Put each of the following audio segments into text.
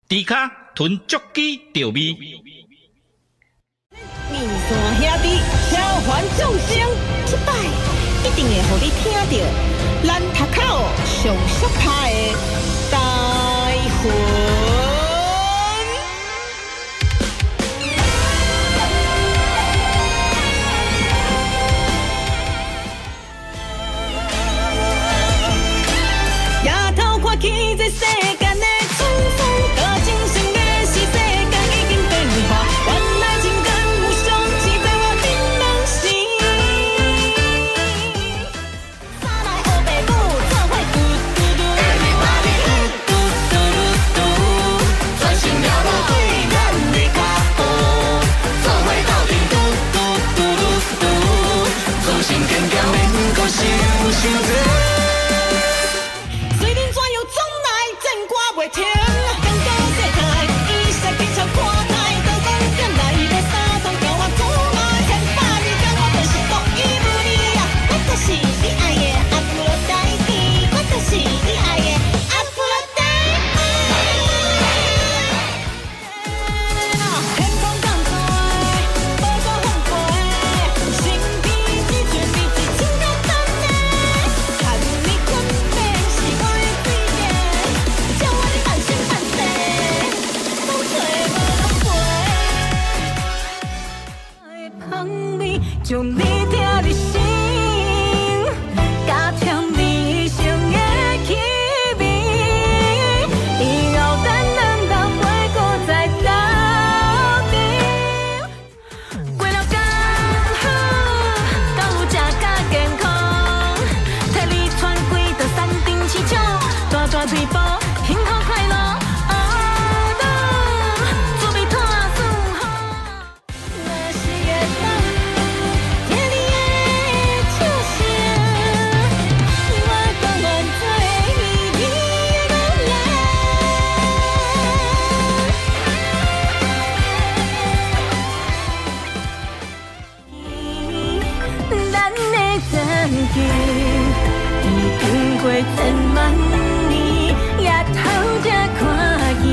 猪脚吞足鸡调味。面线兄弟召唤众生，这摆一定会互你听到咱头口上俗拍的台魂。抬头看起这世间的春风，多情深的是世间已经变化，原来情感有相似在我顶人心。三来黑白母，做伙嘟嘟嘟，Everybody 嘟嘟嘟嘟，专心了落对咱的脚步，做伙斗阵嘟嘟嘟嘟嘟，自信坚强免搁想想多。袂停，感觉世界伊实变像看台，刀光剑来要三通叫我做嘛，千百二天我就是独一无二啊！我就是你爱的阿芙洛戴蒂，我就是你爱的阿芙洛戴蒂。天空降下宝座风飞，身边只全是一千个等待，看你困眠是我的最爱。叫我的半生半世，风吹无落飞。香味将你听入心，加添你生的气味。以后咱两人袂搁再斗阵，过了刚好，敢有食甲健康，替你穿几道山顶市场，大大嘴巴。幸福快乐，准备拖顺风。若是会当听你的笑声，我甘愿做你的女人。咱的曾经已经过千万年。夜头才看见，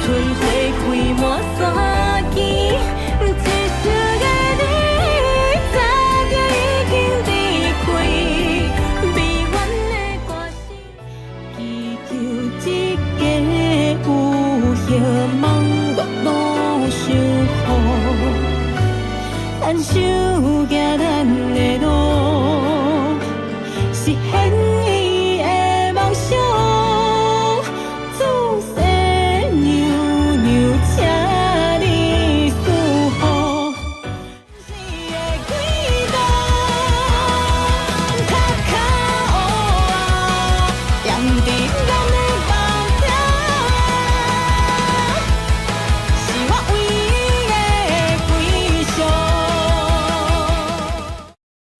春花开满山间，一生的你早就已经离开，美满的歌声，祈求一个有希望月老守护，牵手行咱的路，实现伊的梦想。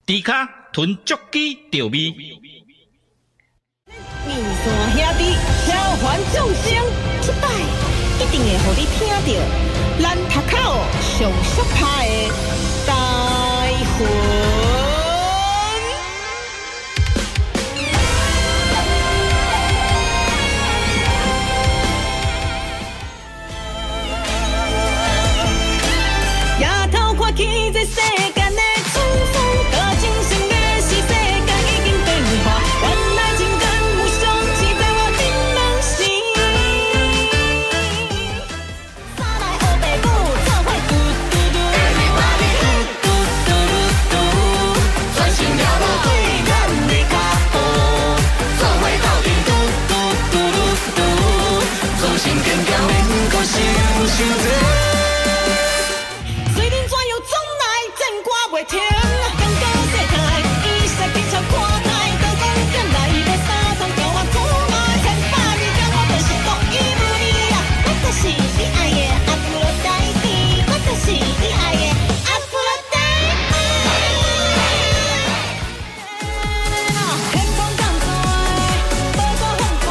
猪脚吞足鸡调味。面线兄弟召唤众生，这摆一定会互你听到咱头口上俗拍的台魂。夜头看起这世间的春风，多情深的是世间已经变化，原来情感有相似在我顶人心。三来黑白母，做伙嘟嘟嘟，Everybody 嘟嘟嘟嘟，专心了落对咱的脚步，做伙斗阵嘟嘟嘟嘟嘟，自信坚强免搁想想多。袂停，感觉世界伊实变像看台，刀光剑来要三通叫我做嘛，千百二天我就是独一无二啊！我就是你爱的阿芙洛戴蒂，我就是你爱的阿芙洛戴蒂。天空降下宝座风飞，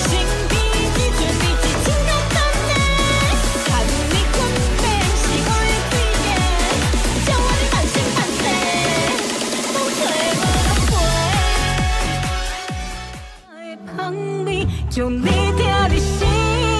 身边只全是一千个等待，看你困眠是我的最爱。叫我的半生半世，风吹无落飞。香味将你听入心。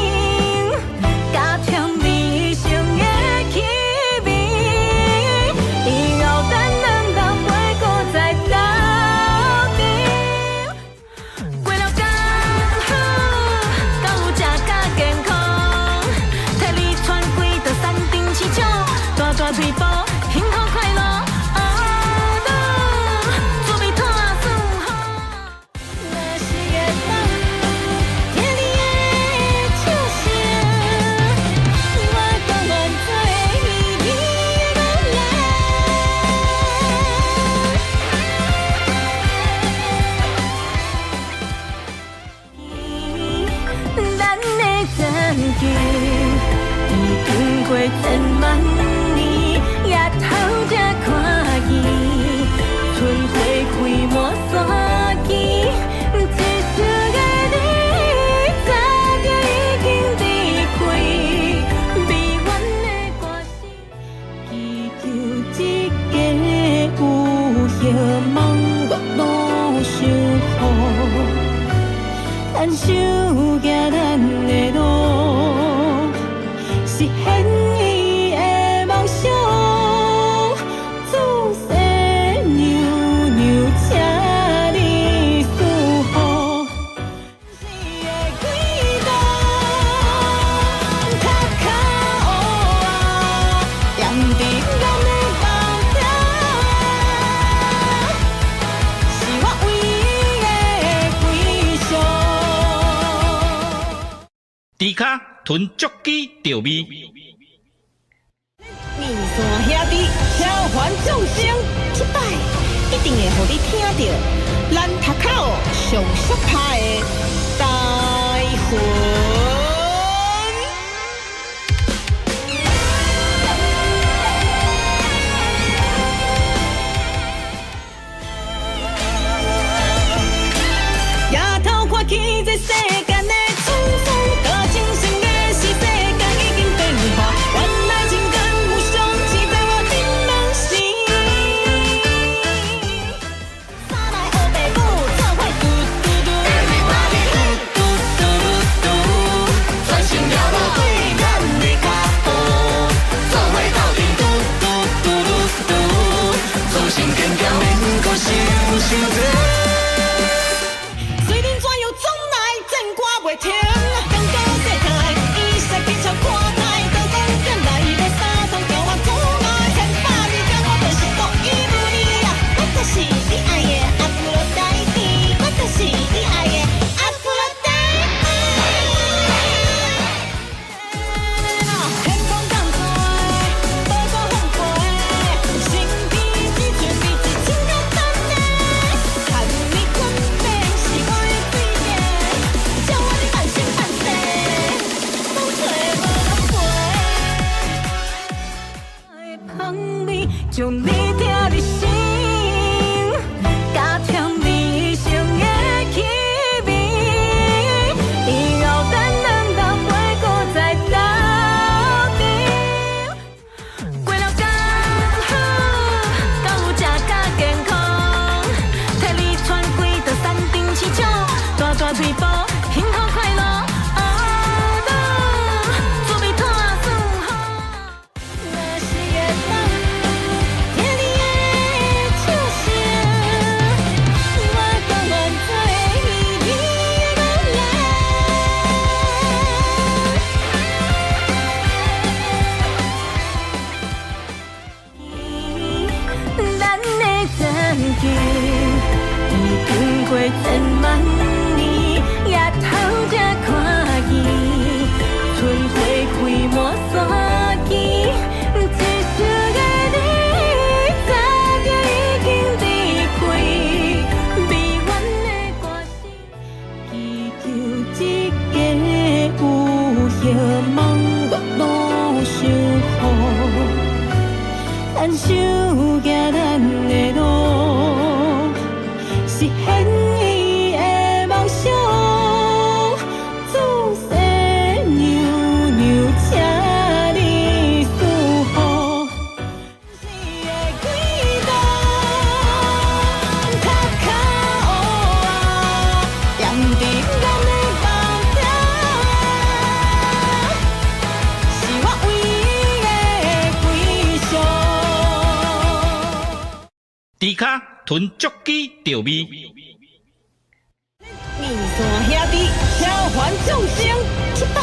千万年，夜头才看见，春花开满山间，一世的你，早就已经离开，悲怨的歌声，祈求一个有希望月老守护，牵手行咱的路，实现伊的梦想。自细牛牛，请你守护。你的轨道，脚脚乌啊，踮伫咱的梦中，是我唯一的归宿。猪脚囤足机钓味，面线兄弟召唤众生，这摆一定会互你听到咱头口上速拍的台魂。夜头看起这世间的沧桑，甲精神的是世界已经变化，原来情感无双是在我心梦时。三来黑白舞，做伙嘟嘟嘟，Everybody 嘟嘟嘟嘟，专心了无对咱的脚步，做伙斗阵嘟嘟嘟嘟嘟，做成坚强免搁想伤多。虽然怎样总来战歌袂停，刚到世界，伊使技巧看待，刀光剑来无三通，叫我阻碍千百里江，我就是独一无二啊！我就是你爱的阿芙洛戴蒂，我就是你爱的阿芙洛戴蒂。天空降水，波波风飞，心比之泉比之情较淡的，看你困变是我的水眼，叫我的半生半世，风吹无落飞。香味，将你听入心，加添你生的气味，以后咱两人袂搁再斗阵。过了刚好，敢有食甲健康，替你穿几道山顶市场，大大腿部，幸福快乐。做味拖算好。若是会当听你的笑声，我甘愿做你的女人。咱的曾经，已经过千万年，夜头才看见，春花开满山间，一世的你，早就已经离开，悲怨的歌声，祈求一个有希望月老守护，牵手行咱的路，实现伊的梦想。自细牛牛，请你守护。你的轨道，脚脚乌啊，踮伫咱的梦中，是我唯一的归宿。猪脚囤足机钓味，面线兄弟召唤众生，这摆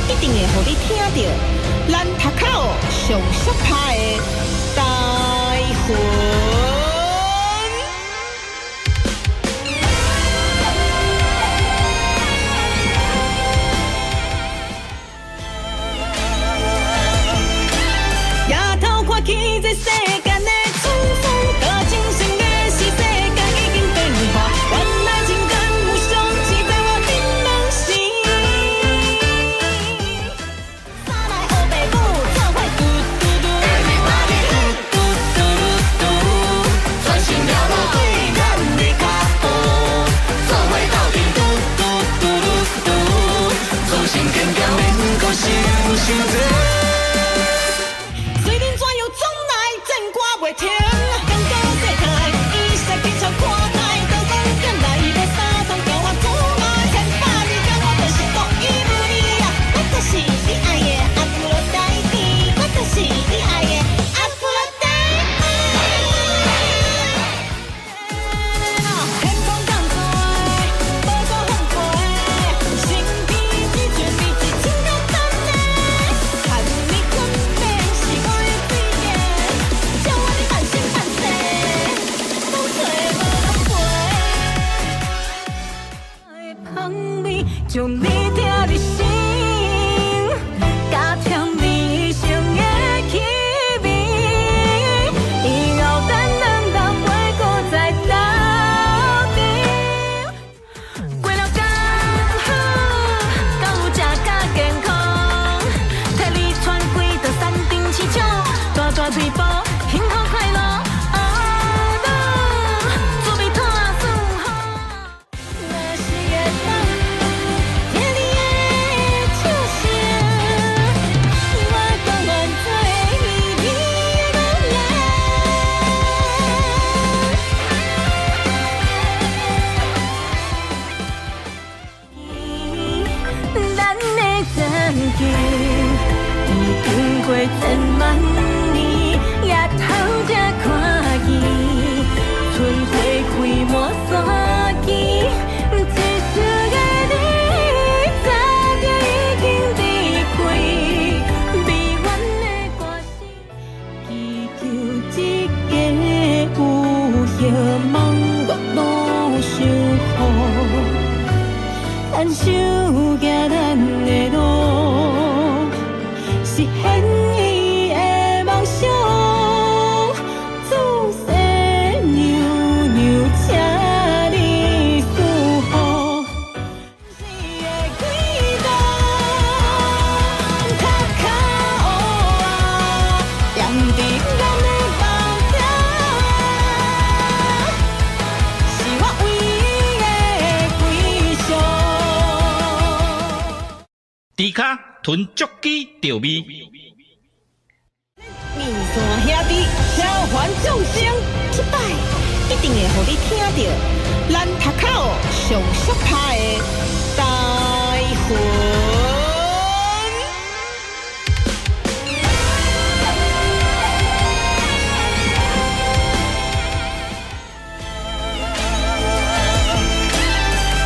一定会互你听到咱头口上速拍的台魂。夜头看起这世间的沧桑，甲精神的是世界已经变化，原来情感无双是在我心梦时。三来黑白舞，做伙将你听入心，加添你生的气味。以后咱两人袂搁再斗阵，过了刚好，敢有食甲健康，替你穿几道山顶市场，大大腿部幸福快乐。已经过千万年，夜头才看见，春花开满山间，一世的你早就已经离开，美满的歌声，祈求一个有希望月路守护，牵手行咱的路。实现伊的梦想，自细牛牛请你守护。你的轨道，脚脚乌啊，踮伫咱的梦中，是我唯一的归宿。猪脚囤足鸡调味。面线兄弟召唤众生，这摆一定会互你听到咱头口上俗拍的台魂。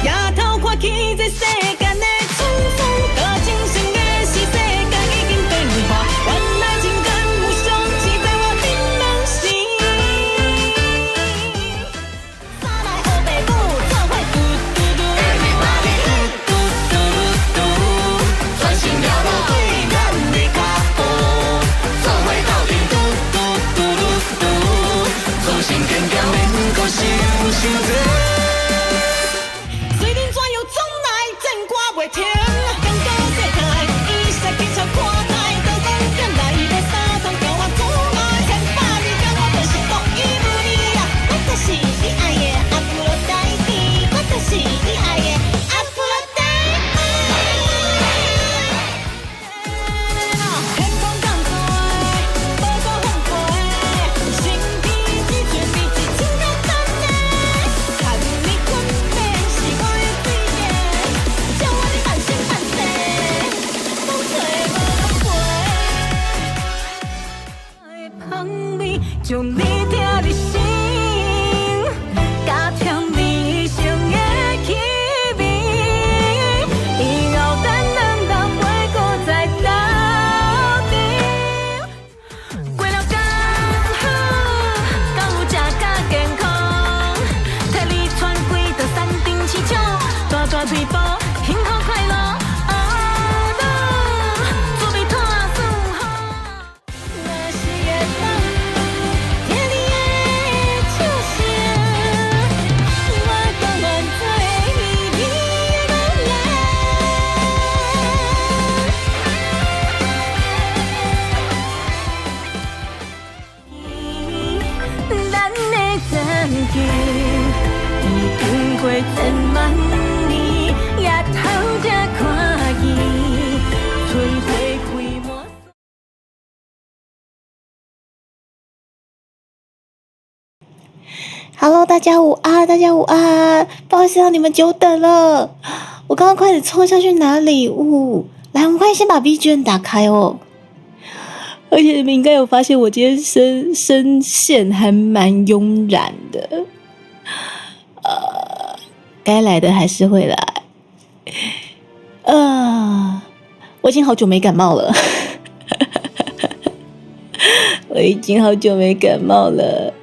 夜头看起这世间的沧桑，甲精神的是世界已经变化，原来情感无常是在我顶人心。三来黑白母，做伙嘟嘟嘟 ，Everybody 嘟嘟嘟嘟，专心了无对咱的脚步，做伙斗阵嘟嘟嘟嘟嘟，重新坚强免搁想伤济。虽然怎样总来战歌袂停，感觉世界伊势起笑看待，刀光剑来要三通叫我出来，千百里甲我就是独一无二啊！我就是你爱的阿芙洛戴蒂，我就是你爱的阿芙洛戴蒂。天空降水，波波风飞，心脾之绝比之情较真的，看你困眠是我的最爱，叫我的半生半世，风吹无落的香味，将你听入心，加添你生的气味。以后咱两人袂搁再斗阵，过了刚好，敢有食甲健康，替你穿几道山顶市场，大大腿部幸福快乐。已经过千万年，夜头才看见，春花开满。Hello， 大家午安，大家午安，不好意思让你们久等了。我刚刚快点冲下去拿礼物，来，我们快先把 B 卷打开哦。而且你们应该有发现，我今天声线还蛮慵懒的。该来的还是会来。我已经好久没感冒了。我已经好久没感冒了。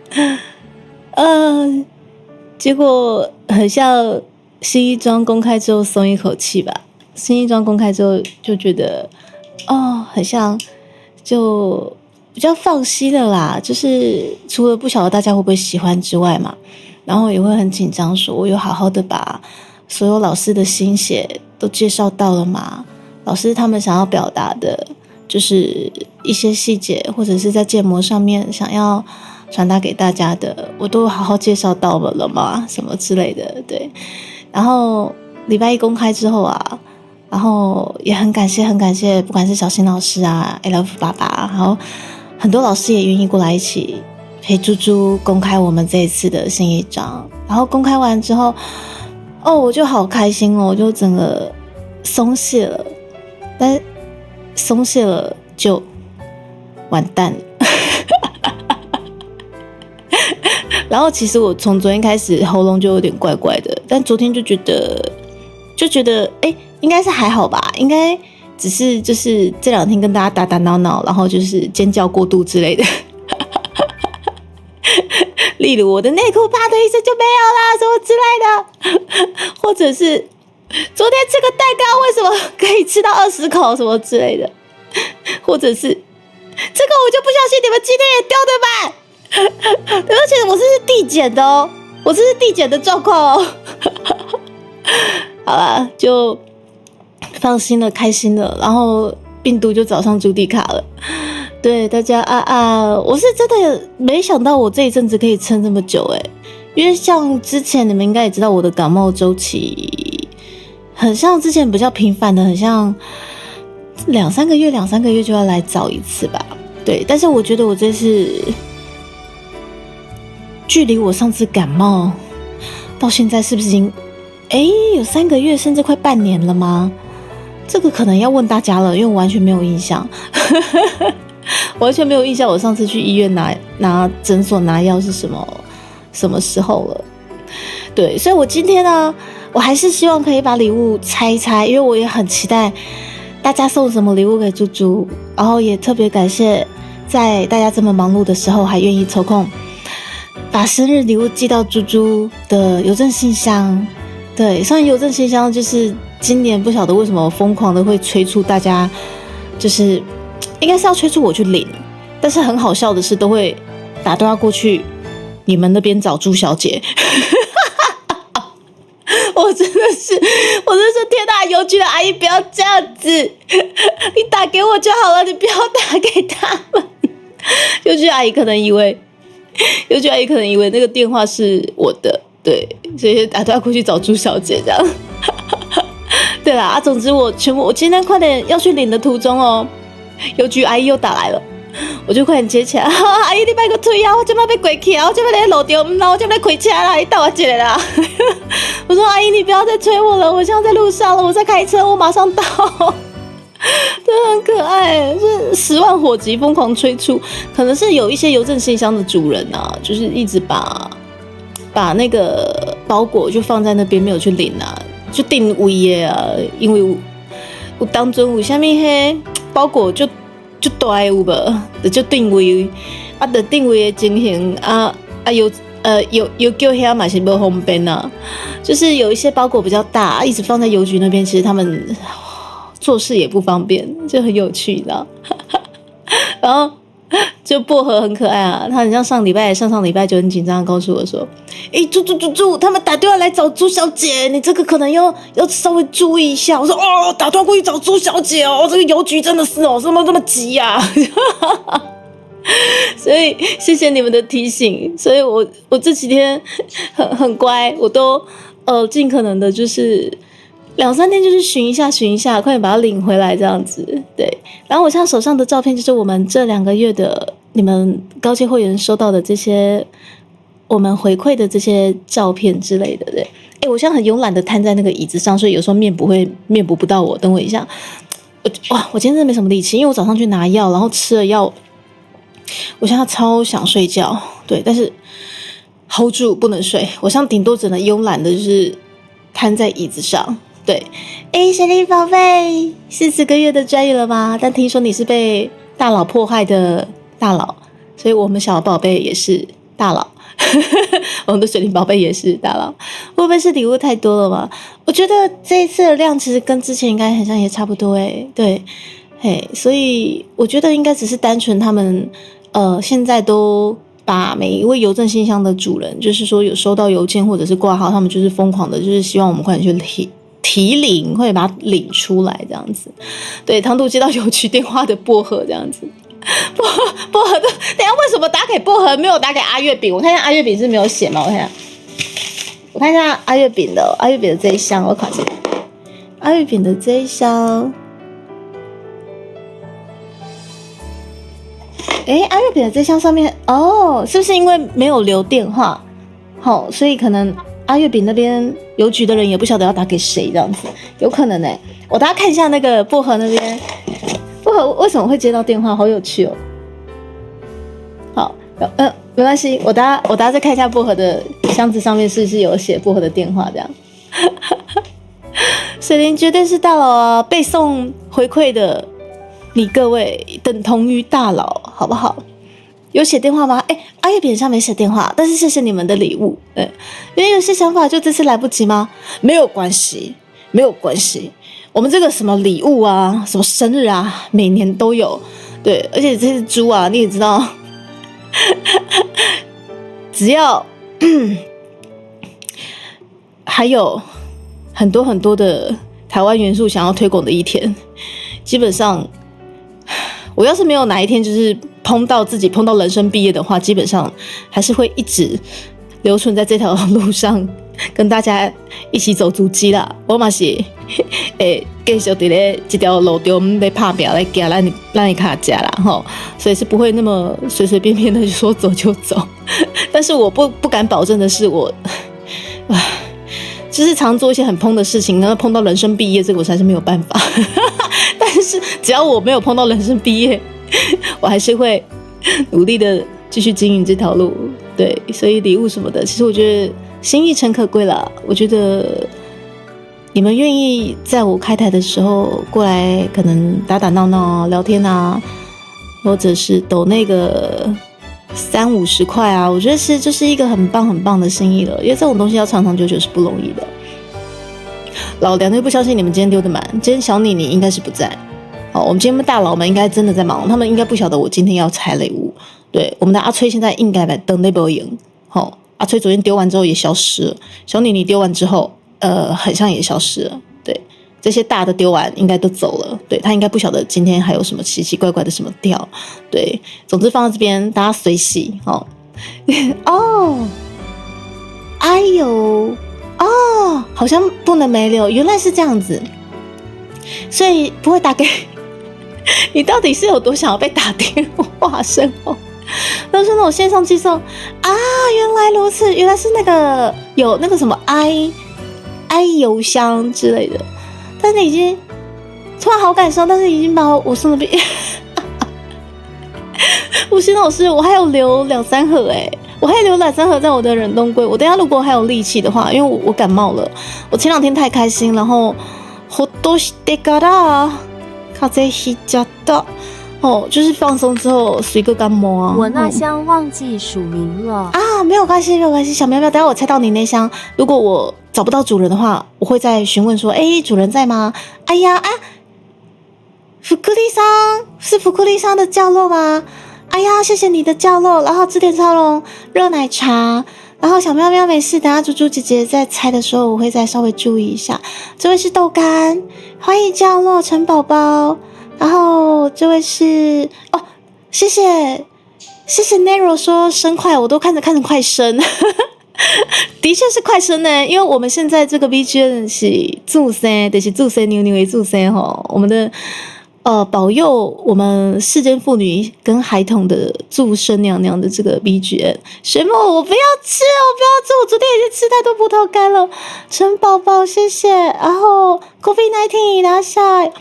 结果很像新一装公开之后松一口气吧。新一装公开之后就觉得，哦，很像就比较放心了啦。就是除了不晓得大家会不会喜欢之外嘛，然后也会很紧张，说我有好好的把所有老师的心血都介绍到了吗？老师他们想要表达的，就是一些细节，或者是在建模上面想要传达给大家的，我都好好介绍到了吗？什么之类的，对。然后礼拜一公开之后啊，然后也很感谢，不管是小新老师啊、LF 爸爸，然后很多老师也愿意过来一起陪猪猪公开我们这一次的新一章。然后公开完之后，哦，我就好开心哦，我就整个松懈了，但松懈了就完蛋了。然后其实我从昨天开始喉咙就有点怪怪的，但昨天就觉得应该是还好吧，应该只是就是这两天跟大家打打闹闹，然后就是尖叫过度之类的。例如我的内裤啪的一声就没有啦，什么之类的，或者是昨天吃个蛋糕为什么可以吃到20口什么之类的，或者是这个我就不相信你们今天也丢对吧？而且我这是递减的哦，我这是递减的状况哦。好啦，就放心了，开心了，然后病毒就找上朱迪卡了。对大家我是真的没想到我这一阵子可以撑这么久因为像之前你们应该也知道我的感冒周期，很像之前比较频繁的，很像两三个月就要来找一次吧。对，但是我觉得我这次距离我上次感冒到现在是不是已经有3个月甚至快半年了吗？这个可能要问大家了，因为我完全没有印象。完全没有印象我上次去医院拿诊所拿药是什么时候了。对，所以我今天呢，我还是希望可以把礼物拆一拆，因为我也很期待大家送什么礼物给猪猪，然后也特别感谢在大家这么忙碌的时候还愿意抽空把生日礼物寄到猪猪的邮政信箱。对，虽然邮政信箱就是今年不晓得为什么疯狂的会催促大家，就是应该是要催促我去领，但是很好笑的是都会打电话过去你们那边找朱小姐。我真的是天哪，邮局的阿姨不要这样子，你打给我就好了，你不要打给他们。邮局阿姨可能以为那个电话是我的，对，所以打电话过去找朱小姐这样。对啦，总之我今天快点要去领的途中哦，邮局阿姨又打来了，我就快点接起来。阿姨你别给我催啊，我这边要过去啊，我这边在路上，我这边在开车啦，你等我一下啦。我说阿姨你不要再催我了，我现在在路上了，我在开车，我马上到。真的很可爱，是10万火急疯狂催促，可能是有一些邮政信箱的主人啊，就是一直把那个包裹就放在那边没有去领啊，就定位的啊，因为有当中有啥物迄包裹就大的有无，就定位啊，就定位的情形邮叫遐嘛是不方便啊，就是有一些包裹比较大，一直放在邮局那边，其实他们做事也不方便，就很有趣，你知道。然后就薄荷很可爱啊，他很像上礼拜就很紧张的告诉我说，猪，他们打电话来找朱小姐，你这个可能要稍微注意一下。我说打电话过去找朱小姐哦，这个邮局真的是怎么这么急啊。所以谢谢你们的提醒，所以我这几天很乖，我都尽可能的就是2-3天就是巡一下，快点把它领回来这样子。对，然后我现在手上的照片就是我们这2个月的你们高阶会员收到的这些我们回馈的这些照片之类的。对，我现在很慵懒的瘫在那个椅子上，所以有时候面部不到我，等我一下。我今天真的没什么力气，因为我早上去拿药，然后吃了药，我现在超想睡觉。对，但是 hold 住不能睡，我现在顶多只能慵懒的就是瘫在椅子上。对，雪莉宝贝，40个月的专业了吗？但听说你是被大佬迫害的大佬，所以我们小宝贝也是大佬。我们的水灵宝贝也是大佬，会不会是礼物太多了嘛？我觉得这一次的量其实跟之前应该好像也差不多对，所以我觉得应该只是单纯他们现在都把每一位邮政信箱的主人，就是说有收到邮件或者是挂号，他们就是疯狂的，就是希望我们快点去提领，或者把它领出来这样子。对，唐突接到邮局电话的薄荷这样子。薄荷的，等一下为什么打给薄荷没有打给阿月饼？我看一下阿月饼是没有写吗？我看一下阿月饼的这一箱，我看一下阿月饼的这一箱。阿月饼的这箱上面是不是因为没有留电话？所以可能阿月饼那边邮局的人也不晓得要打给谁这样子，有可能我大家看一下那个薄荷那边。薄荷为什么会接到电话？好有趣哦！好，没关系，我大家再看一下薄荷的箱子上面是不是有写薄荷的电话这样。水灵绝对是大佬啊！背诵回馈的你各位等同于大佬，好不好？有写电话吗？阿月饼上没写电话，但是谢谢你们的礼物。因为有些想法就这次来不及吗？没有关系，没有关系。我们这个什么礼物啊，什么生日啊，每年都有。对，而且这只猪啊，你也知道，只要还有很多很多的台湾元素想要推广的一天，基本上我要是没有哪一天就是碰到人生毕业的话，基本上还是会一直留存在这条路上，跟大家一起走足迹啦。我嘛是继续在咧这条路中在打拼来行咱的卡家啦吼，所以是不会那么随随便便的说走就走。但是我不敢保证的是就是常做一些很碰的事情，然后碰到人生毕业这个我实在是没有办法。但是只要我没有碰到人生毕业，我还是会努力的继续经营这条路。对，所以礼物什么的，其实我觉得心意诚可贵啦。我觉得你们愿意在我开台的时候过来，可能打打闹闹聊天啊，或者是抖那个30-50块啊，我觉得就是一个很棒很棒的心意了。因为这种东西要长长久久是不容易的。老梁就不相信你们今天丢的满，今天小妮妮应该是不在。我们今天大佬们应该真的在忙，他们应该不晓得我今天要拆礼物。对，我们的阿崔现在应该在等那波赢。阿崔昨天丢完之后也消失了，小妮妮丢完之后，很像也消失了。对，这些大的丢完应该都走了。对，他应该不晓得今天还有什么奇奇怪怪的什么调。对，总之放在这边，大家随喜。哎呦，好像不能没留，原来是这样子，所以不会打给你。到底是有多想要被打电话声都是那种线上寄送啊！原来如此，原来是那个有那个什么 i 邮箱之类的，但是已经突然好感伤，但是已经把我送的吴昕老师，我还有留2-3盒我还有留2-3盒在我的冷冻柜。我等一下如果还有力气的话，因为我感冒了，我前2天太开心，然后ほっとしてから風邪ひいちゃった。就是放松之后随个感冒啊。我那箱忘记署名了没有关系，没有关系，小喵喵，等一下我猜到你那箱，如果我找不到主人的话，我会再询问说，主人在吗？哎呀福克利桑是福克利桑的降落吗？哎呀，谢谢你的降落，然后织田超龙热奶茶，然后小喵喵没事，等下猪猪姐姐在猜的时候，我会再稍微注意一下。这位是豆干，欢迎降落陈宝宝。然后这位是谢谢 Nero 说生快，我都看着快生。的确是快生呢，因为我们现在这个 BGM 是助生，就是助生牛牛的助生我们的保佑我们世间妇女跟孩童的祝生娘娘的这个 BGM。水母，我不要吃，我昨天已经吃太多葡萄干了。陈宝宝，谢谢。然后 COVID-19 いらっしゃい。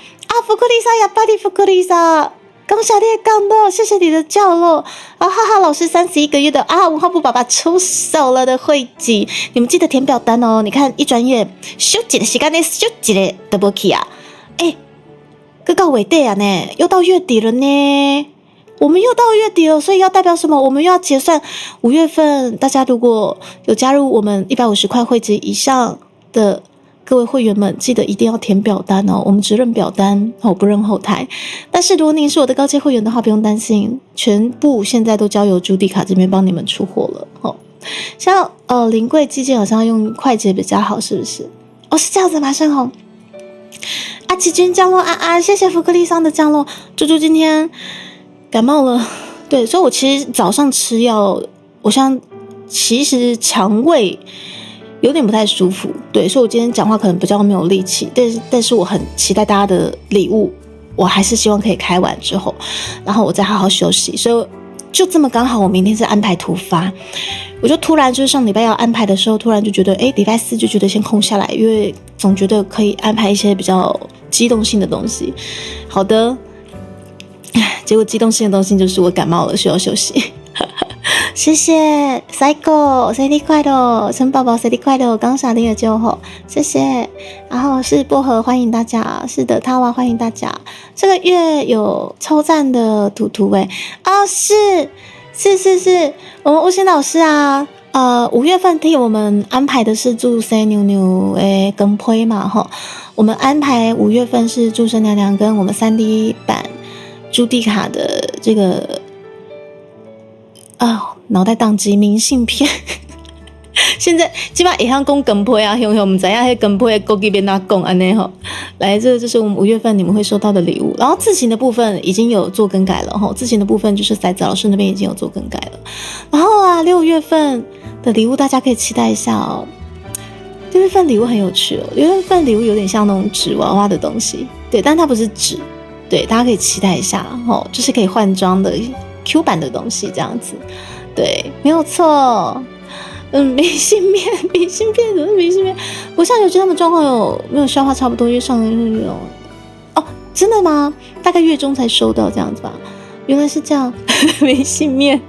福克丽莎呀，巴蒂福克丽莎，刚下列刚到，谢谢你的降落。哈哈，老师31个月的文化部爸爸出手了的会籍，你们记得填表单哦。你看一转眼，休几的时间呢，休几的都不去啊。到尾底啊呢，又到月底了呢。我们又到月底了，所以要代表什么？我们又要结算5月份。大家如果有加入我们150块会籍以上的各位会员们，记得一定要填表单哦。我们只认表单哦，不认后台。但是如果您是我的高阶会员的话，不用担心，全部现在都交由朱迪卡这边帮你们出货了哦。像临柜寄件好像用快捷比较好，是不是？哦，是这样子吗？盛红啊，奇君降落啊，谢谢福克利桑的降落。猪猪今天感冒了，对，所以我其实早上吃药，我其实肠胃有点不太舒服，对，所以我今天讲话可能比较没有力气，但是我很期待大家的礼物，我还是希望可以开完之后，然后我再好好休息，所以就这么刚好，我明天是安排突发，我就突然就是上礼拜要安排的时候，突然就觉得，礼拜4就觉得先空下来，因为总觉得可以安排一些比较机动性的东西。好的，结果机动性的东西就是我感冒了，需要休息。谢谢 Psycho 生日快乐，陈宝宝生日快乐，刚傻你的就好，谢谢。然后是薄荷，欢迎大家，是的，他娃欢迎大家。这个月有抽赞的图图是，我们吴昕老师啊，5月份替我们安排的是祝生牛牛诶跟配嘛哈，我们安排5月份是祝生娘娘跟我们3D 版朱迪卡的这个脑袋宕机明信片。现在基本上会晓讲跟配啊，我们知道那跟配的国语要怎么讲安尼吼。来，这个就是我们5月份你们会收到的礼物。然后字型的部分已经有做更改了吼，字型的部分就是骰子老师那边已经有做更改了。然后6月份的礼物大家可以期待一下哦。6月份礼物很有趣哦，6月份礼物有点像那种纸娃娃的东西，对，但它不是纸，对，大家可以期待一下吼，就是可以换装的 Q 版的东西这样子。对，没有错。明信片怎么是明信片？我现在觉得他们状况没有消化差不多，因为上个月真的吗？大概月中才收到这样子吧。原来是这样，明信片。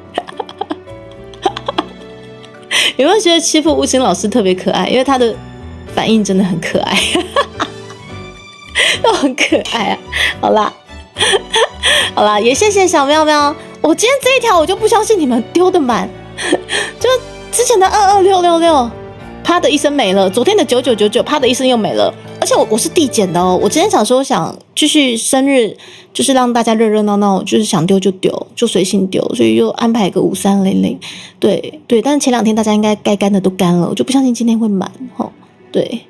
有没有觉得欺负吴昕老师特别可爱？因为他的反应真的很可爱，都很可爱啊。好啦，也谢谢小喵喵。我今天这一条我就不相信你们丢的满，就之前的22666，啪的一声没了；昨天的9999，啪的一声又没了。而且我是递减的哦。我今天想说想继续生日，就是让大家热热闹闹，就是想丢就丢，就随性丢，所以又安排个5300。对，但是前2天大家应该该干的都干了，我就不相信今天会满吼。对，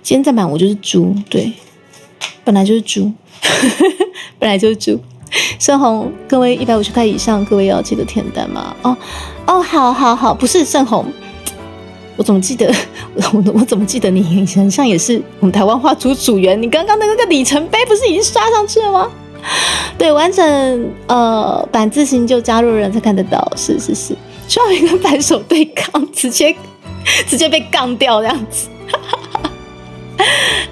今天再满我就是猪，对，本来就是猪，本来就是猪。盛红，各位150块以上，各位要记得填单吗？好，不是盛红，我怎么记得？我怎么记得你很像也是我们台湾话组员？你刚刚的那个里程碑不是已经刷上去了吗？对，完整版字型就加入人才看得到，是，需要一个反手对抗，直接被杠掉这样子。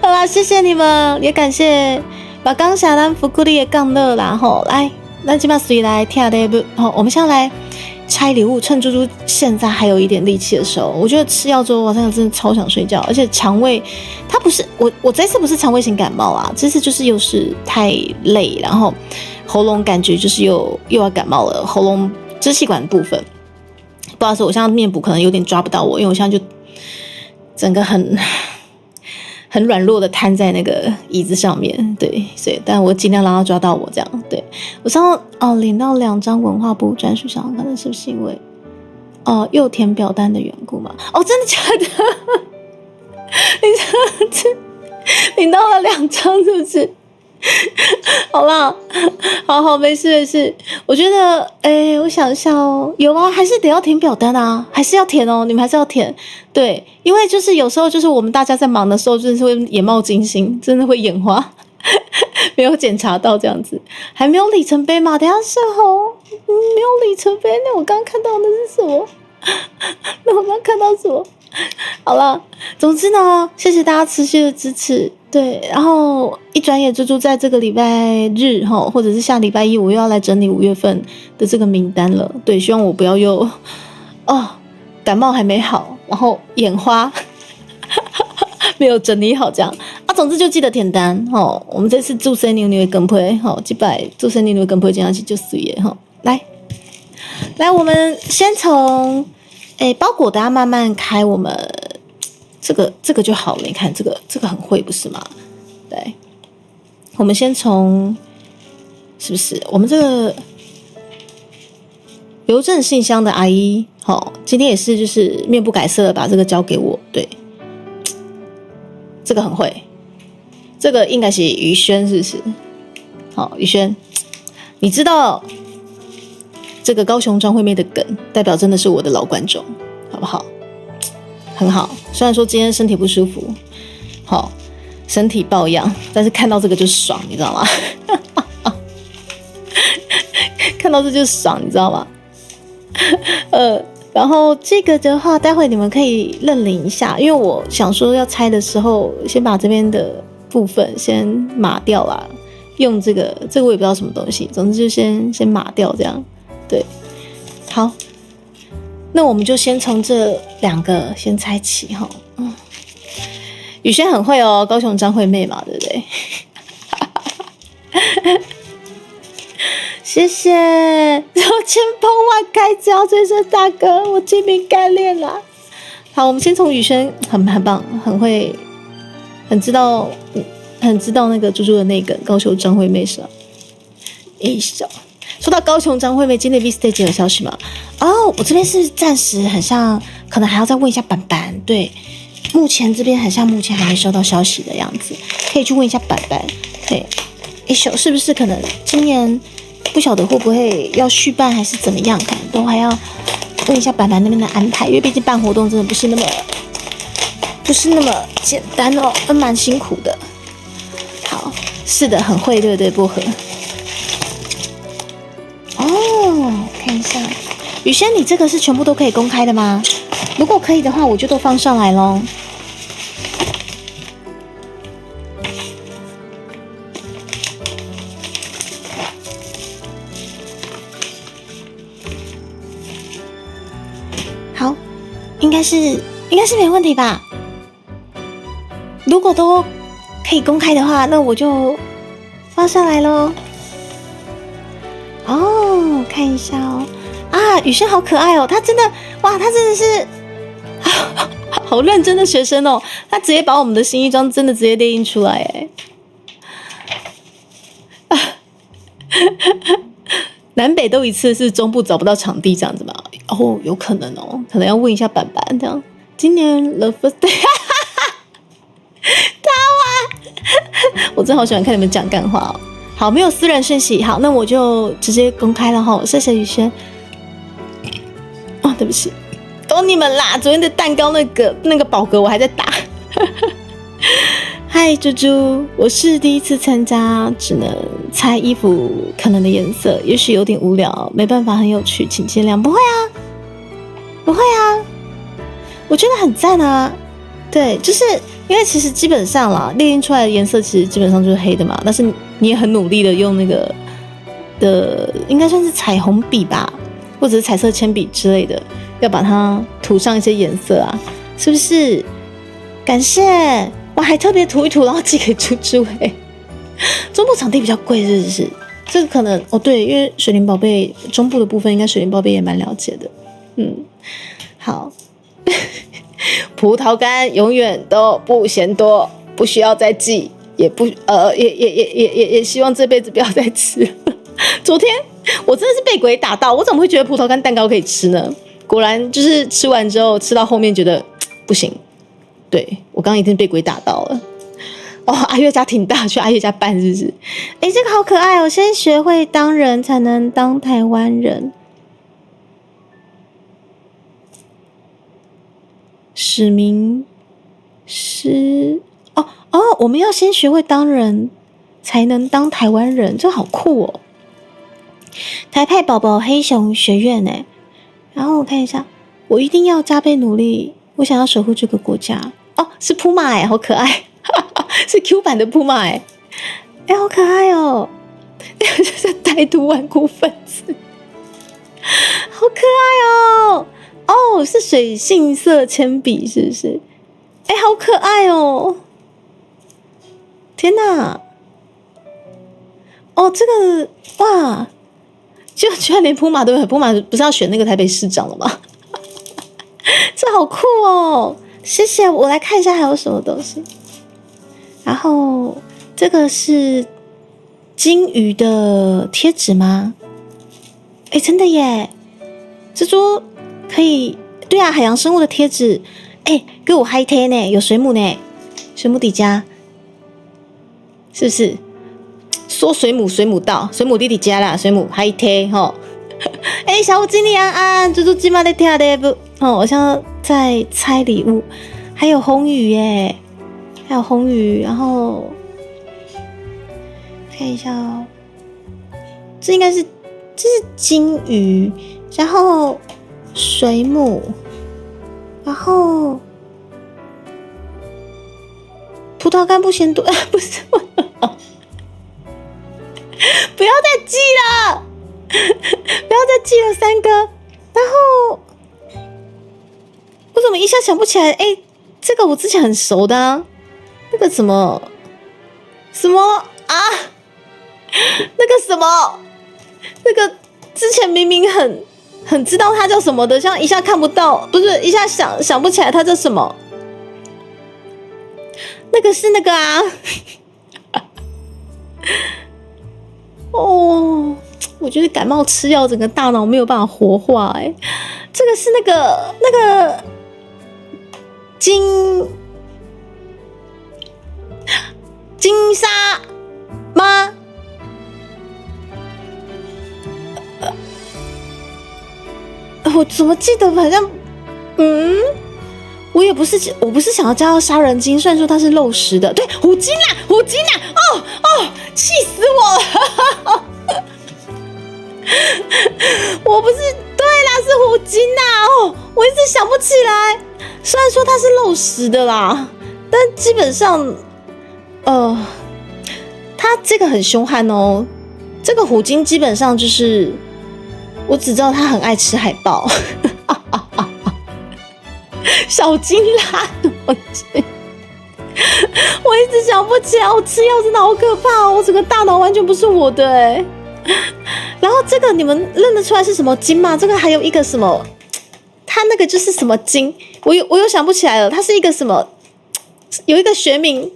好啦，谢谢你们，也感谢。把刚下咱福库里的杠乐啦吼，来，那今晚随来听礼物吼，我们现在来拆礼物。趁猪猪现在还有一点力气的时候，我觉得吃药之后，我真的超想睡觉，而且肠胃，它不是我这次不是肠胃型感冒啊，这次就是又是太累，然后喉咙感觉就是又要感冒了，喉咙支气管的部分，不好意思，我现在面部可能有点抓不到我，因为我现在就整个很软弱的瘫在那个椅子上面，对，所以但我尽量让他抓到我这样。对，我上领到2张文化部专属箱，可能是不是因为又填表单的缘故嘛？真的假的？你领到了2张是不是？好啦，好，没事。我觉得，我想一下哦，有啊，还是得要填表单啊，还是要填哦，你们还是要填。对，因为就是有时候就是我们大家在忙的时候，真的是会眼冒金星，真的会眼花，没有检查到这样子。还没有里程碑吗？等一下是没有里程碑，那我刚刚看到的是什么？好了，总之呢，谢谢大家持续的支持。对，然后一转眼猪猪在这个礼拜日或者是下礼拜一，我又要来整理5月份的这个名单了。对，希望我不要又感冒还没好，然后眼花没有整理好这样啊。总之就记得填单我们这次祝生牛牛的跟配这摆祝生牛牛的跟配这样子就水耶来，我们先从包裹大家慢慢开，我们这个就好了。你看这个很会不是吗？对，我们先从是不是我们这个邮政信箱的阿姨，今天也是就是面不改色的把这个交给我，对，这个很会，这个应该是于轩是不是？好，于轩，你知道这个高雄张惠妹的梗，代表真的是我的老观众，好不好？很好，虽然说今天身体不舒服，好，身体抱恙，但是看到这个就爽，你知道吗？看到这就爽，你知道吗？然后这个的话，待会你们可以认领一下，因为我想说要拆的时候，先把这边的部分先码掉啦。用这个我也不知道什么东西，总之就先码掉这样。对，好，那我们就先从这2个先拆起哈。宇轩很会哦，高雄张惠妹嘛，对不对？谢谢，然后千蓬万开交追生大哥，我精明干练啦。好，我们先从宇轩很棒，很会，很知道那个猪猪的那个高雄张惠妹是吧？说到高雄张惠妹，今天 V Stage 有消息吗？我这边是暂时很像，可能还要再问一下板板。对，目前这边很像目前还没收到消息的样子，可以去问一下板板。对，是不是可能今年不晓得会不会要续办还是怎么样，可能都还要问一下板板那边的安排，因为毕竟办活动真的不是那么简单哦，蛮辛苦的。好，是的，很会，对不对？薄荷。看一下，宇轩，你这个是全部都可以公开的吗？如果可以的话，我就都放上来咯。好，应该是没问题吧？如果都可以公开的话，那我就放上来咯。看一下哦，宇轩好可爱哦，他真的是好认真的学生哦，他直接把我们的新衣装真的直接列印出来南北都一次，是中部找不到场地这样子吗？有可能哦，可能要问一下板板这样。今年 The First Day， 我真的好喜欢看你们讲干话哦。好，没有私人讯息，好，那我就直接公开了哈。谢谢宇轩。对不起，懂你们啦。昨天的蛋糕那个宝格我还在打。嗨，猪猪，我是第一次参加，只能猜衣服可能的颜色，也许有点无聊，没办法很有趣，请见谅。不会啊，我觉得很赞啊。对，就是因为其实基本上啦，列印出来的颜色其实基本上就是黑的嘛，但是你也很努力的用那个的，应该算是彩虹笔吧，或者是彩色铅笔之类的，要把它涂上一些颜色啊，是不是？感谢，我还特别涂一涂，然后寄给猪猪中部场地比较贵，是不是？这个可能对，因为水灵宝贝中部的部分，应该水灵宝贝也蛮了解的。好。葡萄干永远都不嫌多，不需要再寄，也不也希望这辈子不要再吃了。昨天我真的是被鬼打到，我怎么会觉得葡萄干蛋糕可以吃呢？果然就是吃完之后，吃到后面觉得不行。对，我刚刚一定被鬼打到了。阿月家挺大，去阿月家办是不是？这个好可爱哦！先学会当人，才能当台湾人。使命是我们要先学会当人，才能当台湾人，这好酷哦！台派宝宝黑熊学院然后我看一下，我一定要加倍努力，我想要守护这个国家。是扑马好可爱，是 Q 版的扑马好可爱哦！这是歹毒顽固分子，好可爱哦！是水性色铅笔是不是？好可爱哦！天哪！这个哇，就居然连普马都有，普马不是要选那个台北市长了吗？这好酷哦！谢谢，我来看一下还有什么东西。然后这个是金鱼的贴纸吗？哎，真的耶！蜘蛛可以，对啊，海洋生物的贴纸。哎，给我嗨贴呢，有水母呢，水母底加，是不是？说水母到，水母弟弟家啦，水母嗨贴吼。哎，小五经理安安，猪猪今晚在听的不？哦，我现在在猜礼物，还有红鱼耶，还有红鱼，然后看一下哦，这应该是金鱼，然后水母，然后葡萄干不嫌多，不是，不要再记了，不要再记了，三哥。然后我怎么一下想不起来？哎，这个我之前很熟的啊，那个什么啊，那个什么，那个之前明明很知道它叫什么的，像一下看不到，不是一下想不起来它叫什么。那个是那个啊，哦，我觉得感冒吃药，整个大脑没有办法活化。哎，这个是那个金沙吗？我怎么记得好像，我不是想要加到杀人鲸，虽然说它是肉食的，对，虎鲸啦，哦，气死我了！我不是，对啦，是虎鲸啦，哦，我一直想不起来。虽然说它是肉食的啦，但基本上，它这个很凶悍哦。这个虎鲸基本上就是，我只知道它很爱吃海豹。小金啦，我一直想不起来，我吃药真的好可怕哦，我整个大脑完全不是我的哎。然后这个你们认得出来是什么金吗？这个还有一个什么，它那个就是什么金，我又想不起来了，它是一个什么，有一个学名，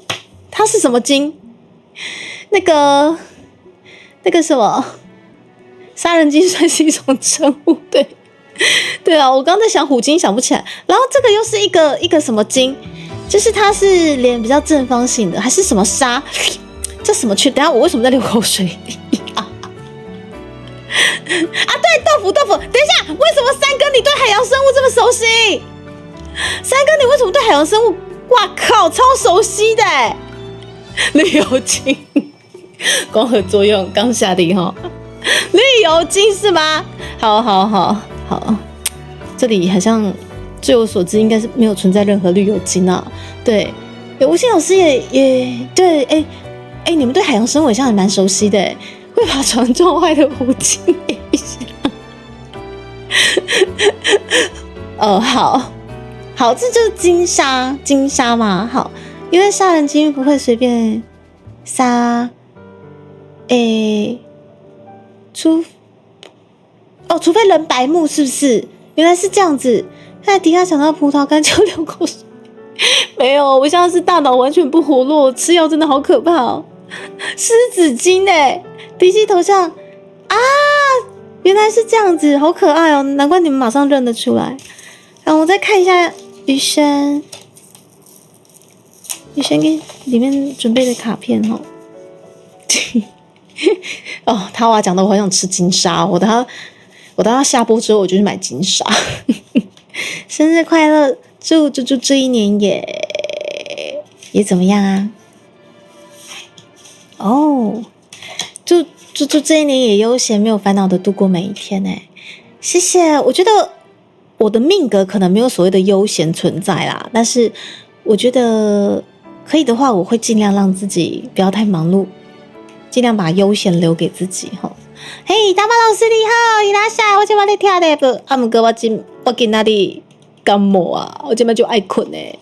它是什么金？那个什么，杀人鲸算是一种生物，对。对啊，我刚才想虎鲸想不起来，然后这个又是一个什么鲸，就是它是脸比较正方形的，还是什么沙？这什么去？等一下我为什么在流口水？啊，对，豆腐。等一下，为什么三哥你对海洋生物这么熟悉？三哥你为什么对海洋生物？哇靠，超熟悉的欸！绿油精，光合作用刚下地哈，绿油精是吗？好，这里好像据我所知应该是没有存在任何绿油精啊。对，吴昕老师也对，哎，你们对海洋生物好像也蛮熟悉的，会把船撞坏的虎鲸一下。好，这就是金沙嘛。好，因为杀人鲸不会随便杀，除非人白目，是不是？原来是这样子。看来迪卡想到葡萄干就流口水。没有，我现在是大脑完全不活络，吃药真的好可怕哦。狮子精哎，鼻息头像啊，原来是这样子，好可爱哦，难怪你们马上认得出来。然后我再看一下余生给里面准备的卡片哦。哦，他娃讲的我好想吃金沙，我等下下播之后我就去买金沙。生日快乐，祝这一年也怎么样啊？哦，祝这一年也悠闲没有烦恼的度过每一天哎，谢谢。我觉得我的命格可能没有所谓的悠闲存在啦，但是我觉得可以的话，我会尽量让自己不要太忙碌，尽量把悠闲留给自己哈。嘿，大马老师你好，伊拉夏，我今晚在听的不？阿姆哥我今哪里感冒啊？我今晚就爱困哎。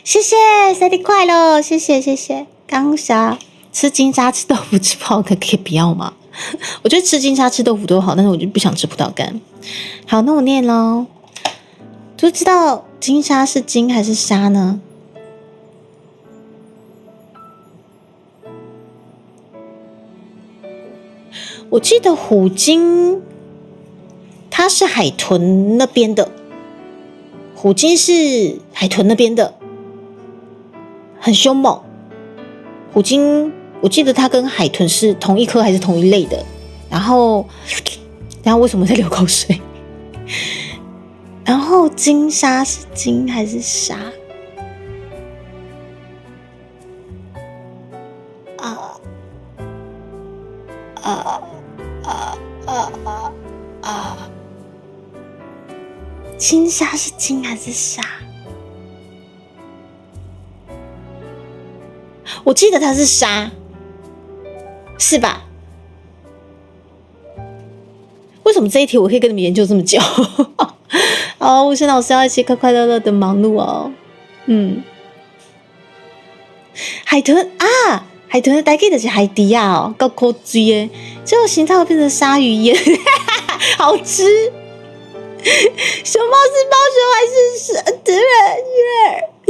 谢谢，生日快乐，谢谢。刚沙吃金沙吃豆腐吃泡可以不要吗？我觉得吃金沙吃豆腐都好，但是我就不想吃葡萄干。好，那我念咯。就知道金沙是金还是沙呢？我记得虎鲸它是海豚那边的，虎鲸是海豚那边的，很凶猛。虎鲸我记得它跟海豚是同一科还是同一类的。然后为什么在流口水？然后金沙是金还是沙？金沙是金还是沙？我记得它是沙，是吧？为什么这一题我可以跟你们研究这么久？哦，吴轩老师要一起快快乐乐的忙碌哦。海豚啊，海豚的代替的是海底啊哦，够抠嘴耶，最后形态会变成鲨鱼烟，好吃。熊猫是猫熊还是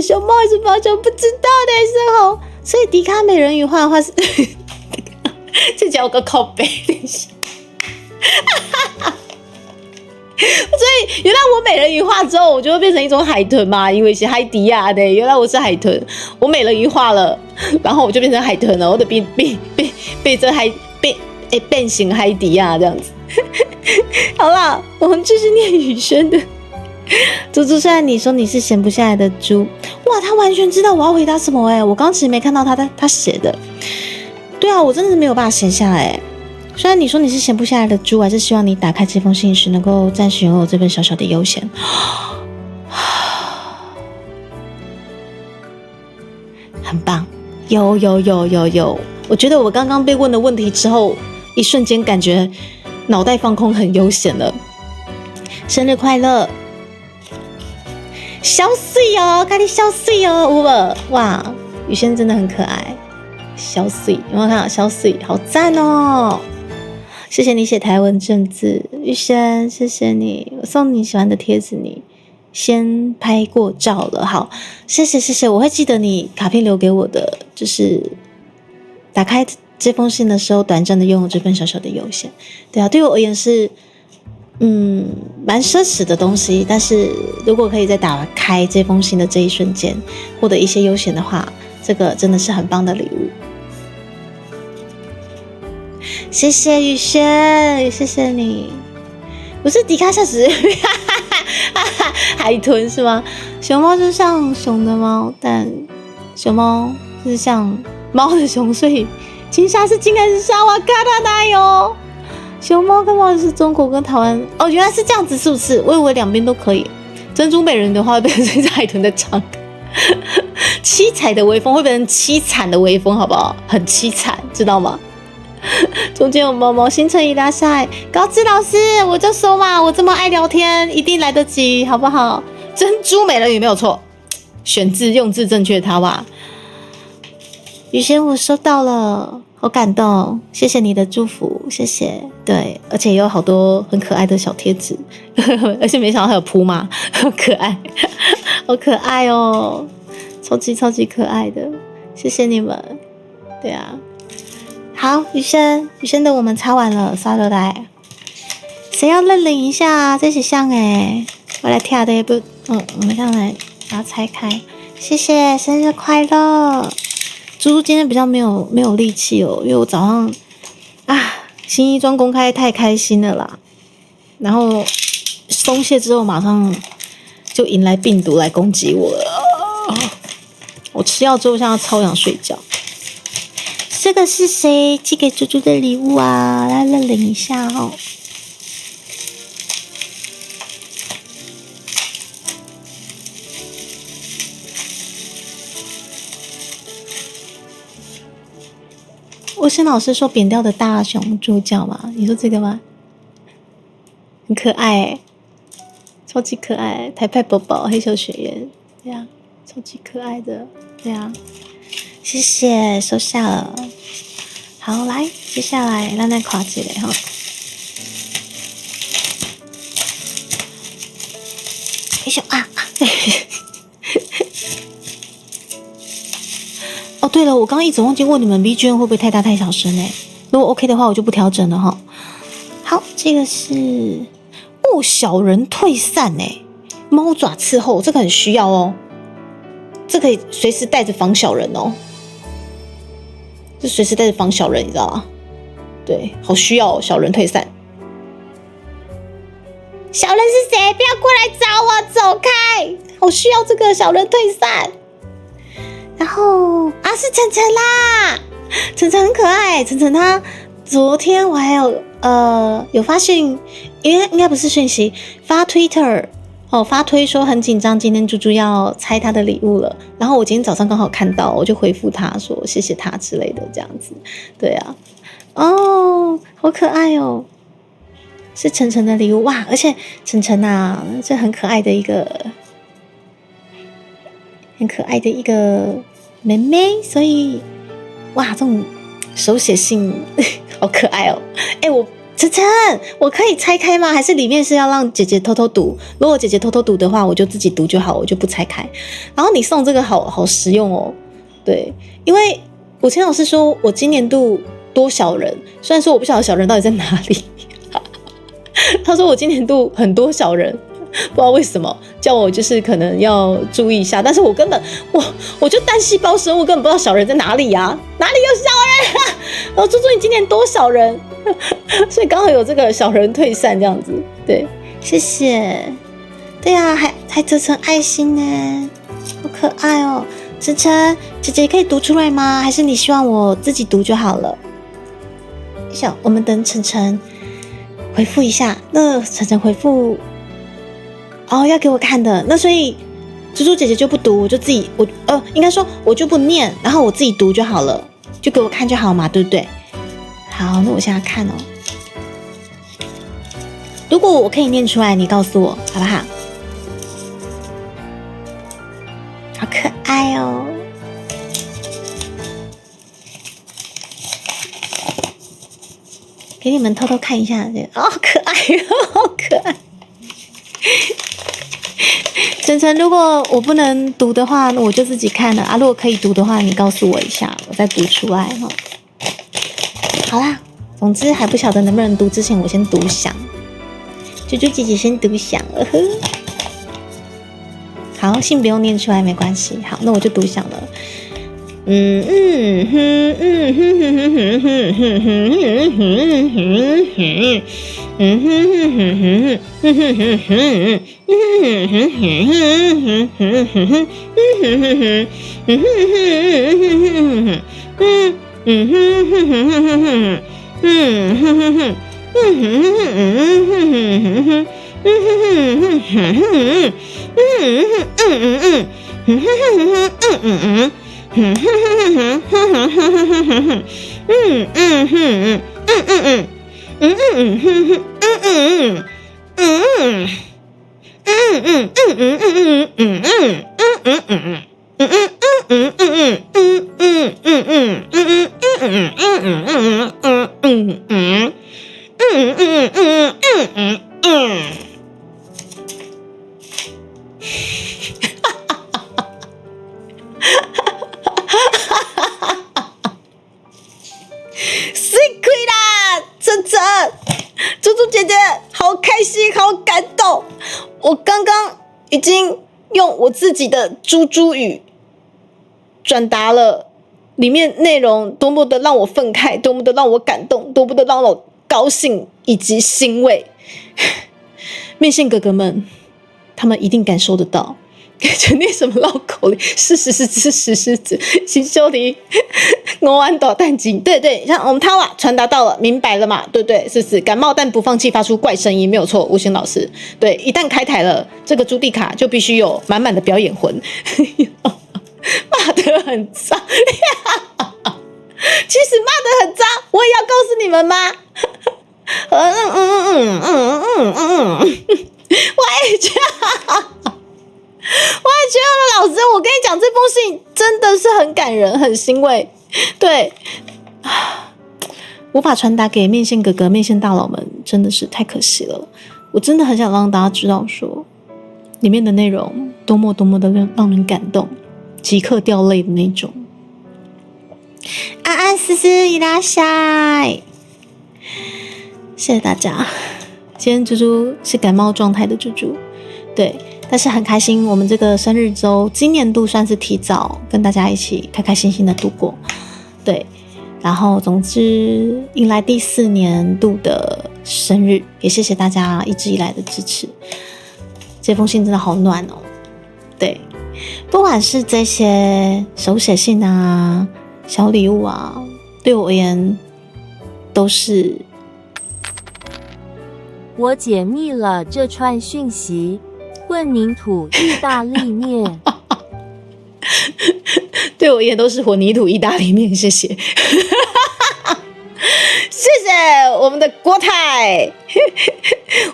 熊猫还是猫熊？不知道的时候，所以迪卡美人鱼画的话是，这叫个靠背，等一下。所以原来我美人鱼画之后，我就会变成一种海豚嘛，因为是海底亚的。原来我是海豚，我美人鱼画了，然后我就变成海豚了，我的变成变形海底亚这样子。好啦，我们继续念宇轩的。猪猪，虽然你说你是闲不下来的猪，哇，他完全知道我要回答什么我刚其实没看到他写的。对啊，我真的是没有办法闲下来虽然你说你是闲不下来的猪，还是希望你打开这封信时能够暂时拥有这份小小的悠闲。很棒，有，我觉得我刚刚被问的问题之后，一瞬间感觉脑袋放空，很悠闲了。生日快乐！小水哦，看你小水哦，有无？哇，宇轩真的很可爱，小水有没有看到？小水好赞哦！谢谢你写台文正字，宇轩，谢谢你，我送你喜欢的贴纸，你先拍过照了，好，谢谢，我会记得你卡片留给我的，就是打开这封信的时候，短暂的拥有这份小小的悠闲，对啊，对我而言是蛮奢侈的东西，但是如果可以在打开这封信的这一瞬间获得一些悠闲的话，这个真的是很棒的礼物。谢谢宇轩，谢谢你。不是迪卡夏时海豚是吗？熊猫就像熊的猫，但熊猫是像猫的熊，所以金沙是金还是沙瓦卡达哪有？熊猫跟猫是中国跟台湾哦，原来是这样子，是不是？我以为两边都可以。珍珠美人的话会变成海豚的唱歌，七彩的微风会变成凄惨的微风，好不好？很凄惨，知道吗？中间有毛毛，星辰伊拉塞，高志老师，我就说嘛，我这么爱聊天，一定来得及，好不好？珍珠美人鱼没有错，选字用字正确，他吧。宇轩，我收到了，好感动，谢谢你的祝福，谢谢。对，而且也有好多很可爱的小贴纸，而且没想到还有铺嘛，好可爱，好可爱哦，超级可爱的，谢谢你们。对啊。好，宇轩的我们擦完了，刷落来。谁要认领一下？这是像我来跳的不？我们上来把它拆开。谢谢，生日快乐！猪猪今天比较没有力气哦，因为我早上新衣装公开太开心了啦，然后松懈之后马上就迎来病毒来攻击我了。我吃药之后现在要超想睡觉。这个是谁寄给猪猪的礼物啊？来认领一下哦。魏生老师说扁掉的大熊猪脚吗？你说这个吗？很可爱超级可爱，台派宝宝黑小雪原，对呀，超级可爱的，对呀。谢谢，收下了。好，来，接下来咱来看一个哈。哎呦啊！哦，对了，我刚刚一直忘记问你们 BGM 会不会太大太小声哎？如果 OK 的话，我就不调整了哈。好，这个是小人退散哎，猫爪伺候，这个很需要哦。这可以随时带着防小人哦，这随时带着防小人，你知道吗？对，好需要哦，小人退散。小人是谁？不要过来找我，走开！好需要这个小人退散。然后是晨晨啦，晨晨很可爱。晨晨他昨天我还有发讯，应该不是讯息，发 Twitter 发推说很紧张，今天猪猪要拆他的礼物了。然后我今天早上刚好看到，我就回复他说谢谢他之类的这样子。对啊，好可爱哦。是晨晨的礼物哇！而且晨晨啊，这很可爱的一个妹妹，所以哇，这种手写信好可爱哦！晨晨，我可以拆开吗？还是里面是要让姐姐偷偷读？如果姐姐偷偷读的话，我就自己读就好，我就不拆开。然后你送这个好实用哦，对，因为我前老师说我今年度多小人，虽然说我不晓得小人到底在哪里。他说我今年度很多小人，不知道为什么叫我就是可能要注意一下，但是我根本我就单细胞生物，根本不知道小人在哪里呀，哪里有小人啊？然后猪猪你今年多小人，所以刚好有这个小人退散这样子，对，谢谢，对啊，还折成爱心呢，好可爱哦。晨晨姐姐可以读出来吗？还是你希望我自己读就好了？我们等晨晨回复一下，那晨晨回复要给我看的，那所以猪猪姐姐就不读，我就自己应该说我就不念，然后我自己读就好了，就给我看就好嘛，对不对？好，那我现在看哦。如果我可以念出来，你告诉我好不好？好可爱哦。给你们偷偷看一下，好可爱哦，好可爱。晨晨，如果我不能读的话，那我就自己看了啊。如果可以读的话，你告诉我一下，我再读出来哈。好啦，总之还不晓得能不能读之前，我先读响。猪猪姐姐先读响了，好，信不用念出来没关系。好，那我就读响了。我刚刚已经用我自己的猪猪语转达了里面内容多么的让我愤慨，多么的让我感动，多么的让我高兴以及欣慰。面线哥哥们，他们一定感受得到。就念什么绕口令，是石子，新修理我玩导弹机，对，像我们他传达到了，明白了嘛？对不对？是感冒但不放弃，发出怪声音，没有错。吴昕老师，对，一旦开台了，这个朱蒂卡就必须有满满的表演魂，骂得很脏，其实骂得很脏，我也要告诉你们吗？我也觉得老师，我跟你讲，这封信真的是很感人，很欣慰。对，无法传达给面线哥哥、面线大佬们，真的是太可惜了。我真的很想让大家知道说，里面的内容多么多么的让人感动，即刻掉泪的那种。安安、思思、伊拉塞，谢谢大家。今天猪猪是感冒状态的猪猪，对，但是很开心，我们这个生日周今年度算是提早跟大家一起开开心心的度过，对。然后，总之迎来第4年度的生日，也谢谢大家一直以来的支持。这封信真的好暖哦，对，不管是这些手写信啊、小礼物啊，对我而言都是。我解密了这串讯息，混凝土意大利面。对我而言都是混凝土意大利面，谢谢，谢谢我们的国泰，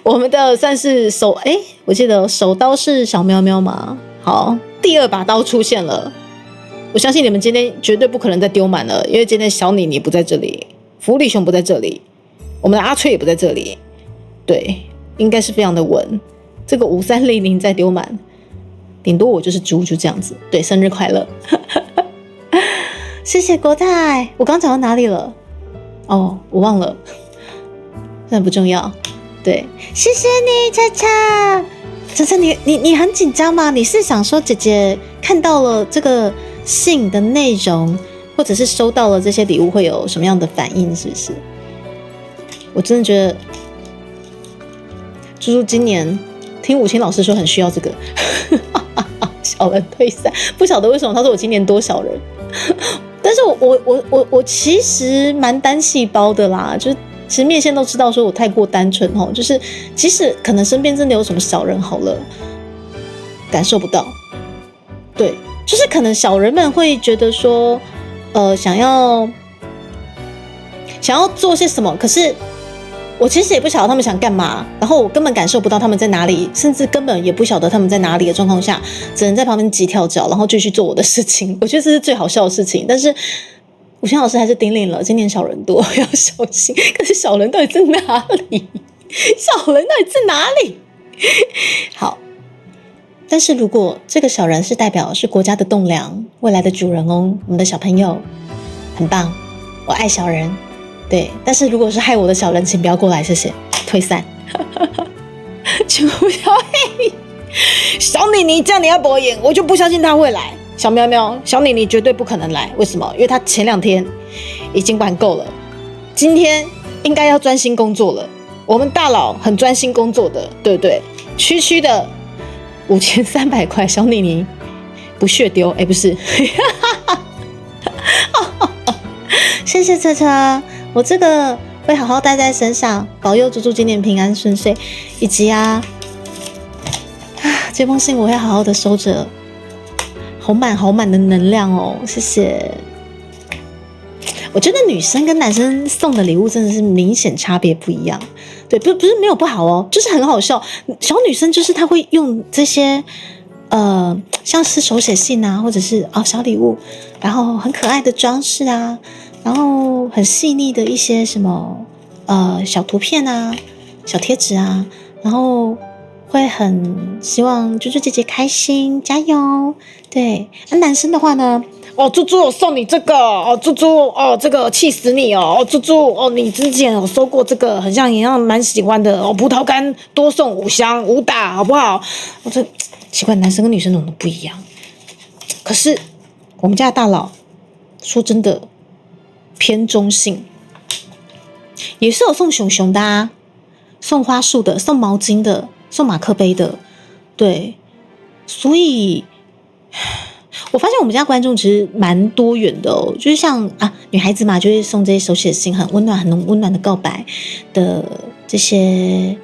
我们的算是我记得手刀是小喵喵嘛，好，第2把刀出现了，我相信你们今天绝对不可能再丢满了，因为今天小妮妮不在这里，福利熊不在这里，我们的阿翠也不在这里，对，应该是非常的稳，这个5300再丢满。顶多我就是猪，就这样子。对，生日快乐！谢谢国泰。我刚讲到哪里了？哦，我忘了，那不重要。对，谢谢你，恰恰。恰恰，你很紧张吗？你是想说姐姐看到了这个信的内容，或者是收到了这些礼物会有什么样的反应？是不是？我真的觉得，猪猪今年听武清老师说很需要这个。小人退散，不晓得为什么他说我今年多小人，但是我其实蛮单细胞的啦，就是其实面线都知道说我太过单纯吼，就是即使可能身边真的有什么小人好了，感受不到，对，就是可能小人们会觉得说，想要做些什么，可是我其实也不晓得他们想干嘛，然后我根本感受不到他们在哪里，甚至根本也不晓得他们在哪里的状况下，只能在旁边急跳脚，然后继续做我的事情。我觉得这是最好笑的事情，但是武谦老师还是叮咛了，今年小人多要小心。可是小人到底在哪里？小人到底在哪里？好，但是如果这个小人是代表是国家的栋梁，未来的主人翁，我们的小朋友，很棒，我爱小人。对，但是如果是害我的小人，请不要过来，谢谢，退散。就小妮妮这样你要博演，我就不相信他会来。小喵喵，小妮妮绝对不可能来，为什么？因为他前2天已经玩够了，今天应该要专心工作了。我们大佬很专心工作的，对不对？区区的5300块，小妮妮不屑丢，不是。谢谢车车。我这个会好好带在身上，保佑猪猪今年平安顺遂，以及这封信我会好好的收着，好满的能量哦，谢谢。我觉得女生跟男生送的礼物真的是明显差别不一样，对，不是没有不好哦，就是很好笑。小女生就是她会用这些像是手写信啊，或者是小礼物，然后很可爱的装饰啊。然后很细腻的一些什么小图片啊、小贴纸啊，然后会很希望猪猪姐姐开心，加油。对，男生的话呢，猪猪我送你这个猪猪这个气死你猪猪你之前有收过这个，很像一样蛮喜欢的葡萄干多送5箱5打好不好？这奇怪，男生跟女生怎么不一样？可是我们家的大佬说真的。偏中性，也是有送熊熊的送花束的，送毛巾的，送马克杯的，对，所以我发现我们家观众其实蛮多元的哦，就是像女孩子嘛，就会送这些手写信，很温暖的告白的这些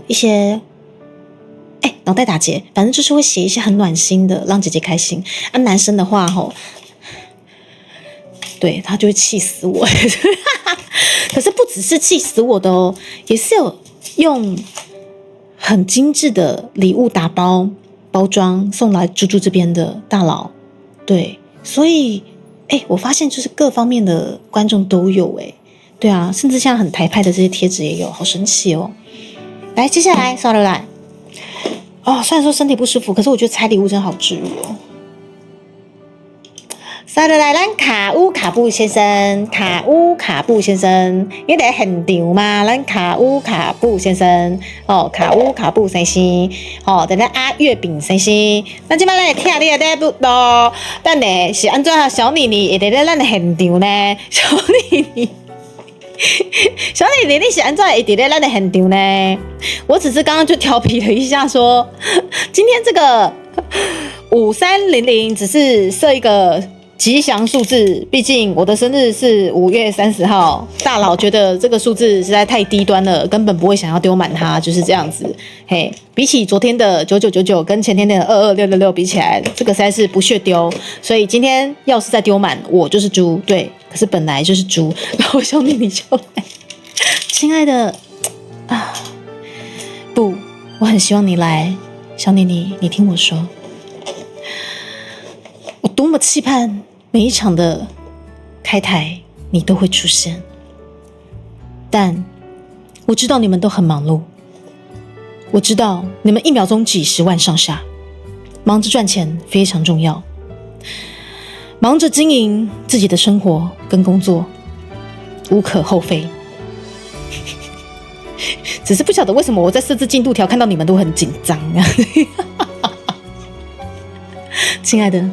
一些脑袋打结，反正就是会写一些很暖心的，让姐姐开心。男生的话对，他就会气死我。可是不只是气死我的哦，也是有用很精致的礼物打包装送来猪猪这边的大佬。对，所以我发现就是各方面的观众都有对啊，甚至像很台派的这些贴纸也有，好神奇哦。来，接下来刷了来。虽然说身体不舒服，可是我觉得拆礼物真好治愈哦。刷了来，咱卡乌卡布先生，卡乌卡布先生，你在现场吗？咱卡乌卡布先生，卡乌卡布先生，等下月饼先生，那今摆来听你的礼物咯。等下是安怎小妮妮会在咱的现场呢？小妮妮，你是安怎会在咱的现场呢？我只是刚刚就调皮了一下说，今天这个5300只是设一个吉祥数字，毕竟我的生日是5月30号，大佬觉得这个数字实在太低端了，根本不会想要丢满它，就是这样子。嘿，比起昨天的9999跟前天的22666比起来，这个实在是不屑丢，所以今天要是再丢满，我就是猪。对，可是本来就是猪，然后小妮妮就来，亲爱的不，我很希望你来，小妮妮，你听我说。我多么期盼每一场的开台你都会出现，但我知道你们都很忙碌，我知道你们1秒钟几10万上下，忙着赚钱非常重要，忙着经营自己的生活跟工作，无可厚非。只是不晓得为什么我在设置进度条看到你们都很紧张亲爱的，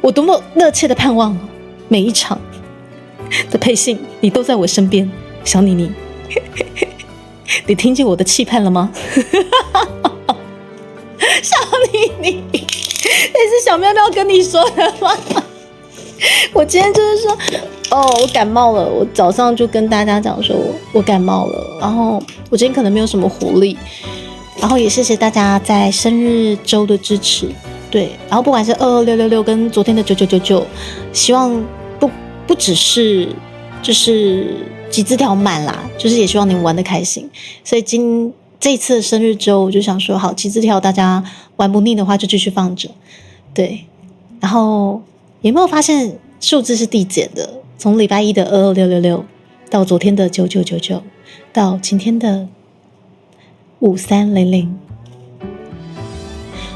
我多么热切的盼望每一场的配信你都在我身边，小妮妮你听见我的期盼了吗小妮妮，那是小喵喵跟你说的吗我今天就是说我感冒了，我早上就跟大家讲说我感冒了，然后我今天可能没有什么活力，然后也谢谢大家在生日周的支持，对，然后不管是22666跟昨天的9999，希望不只是就是集资条满啦，就是也希望你们玩得开心，所以这一次的生日周我就想说，好，集资条大家玩不腻的话就继续放着，对，然后有没有发现数字是递减的？从礼拜一的22666到昨天的9999，到今天的5300，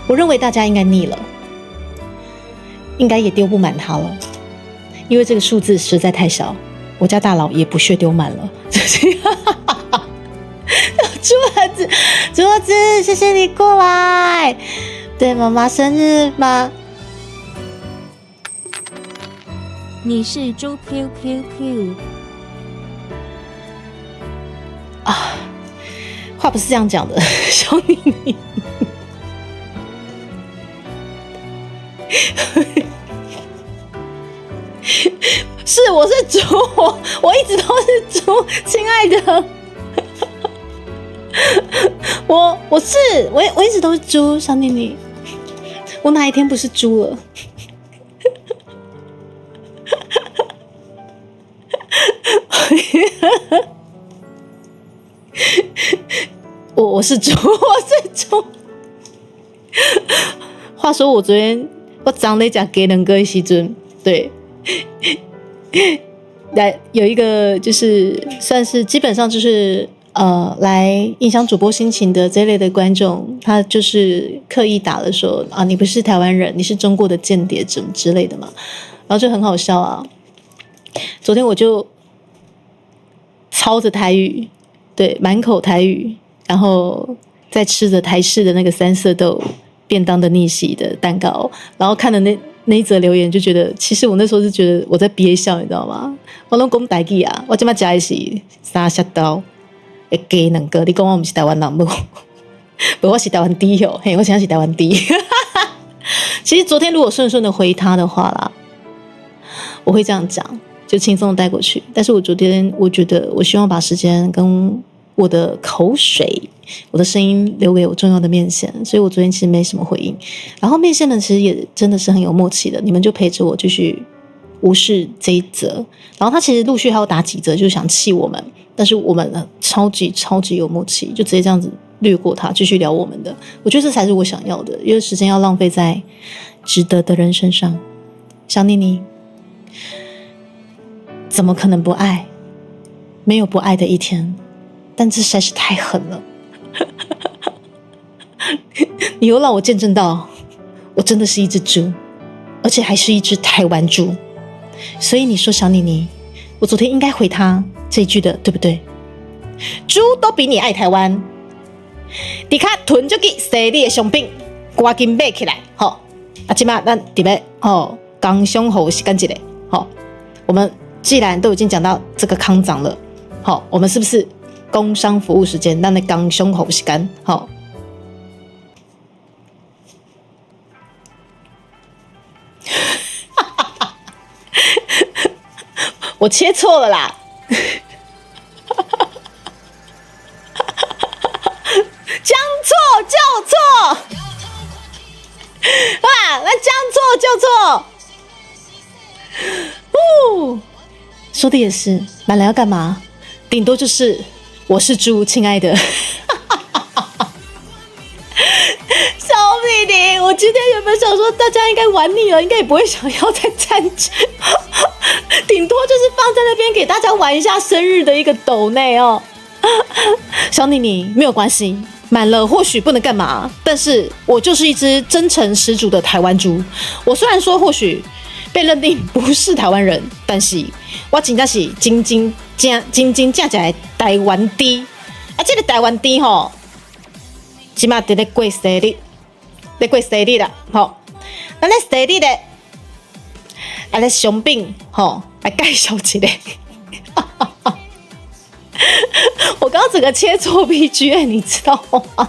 我认为大家应该腻了，应该也丢不满它了，因为这个数字实在太小，我家大佬也不屑丢满了。竹子，谢谢你过来。对，妈妈生日吗？你是猪 QQQ 话不是这样讲的，小妮妮。是，我是猪，我一直都是猪，亲爱的。我一直都是猪，小妮妮。我哪一天不是猪了？我是猪，我是猪。话说我昨天我长了一只给人哥的时阵，对，来有一个就是算是基本上就是来影响主播心情的这类的观众，他就是刻意打了说你不是台湾人，你是中国的间谍怎么之类的嘛，然后就很好笑啊。昨天我就操着台语，对，满口台语，然后在吃着台式的那个3色豆便当的逆袭的蛋糕，然后看了那一则留言，就觉得其实我那时候是觉得我在憋笑，你知道吗？我拢讲台语啊，我今麦吃的是3色豆会鸡两个，你讲我不是台湾人不？不，我是台湾弟哦，嘿，我现在是台湾弟。其实昨天如果顺顺的回他的话啦，我会这样讲，就轻松的带过去。但是我昨天我觉得，我希望把时间跟我的口水、我的声音留给我重要的面线，所以我昨天其实没什么回应。然后面线们其实也真的是很有默契的，你们就陪着我继续无视这一则。然后他其实陆续还有打几则，就是想气我们，但是我们超级有默契，就直接这样子略过他，继续聊我们的。我觉得这才是我想要的，因为时间要浪费在值得的人身上。小妮妮，怎么可能不爱？没有不爱的一天，但这实在是太狠了。你又让我见证到，我真的是一只猪，而且还是一只台湾猪。所以你说小妮妮，我昨天应该回他这一句的，对不对？猪都比你爱台湾，你看囤就给谁的熊饼，赶紧买起来，好。现在咱准备刚胸喉是干净的，好。我们既然都已经讲到这个康长了，好，我们是不是工商服务时间？咱的刚胸喉是干，好。我切错了啦！将错就错啊！那将错就错。说的也是，买来要干嘛？顶多就是我是猪，亲爱的。小米妮，我今天原本想说大家应该玩腻了，应该也不会想要再参加，顶多就是放在那边给大家玩一下生日的一个斗内哦。小妮妮没有关系，满了或许不能干嘛，但是我就是一只真诚十足的台湾猪。我虽然说或许被认定不是台湾人，但是我真的是真正的台湾猪。这个台湾猪吼，即马在咧过生日，在过生日啦，吼。咱咧生日咧，咧商品吼来介绍一下。我刚刚整个切错 BGM， 你知道吗？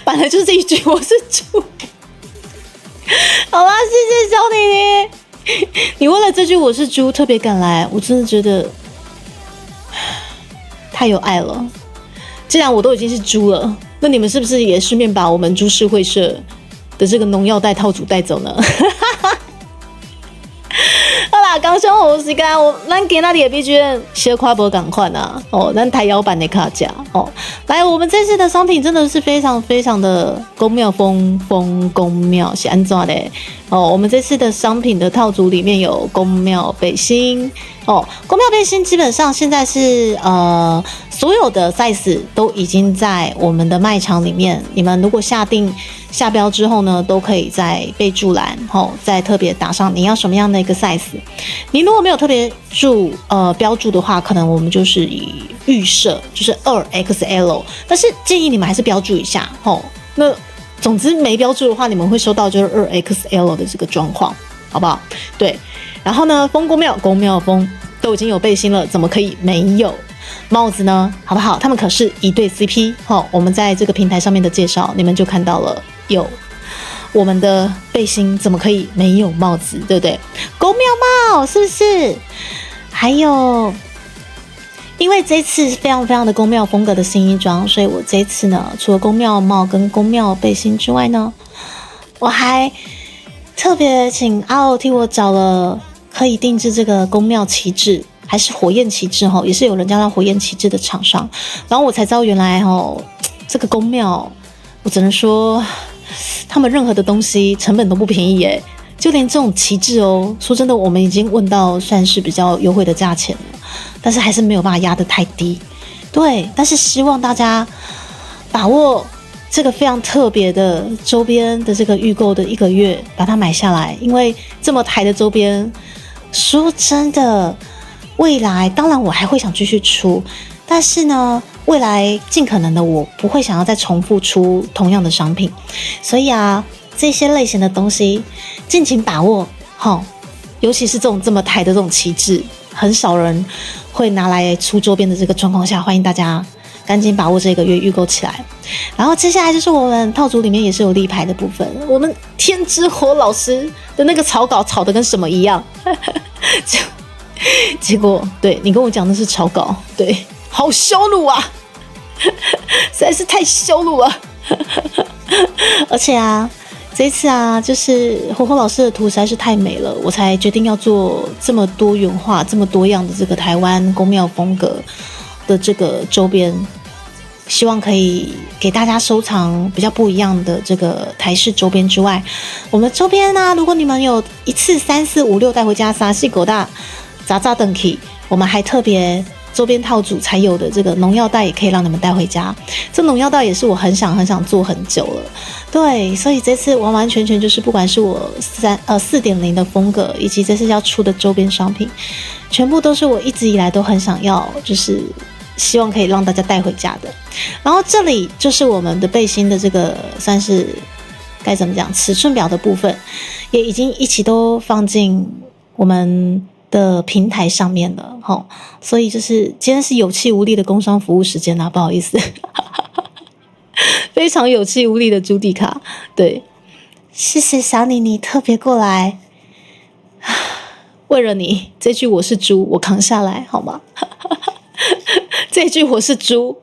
本来就是这一句，我是猪。好啦，谢谢小妮妮，你为了这句我是猪特别赶来，我真的觉得太有爱了。既然我都已经是猪了，那你们是不是也顺便把我们株式会社的这个农药袋套组带走呢？好啦，刚上好时间，咱今仔日的 BGM 小可无同款啊，咱台摇版的卡夹哦。来，我们这次的商品真的是非常非常的宫庙风宫庙是安怎的哦？我们这次的商品的套组里面有宫庙背心哦，宫庙背心基本上现在是所有的 size 都已经在我们的卖场里面，你们如果下标之后呢，都可以在备注栏再特别打上你要什么样的一个 size。你如果没有特别标注的话，可能我们就是以预设就是2XL， 但是建议你们还是标注一下那总之没标注的话，你们会收到就是 2XL 的这个状况，好不好？对，然后呢，宫庙风都已经有背心了，怎么可以没有帽子呢？好不好？他们可是一对 CP 我们在这个平台上面的介绍，你们就看到了有我们的背心，怎么可以没有帽子？对不对？宫庙帽是不是？还有，因为这次非常非常的宫庙风格的新衣装，所以我这次呢，除了宫庙帽跟宫庙背心之外呢，我还特别请阿欧替我找了可以定制这个宫庙旗帜，还是火焰旗帜也是有人叫它火焰旗帜的厂商，然后我才知道原来这个宫庙，我只能说他们任何的东西成本都不便宜耶，就连这种旗帜说真的，我们已经问到算是比较优惠的价钱了，但是还是没有办法压得太低。对，但是希望大家把握这个非常特别的周边的这个预购的1个月，把它买下来，因为这么台的周边，说真的，未来当然我还会想继续出，但是呢，未来尽可能的我不会想要再重复出同样的商品，所以这些类型的东西尽情把握尤其是这么台的这种旗帜，很少人会拿来出周边的这个状况下，欢迎大家赶紧把握这个月预购起来。然后接下来就是我们套组里面也是有立牌的部分，我们天之火老师的那个草稿草的跟什么一样，结果对你跟我讲的是草稿，对，好羞辱啊，实在是太羞辱了。而且这次就是火火老师的图实在是太美了，我才决定要做这么多元化、这么多样的这个台湾宫庙风格的这个周边。希望可以给大家收藏比较不一样的这个台式周边之外，我们周边呢，如果你们有一次3、4、5、6带回家，撒细狗大杂杂等起，我们还特别周边套组才有的这个农药袋也可以让你们带回家。这农药袋也是我很想做很久了，对，所以这次完完全全就是不管是我4.0的风格，以及这次要出的周边商品，全部都是我一直以来都很想要，就是希望可以让大家带回家的。然后这里就是我们的背心的这个算是该怎么讲尺寸表的部分，也已经一起都放进我们的平台上面了齁，所以就是今天是有气无力的工商服务时间啊，不好意思非常有气无力的朱迪卡，对，谢谢小妮妮特别过来，为了你这句我是猪我扛下来好吗这句我是猪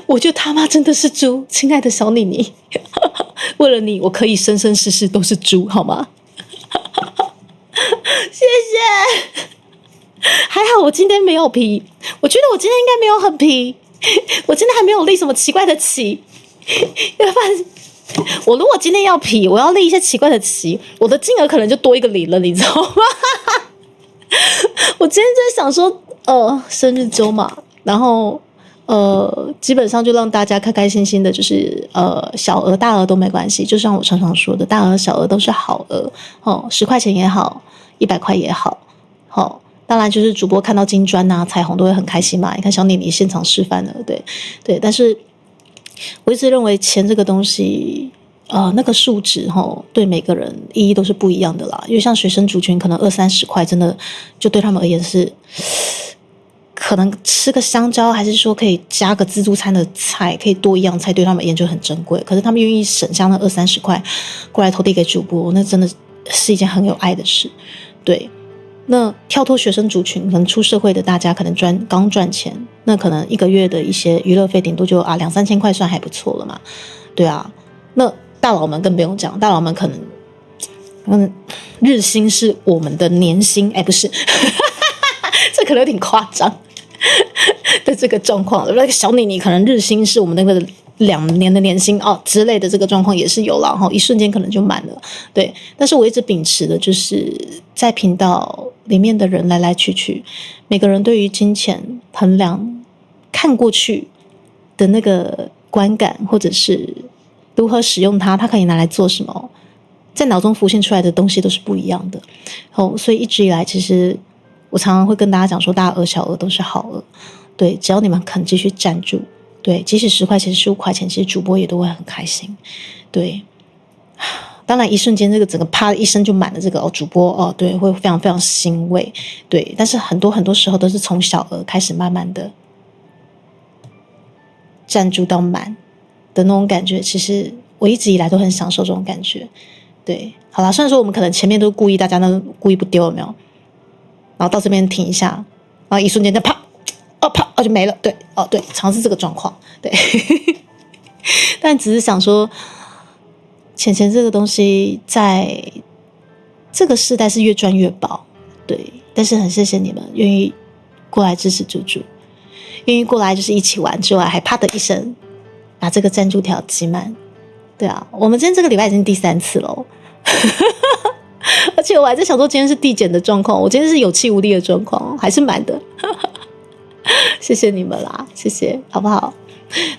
我就他妈真的是猪，亲爱的小妮妮为了你我可以生生世世都是猪好吗谢谢，还好我今天没有皮，我觉得我今天应该没有很皮，我今天还没有立什么奇怪的旗，要不然我如果今天要皮，我要立一些奇怪的旗，我的金额可能就多一个零了，你知道吗？我今天在想说，生日周嘛，然后基本上就让大家开开心心的，就是小额大额都没关系，就像我常常说的，大额小额都是好额哦，10块钱也好，100块也好，当然就是主播看到金砖啊、彩虹都会很开心嘛。你看小妮妮现场示范了，对，但是我一直认为钱这个东西，那个数值对每个人意义都是不一样的啦。因为像学生族群，可能20-30块，真的就对他们而言是，可能吃个香蕉，还是说可以加个自助餐的菜，可以多一样菜，对他们而言就很珍贵。可是他们愿意省下那20-30块过来投递给主播，那真的是一件很有爱的事，对。那跳脱学生族群，可能出社会的大家可能刚赚钱，那可能1个月的一些娱乐费顶多就2-3千块算还不错了嘛，对啊。那大佬们更不用讲，大佬们可能日薪是我们的年薪，不是这可能有点夸张的这个状况，那个小妮妮可能日薪是我们那个2年的年薪之类的，这个状况也是有了，一瞬间可能就满了，对。但是我一直秉持的就是在频道里面的人来来去去，每个人对于金钱衡量看过去的那个观感，或者是如何使用它，它可以拿来做什么，在脑中浮现出来的东西都是不一样的。所以一直以来，其实我常常会跟大家讲说，大额小额都是好额，对，只要你们肯继续站住，对，即使10块钱、15块钱，其实主播也都会很开心，对。当然，一瞬间这个整个啪一声就满了，这个主播对，会非常非常欣慰，对。但是很多时候都是从小额开始，慢慢的站住到满的那种感觉，其实我一直以来都很享受这种感觉，对。好啦，虽然说我们可能前面都故意，大家都故意不丢，有没有？然后到这边停一下，然后一瞬间就啪，啪，就没了，对，对，常是这个状况，对。但只是想说，钱这个东西在这个时代是越赚越薄，对。但是很谢谢你们愿意过来支持猪猪，愿意过来就是一起玩之外，还啪的一声把这个赞助条集满，对啊。我们今天这个礼拜已经第3次了而且我还在想说今天是递减的状况，我今天是有气无力的状况，还是满的谢谢你们啦，谢谢，好不好？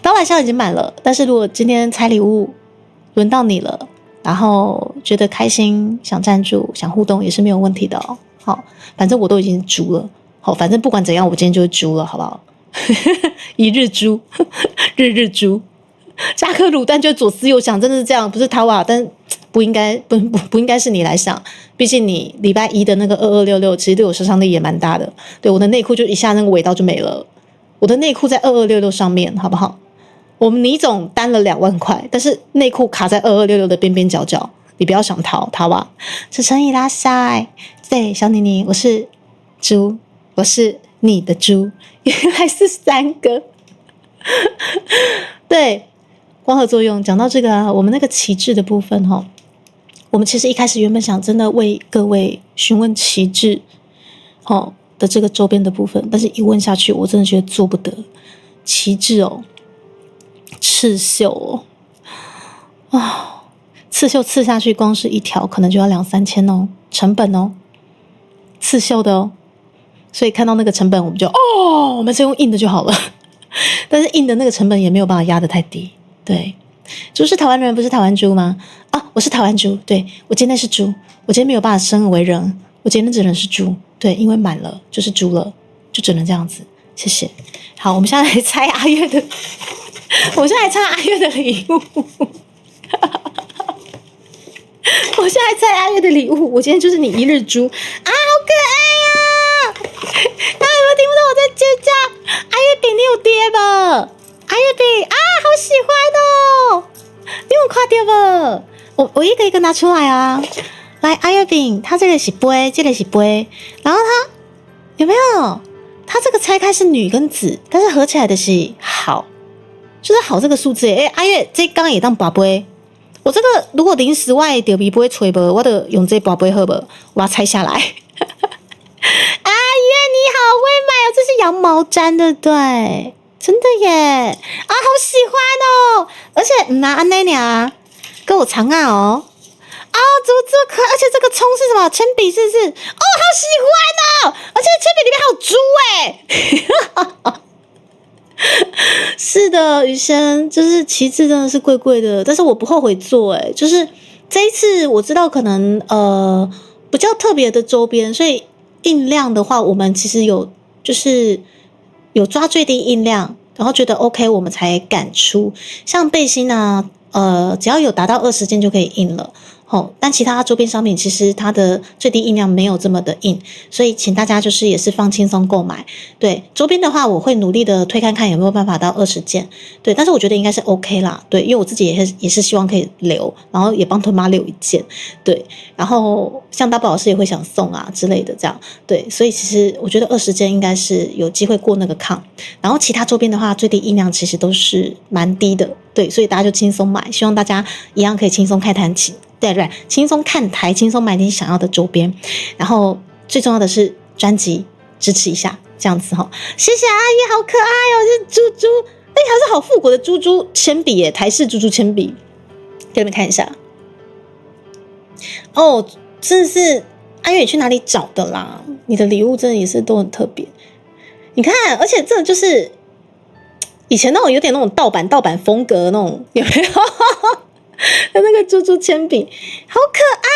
当然箱已经满了，但是如果今天拆礼物轮到你了，然后觉得开心，想赞助，想互动也是没有问题的哦。好，反正我都已经猪了，好，反正不管怎样，我今天就是猪了，好不好？一日猪，日猪，加颗卤蛋就左思右想，真的是这样，不是他哇，但不应该是你来想，毕竟你礼拜1的那个2266，其实对我杀伤力也蛮大的。对，我的内裤就一下那个尾刀就没了，我的内裤在2266上面，好不好？我们倪总担了2万块，但是内裤卡在2266的边边角角，你不要想逃吧。是诚意拉塞，对，小妮妮，我是猪，我是你的猪，原来是3个，对。光合作用讲到这个我们那个旗帜的部分我们其实一开始原本想真的为各位询问旗帜的这个周边的部分，但是一问下去我真的觉得做不得。旗帜刺绣哦，刺绣刺下去，光是一条可能就要2-3千哦，成本哦，刺绣的哦。所以看到那个成本，我们就我们就用印的就好了。但是印的那个成本也没有办法压得太低。对，猪是台湾人，不是台湾猪吗？啊，我是台湾猪，对，我今天是猪，我今天没有办法生而为人，我今天只能是猪，对，因为满了就是猪了，就只能这样子。谢谢。好，我们现在来猜阿月的，我现在来猜阿月的礼物。我现在猜阿月的礼物，我今天就是你一日猪啊，好可爱呀！大家有没有听不到我在尖叫？阿月饼，你有爹吧？阿月饼啊，好喜欢哦！你有看到不？我一个一个拿出来啊。来，阿月饼，它这个是杯，这个是杯，然后它有没有？它这个拆开是女跟子，但是合起来的是好，就是好这个数字。阿月这刚也当宝贝。我这个如果临时我的笔不会吹不，我就用这宝贝好不？我把它拆下来。阿月你好会买哦，这是羊毛毡对不对？真的耶！啊，好喜欢哦！而且拿安内俩，跟我长啊哦！啊，怎么这么可爱？而且这个葱是什么？铅笔是不是？哦，好喜欢哦！而且铅笔里面还有猪哎！是的，雨生，就是旗帜真的是贵贵的，但是我不后悔做就是这一次我知道可能比较特别的周边，所以印量的话，我们其实有就是有抓最低印量，然后觉得 OK 我们才敢出，像背心啊，只要有达到20件就可以印了。但其他周边商品其实它的最低印量没有这么的硬，所以请大家就是也是放轻松购买。对，周边的话我会努力的推看看有没有办法到20件，对，但是我觉得应该是 OK 啦，对，因为我自己也是希望可以留，然后也帮屯妈留一件，对，然后像大宝老师也会想送啊之类的这样，对，所以其实我觉得20件应该是有机会过那个坎，然后其他周边的话最低印量其实都是蛮低的，对，所以大家就轻松买，希望大家一样可以轻松开摊起。对，轻松看台，轻松买你想要的周边，然后最重要的是专辑支持一下，这样子谢谢阿姨，好可爱哦，这猪猪，它是好复古的猪猪铅笔耶，台式猪猪铅笔，给你们看一下。哦，真的是阿月，你去哪里找的啦？你的礼物真的也是都很特别，你看，而且这就是以前那种有点那种盗版风格那种，有没有？那个猪猪铅笔好可爱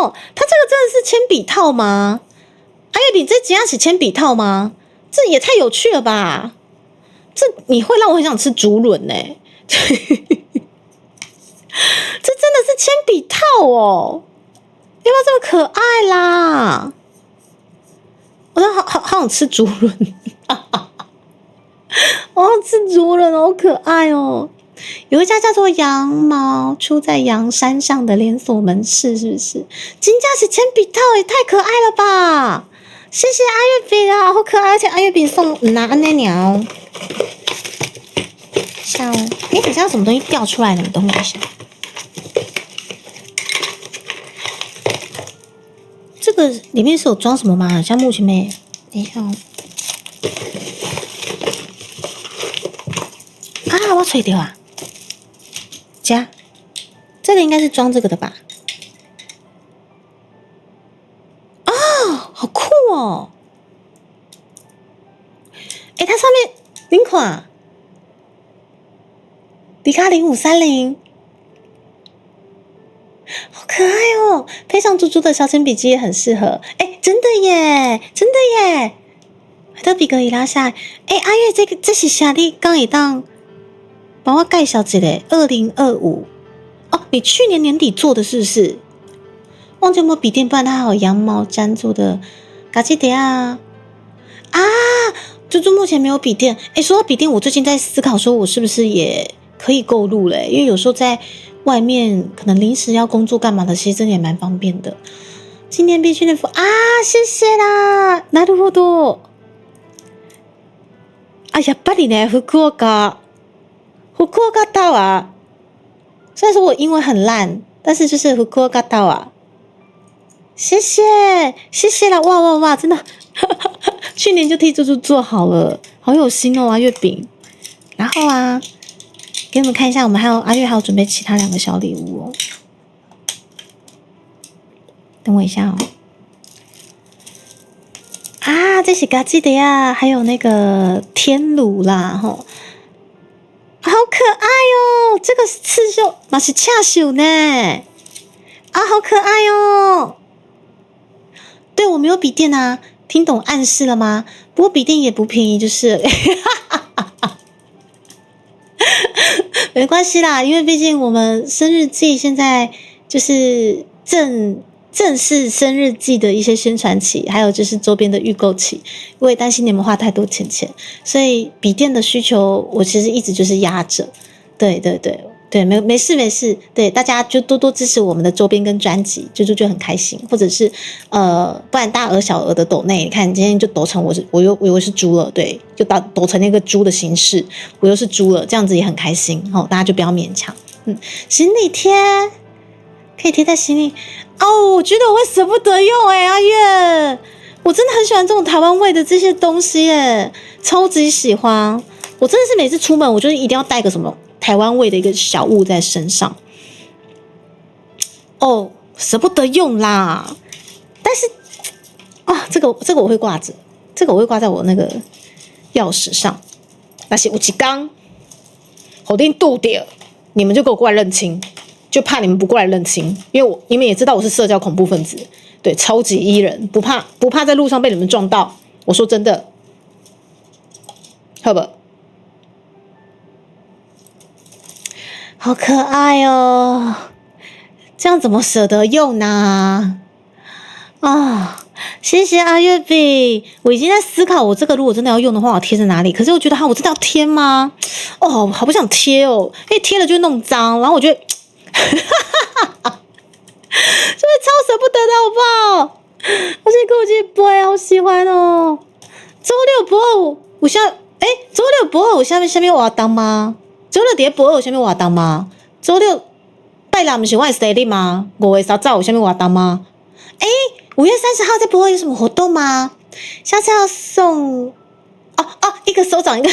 哦！它这个真的是铅笔套吗？阿月饼这几样是铅笔套吗？这也太有趣了吧！这你会让我很想吃竹轮这真的是铅笔套哦！要不要这么可爱啦？我好想吃竹轮，我要吃竹轮，好可爱哦！有一家叫做羊毛，出在阳山上的连锁门市，是不是？金家是铅笔套，也太可爱了吧！谢谢阿月饼啊，好可爱！而且阿月饼送拿安奈鸟，像好像有什么东西掉出来了，你等我一下。这个里面是有装什么吗？好像目前没。等一下啊，我吹掉啊！加，这个应该是装这个的吧？哦，好酷哦！它上面领款，迪卡0530，好可爱哦！配上猪猪的小铅笔机也很适合。真的耶，真的耶！特比可以拉下来。阿月，这是啥？你刚一当。帮我介绍一下2025哦，你去年年底做的是不是？忘记有没有笔电，不然它还有羊毛毡做的嘎记得啊！猪猪目前没有笔电。说到笔电，我最近在思考说，我是不是也可以购入嘞？因为有时候在外面可能临时要工作干嘛的，其实真的也蛮方便的。今年必须的服谢谢啦！なるほど。やっぱりね、福岡タワー。虽然说我英文很烂，但是就是福岡タワー。谢谢啦！哇，真的，去年就替猪猪做好了，好有心哦，月饼。然后给你们看一下，我们阿月还有准备其他2个小礼物哦。等我一下哦。啊，这是嘎记的呀，还有那个天炉啦，吼，好可爱哦！这个是刺绣，嘛是恰绣呢，啊，好可爱哦！对，我没有笔电啊，听懂暗示了吗？不过笔电也不便宜，就是没关系啦，因为毕竟我们生日季现在就是正是生日季的一些宣传期，还有就是周边的预购期，我也担心你们花太多钱，所以笔电的需求我其实一直就是压着，对，没事，对，大家就多多支持我们的周边跟专辑，就很开心，或者是不然大额小额的抖内，你看今天就抖成我又是猪了，对，就抖成那个猪的形式，我又是猪了，这样子也很开心，大家就不要勉强，行李贴可以贴在行李哦，我觉得我会舍不得用阿月，我真的很喜欢这种台湾味的这些东西超级喜欢，我真的是每次出门我就是一定要带个什么台湾味的一个小物在身上，哦，舍不得用啦，但是这个我会挂着，这个我会挂在我那个钥匙上，但是有一天我定渡掉，你们就给我过来认亲。就怕你们不过来认亲，因为你们也知道我是社交恐怖分子，对，超级E人，不怕在路上被你们撞到。我说真的，好吧，好可爱哦，这样怎么舍得用呢？谢谢阿月饼，我已经在思考，我这个如果真的要用的话，我贴在哪里？可是我觉得我真的要贴吗？好不想贴哦，因为贴了就会弄脏，然后我觉得。是不是超舍不得的好不好？而且跟我去背，好喜欢哦。周六不二有下周六不二有下面活动吗？周六伫不二有下面活动吗？周六拜六不是我的生日吗？5月30号有下面活动吗？5月30号在不二有什么活动吗？下次要送一个手掌一个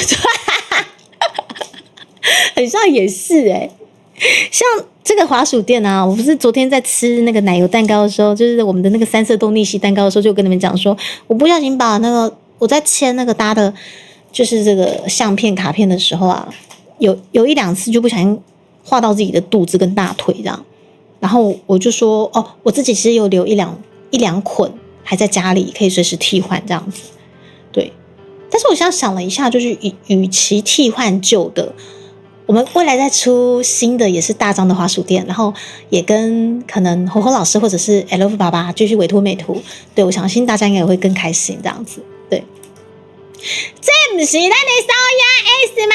很像也是像这个滑鼠垫啊，我不是昨天在吃那个奶油蛋糕的时候，就是我们的那个3色豆逆袭蛋糕的时候，就跟你们讲说，我不小心把那个我在签那个搭的，就是这个相片卡片的时候啊，有1-2次就不小心画到自己的肚子跟大腿这样，然后我就说我自己其实有留一两捆还在家里，可以随时替换这样子，对。但是我现在想了一下，就是与其替换旧的。我们未来再出新的也是大张的滑鼠垫，然后也跟可能侯老师或者是 LF 爸爸继续委托美图，对，我相信大家应该也会更开心这样子，对。这不是咱的烧鸭 S 吗？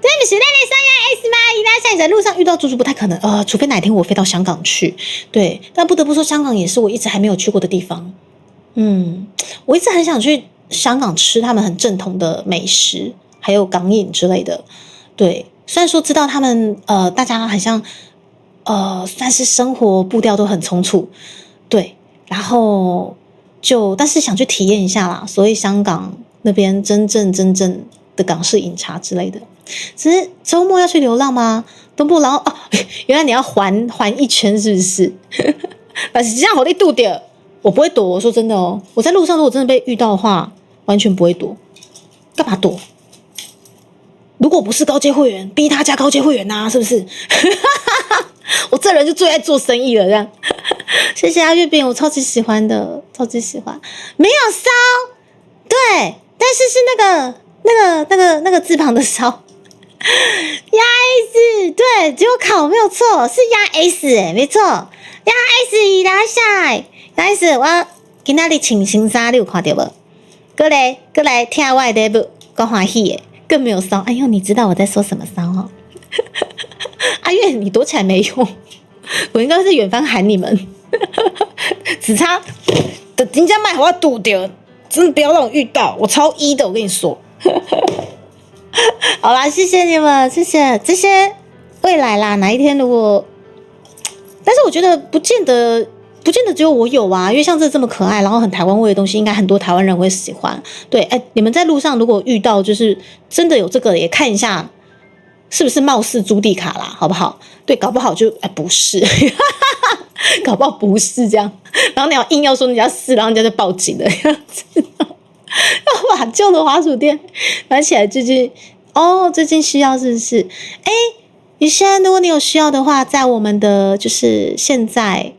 这不是咱的烧鸭 S 吗？宜拉像你在路上遇到猪猪不太可能，除非哪天我飞到香港去，对。但不得不说，香港也是我一直还没有去过的地方，我一直很想去香港吃他们很正统的美食，还有港饮之类的。对，虽然说知道他们大家好像算是生活步调都很匆促，对，然后但是想去体验一下啦，所以香港那边真正的港式饮茶之类的。只是周末要去流浪吗？东部然后原来你要环一圈是不是？但是这样好地度掉，我不会躲，我说真的我在路上如果真的被遇到的话，完全不会躲，干嘛躲？如果不是高阶会员，逼他加高阶会员呐，是不是？我这人就最爱做生意了，这样。谢谢阿月饼，我超级喜欢的，超级喜欢。没有烧，对，但是是那个字旁的烧。鸭 S， 对，只有考没有错，是鸭 S 没错，鸭 S 伊拉下，鸭 S 我今仔日穿新衫，你有看到无？过来听我的节目，够欢喜的。更没有骚，哎呦，你知道我在说什么骚阿月，你躲起来没用，我应该是远方喊你们，只差的人家卖我堵掉，真的不要让我遇到，我超一的，我跟你说。好啦，谢谢你们，谢谢这些未来啦，哪一天如果，但是我觉得不见得只有我有啊，因为像这么可爱，然后很台湾味的东西，应该很多台湾人会喜欢。对，你们在路上如果遇到就是真的有这个，也看一下，是不是貌似朱蒂卡啦？好不好？对，搞不好就不是，搞不好不是这样。然后你要硬要说人家是，然后人家就报警的样子，要把旧的滑鼠垫买起来。最近需要是不是？雨轩，如果你有需要的话，在我们的就是现在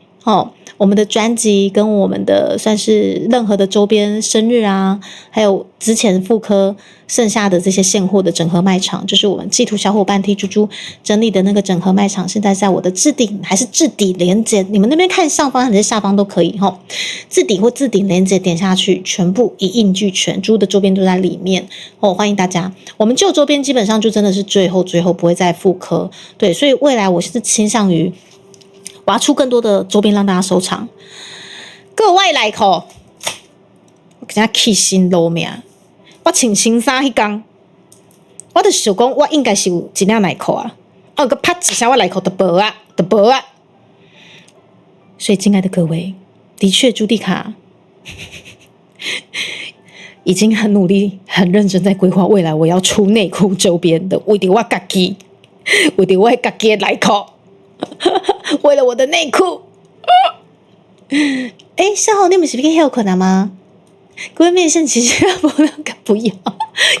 我们的专辑跟我们的算是任何的周边生日啊，还有之前复刻剩下的这些现货的整合卖场，就是我们寄图小伙伴T猪猪整理的那个整合卖场，现在在我的置顶还是置底连结，你们那边看上方还是下方都可以置底或置顶连结点下去，全部一应俱全，猪的周边都在里面欢迎大家。我们旧周边基本上就真的是最后不会再复刻，对，所以未来我是倾向于我要出更多的周边让大家收藏。各位来口，我今仔起心落命，我穿新衫迄天，我就想讲，我应该是有一领内裤啊，个啪一下我内裤就无啊。所以，亲爱的各位，的确，朱蒂卡已经很努力、很认真在规划未来我要出内裤周边的，为了我自己，为了我自己的内裤。为了我的内裤，夏红，你不是可以休困了吗？各位面线其实不要，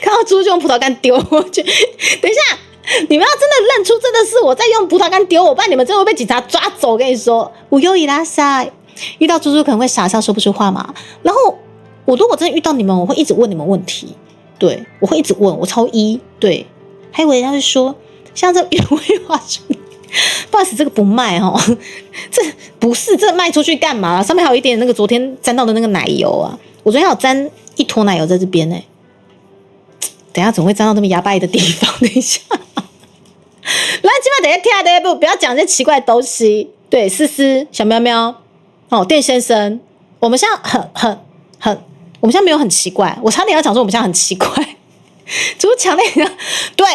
看到猪就用葡萄干丢过去。等一下，你们要真的认出真的是我在用葡萄干丢我，不然你们真的会被警察抓走。我跟你说，无忧伊拉塞，遇到猪猪可能会傻笑说不出话嘛。然后我如果真的遇到你们，我会一直问你们问题，对我会一直问，我超对，还以为他会说像这原味花生。不好意思，这个不卖这不是这卖出去干嘛？上面还有一点那个昨天沾到的那个奶油啊，我昨天有沾一坨奶油在这边呢。等一下怎么会沾到这么牙白的地方？等一下，来，今晚等一下听的不要讲这些奇怪的东西。对，思思、小喵喵，店先生，我们现在我们现在没有很奇怪，我差点要讲说我们现在很奇怪，怎么强烈的？对，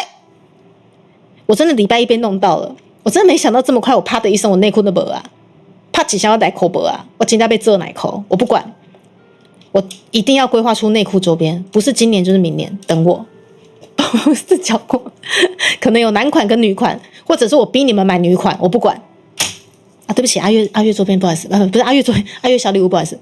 我真的礼拜一被弄到了。我真的没想到这么快，我啪的一声，我内裤都没啊，啪几下我内裤没啊，我今天被遮奶裤，我不管，我一定要规划出内裤周边，不是今年就是明年，等我。我是讲过，可能有男款跟女款，或者是我逼你们买女款，我不管。啊，对不起，阿月周边不好意思，不是阿月周边，阿月小礼物不好意思。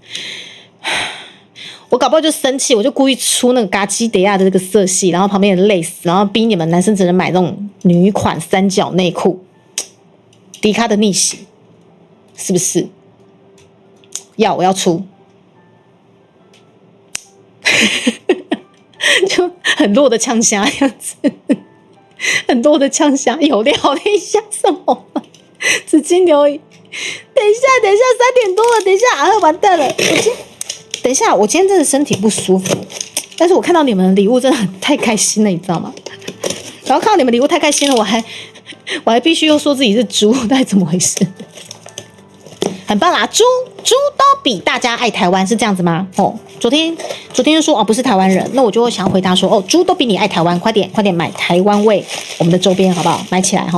我搞不好就生气，我就故意出那个嘎基德亚的这个色系，然后旁边的类似，然后逼你们男生只能买那种女款三角内裤。迪卡的逆袭是不是？我要出，就很弱的呛虾样子，很多的呛虾有料了一下什么？紫金留言，等一下，3点多了，等一下完蛋了，等一下，我今天真的身体不舒服，但是我看到你们的礼物真的太开心了，你知道吗？然后看到你们礼物太开心了，我还必须又说自己是猪，到底怎么回事？很棒啦，猪都比大家爱台湾，是这样子吗？昨天就说不是台湾人，那我就会想回答说猪都比你爱台湾，快点买台湾味我们的周边好不好？买起来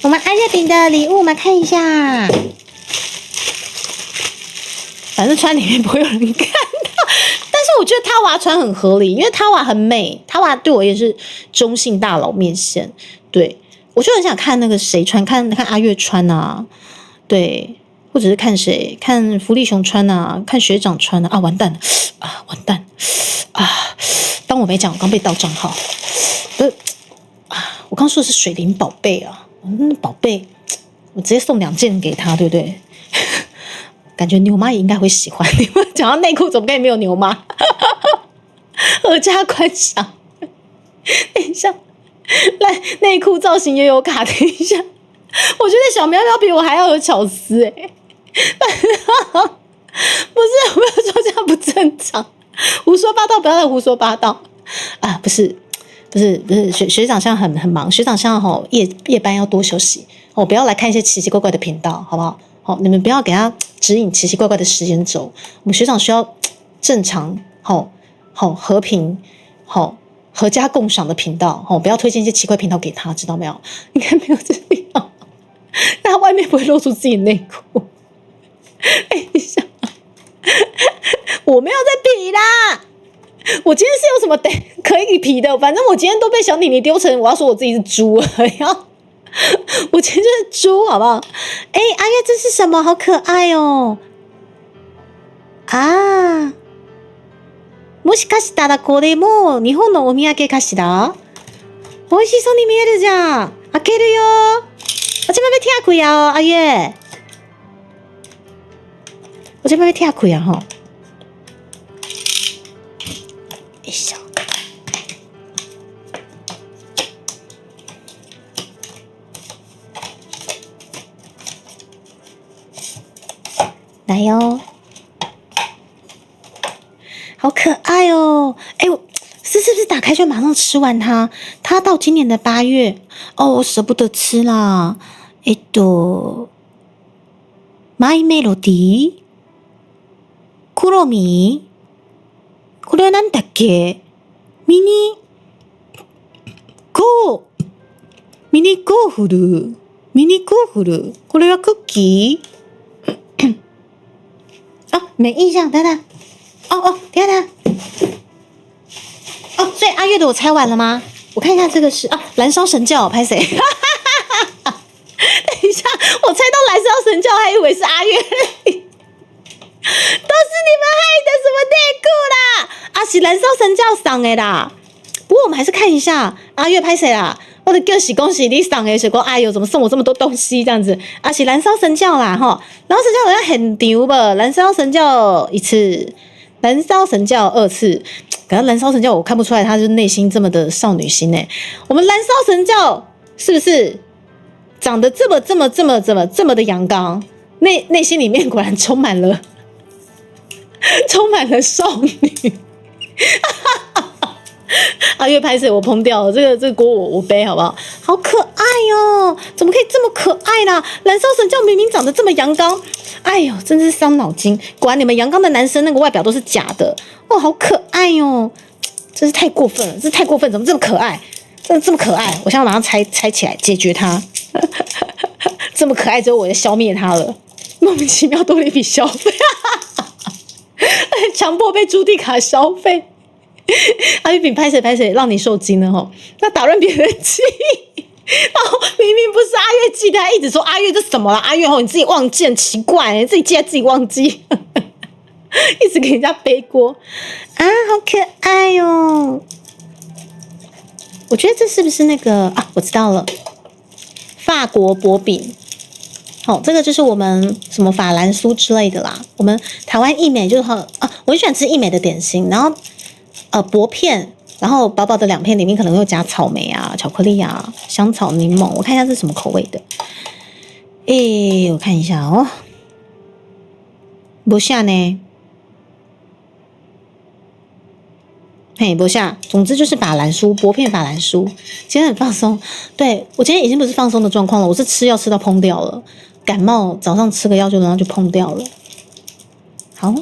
我们阿月饼的礼物，我们看一下，反正穿里面不会有人看到，但是我觉得他娃穿很合理，因为他娃很美，他娃对我也是中性大佬面线，对。我就很想看那个谁穿，看阿月穿啊，对，或者是看谁，看福利熊穿啊，看学长穿啊，完蛋了啊，完蛋啊！当我没讲，我刚被盗账号，我刚说的是水灵宝贝啊，宝贝，我直接送2件给他，对不对？感觉牛妈也应该会喜欢。你们讲到内裤，怎么可以没有牛妈？合家观赏。等一下。来，内裤造型也有卡，等一下，我觉得小喵喵比我还要有巧思不是，我没有说这样不正常，胡说八道，不要再胡说八道啊！不是，学长现在很忙，学长现在夜班要多休息不要来看一些奇奇怪怪的频道，好不好？你们不要给他指引奇奇怪怪的时间轴，我们学长需要正常和平合家共赏的频道不要推荐一些奇怪频道给他，知道没有？应该没有这样，但他外面不会露出自己的内裤。等一下，我没有在比啦，我今天是有什么可以皮的？反正我今天都被小妮妮丢成我要说我自己是猪了，我今天就是猪，好不好？哎，阿月这是什么？好可爱哦！啊，もしかしたらこれも日本のお土産かしら？美味しそうに見えるじゃん。開けるよ。我这边被踢开啊，阿月。我这边被踢开啊，哈。一小个。来哟，好可爱哦！哎，我是不是打开就马上吃完它？它到今年的8月哦，我舍不得吃啦。マイメロディ、クロミ、これはなんだっけ？ミニゴーフル。これはクッキー？没印象，等等，等等，所以阿月的我猜完了吗？我看一下这个是燃烧神教，拍谁？等一下，我猜到燃烧神教，还以为是阿月，都是你们害的，什么内裤啦？是燃烧神教上的啦。不过我们还是看一下阿月拍谁啦？我的恭喜你上的，结果哎呦，怎么送我这么多东西这样子？是燃烧神教啦哈，燃烧神教好像很牛吧？燃烧神教1次，燃烧神教2次，可是燃烧神教我看不出来，他就是内心这么的少女心哎。我们燃烧神教是不是长得这么的阳刚？内心里面果然充满了少女。阿月拍摄我碰掉了，这个锅我背好不好？好可爱哦，怎么可以这么可爱啦？燃烧神教明明长得这么阳刚，哎呦，真是伤脑筋。果然你们阳刚的男生那个外表都是假的哦，好可爱哦，真是太过分了，这太过分，怎么这么可爱？真的这么可爱？我现在马上拆起来解决它。这么可爱之后，我就消灭它了。莫名其妙多了一笔消费，强迫被朱蒂卡消费。阿玉饼拍谁让你受惊了吼？那打乱别人记忆，明明不是阿月记的，还一直说阿月这什么啦？阿月吼你自己忘记，很奇怪，你自己记还自己忘记，一直给人家背锅啊，好可爱哦！我觉得这是不是那个我知道了，法国薄饼。好，这个就是我们什么法兰酥之类的啦。我们台湾义美就是我很喜欢吃义美的点心，然后薄片，然后薄薄的2片，里面可能会加草莓啊、巧克力啊、香草、柠檬。我看一下是什么口味的。我看一下哦，不下呢，不下。总之就是法兰酥，薄片法兰酥。今天很放松，对，我今天已经不是放松的状况了，我是吃药吃到碰掉了。感冒早上吃个药然后就碰掉了。好。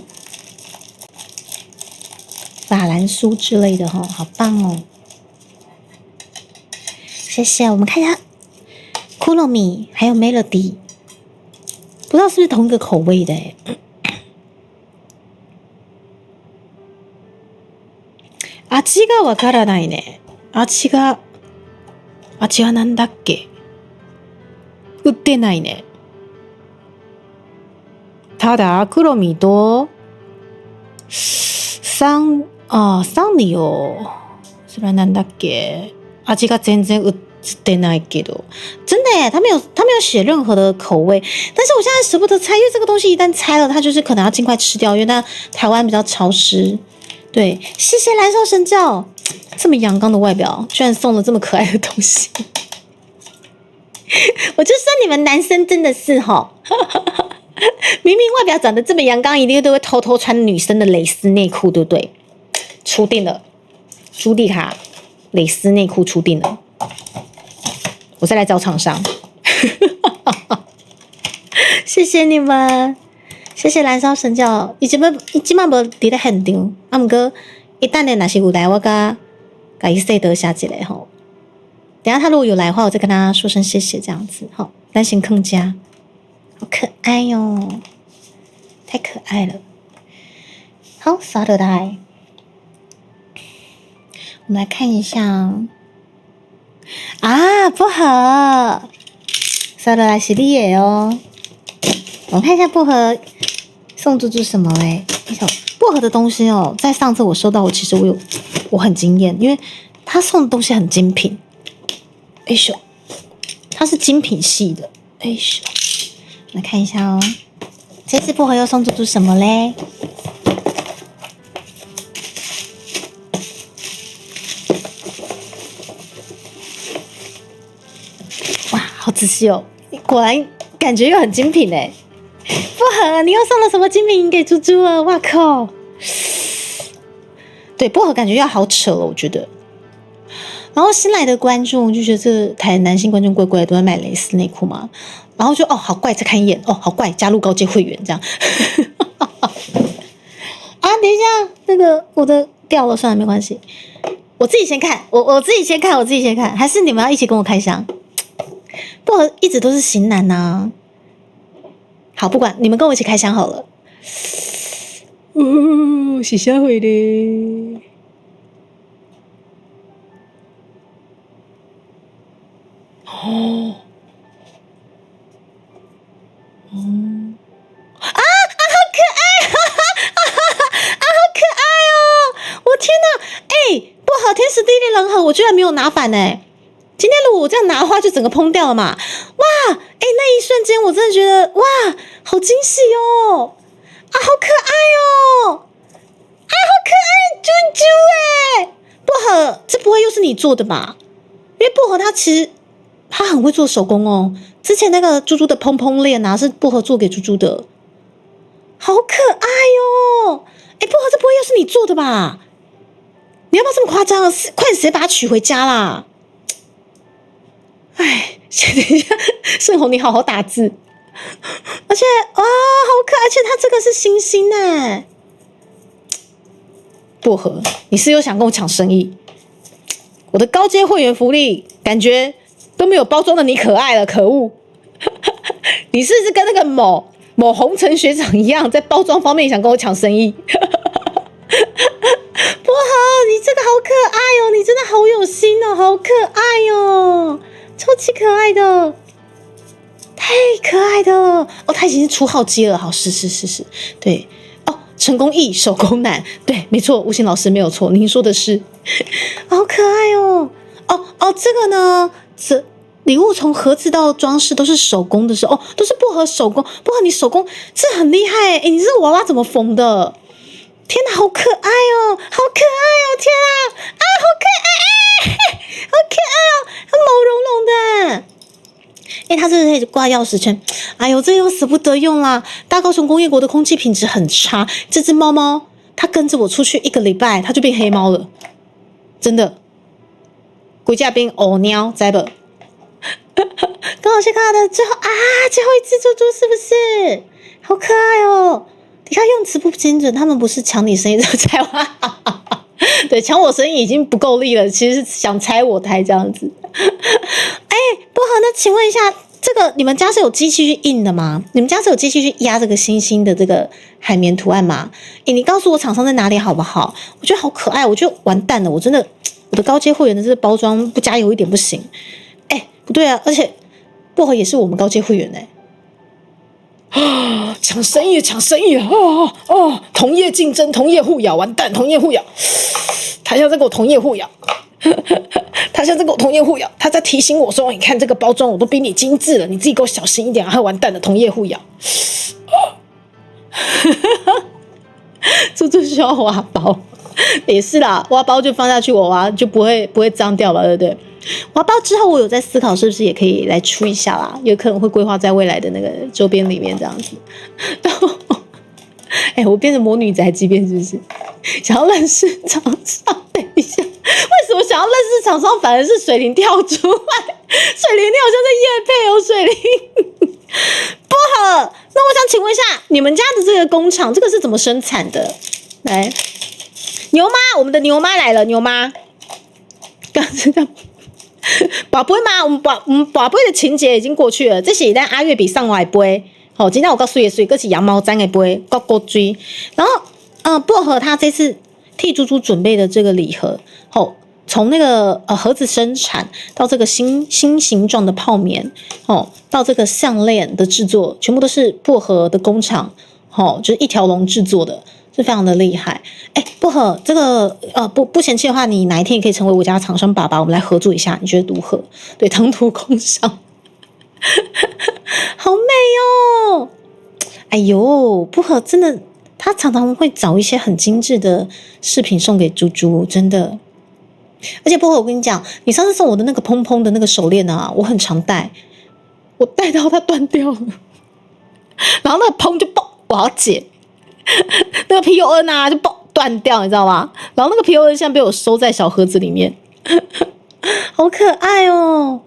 法兰酥之类的好棒哦！谢谢。我们看一下库洛米还有 Melody， 不知道是不是同一个口味的味がわからないね。味はなんだっけ？売ってないね。ただクロミと桑尼哦，それはなんだっけ？味が全然売ってないけど，真的耶，他没有写任何的口味，但是我现在舍不得拆，因为这个东西一旦拆了，它就是可能要尽快吃掉，因为它台湾比较潮湿。对，谢谢燃烧神教，这么阳刚的外表，居然送了这么可爱的东西，我就说你们男生真的是明明外表长得这么阳刚，一定都会偷偷穿女生的蕾丝内裤，对不对？出定了，朱蒂卡蕾丝内裤出定了，我再来找厂商。谢谢你们，谢谢燃烧神教。伊即摆无伫咧现场，不过一旦若是有来，我甲伊说多下一个吼。等一下他如果有来的话，我再跟他说声谢谢，这样子吼。咱先坑家，好可爱哟，太可爱了。好，刷得来。我们来看一下啊，薄荷，收的来是你的哦。我们看一下薄荷送猪猪什么嘞？薄荷的东西哦，在上次我收到，其实我很惊艳，因为他送的东西很精品。哎咻，它是精品系的。哎咻，来看一下哦，这次薄荷又送猪猪什么嘞？哇，好仔细哦，果然感觉又很精品哎。薄荷，你又送了什么精品给猪猪了？哇靠！对，薄荷感觉要好扯了，我觉得。然后新来的观众就觉得这台男性观众怪怪的，都在买蕾丝内裤嘛。然后就哦，好怪，再看一眼，哦，好怪，加入高阶会员这样。啊，等一下，那个我的掉了，算了，没关系，我自己先看，我自己先看，我自己先看，还是你们要一起跟我开箱？薄荷一直都是型男呐。好，不管你们跟我一起开箱好了。哦，是啥回的？哦，好可爱，好可爱哦！我天哪，薄荷天时地利人和，我居然没有拿反哎！今天如果我这样拿的话，就整个烹掉了嘛！哇，那一瞬间我真的觉得哇，好惊喜哦！啊，好可爱哦！啊，好可爱，啾啾薄荷，这不会又是你做的吧？因为薄荷它其实他很会做手工哦。之前那个猪猪的蓬蓬链啊，是薄荷做给猪猪的，好可爱哦！薄荷，这不会又是你做的吧？你要不要这么夸张？快点直接把它取回家啦！哎，等一下，盛红，你好好打字。而且哇，好可爱！而且它这个是星星哎。薄荷，你是又想跟我抢生意？我的高阶会员福利感觉都没有包装的你可爱了，可恶！你是不是跟那个某红尘学长一样，在包装方面想跟我抢生意？薄荷，你这个好可爱哦，你真的好有心哦，好可爱哦，超级可爱的，太可爱的哦！他已经是出号机了，好，是，对哦，成功易，手工难，对，没错，吴昕老师没有错，您说的是，好可爱哦，这个呢，礼物从盒子到装饰都是手工的时候，都是薄荷手工，薄荷你手工这很厉害，你这个娃娃怎么缝的？天哪，好可爱哦，好可爱哦，天啊，好可爱，好可爱哦，它毛茸茸的。它这个可以挂钥匙圈，哎呦，这又舍不得用啦。大高雄工业国的空气品质很差，这只猫猫它跟着我出去1个礼拜，它就变黑猫了，真的。鬼架兵哦喵，知不？刚好是看到的最后一只猪猪是不是？好可爱哦！你看用词不精准，他们不是抢你生意就拆我，对，抢我生意已经不够力了，其实是想拆我台这样子。薄荷，那请问一下，这个你们家是有机器去印的吗？你们家是有机器去压这个星星的这个海绵图案吗？你告诉我厂商在哪里好不好？我觉得好可爱，我觉得完蛋了，我真的，我的高阶会员的这个包装不加油一点不行。不对啊，而且薄荷也是我们高阶会员抢生意同业竞争，同业互咬，完蛋，同业互咬，他现在给我同业互咬，他在提醒我说，你看这个包装我都比你精致了，你自己给我小心一点，还完蛋的同业互咬。猪猪需要挖包，也是啦，挖包就放下去，我挖就不会脏掉吧，对不对？挖包之后，我有在思考是不是也可以来出一下啦，有可能会规划在未来的那个周边里面这样子。我变成魔女宅急便是不是？想要认识厂商，等一下，为什么想要认识厂商反而是水灵跳出来？水灵你好像在业配哦，水灵。不好，那我想请问一下，你们家的这个工厂，这个是怎么生产的？来，牛妈，我们的牛妈来了，牛妈，刚知道。宝贝嘛，我们宝贝的情节已经过去了，这是咱阿月比上海杯。好，今天我告诉也是，这是羊毛毡的杯，高追。然后，薄荷他这次替猪猪准备的这个礼盒，从那个盒子生产到这个新形状的泡棉哦，到这个项链的制作，全部都是薄荷的工厂哦，就是一条龙制作的，是非常的厉害。哎，薄荷这个不嫌弃的话，你哪一天也可以成为我家厂商爸爸，我们来合作一下，你觉得如何？对，唐突工商，好美哦！哎呦，薄荷真的，他常常会找一些很精致的饰品送给猪猪，真的。而且薄荷，我跟你讲，你上次送我的那个蓬蓬的那个手链啊，我很常戴，我戴到它断掉了，然后那个蓬就爆，我要剪，那个 PON 啊就爆断掉，你知道吗？然后那个 PON 现在被我收在小盒子里面，好可爱哦！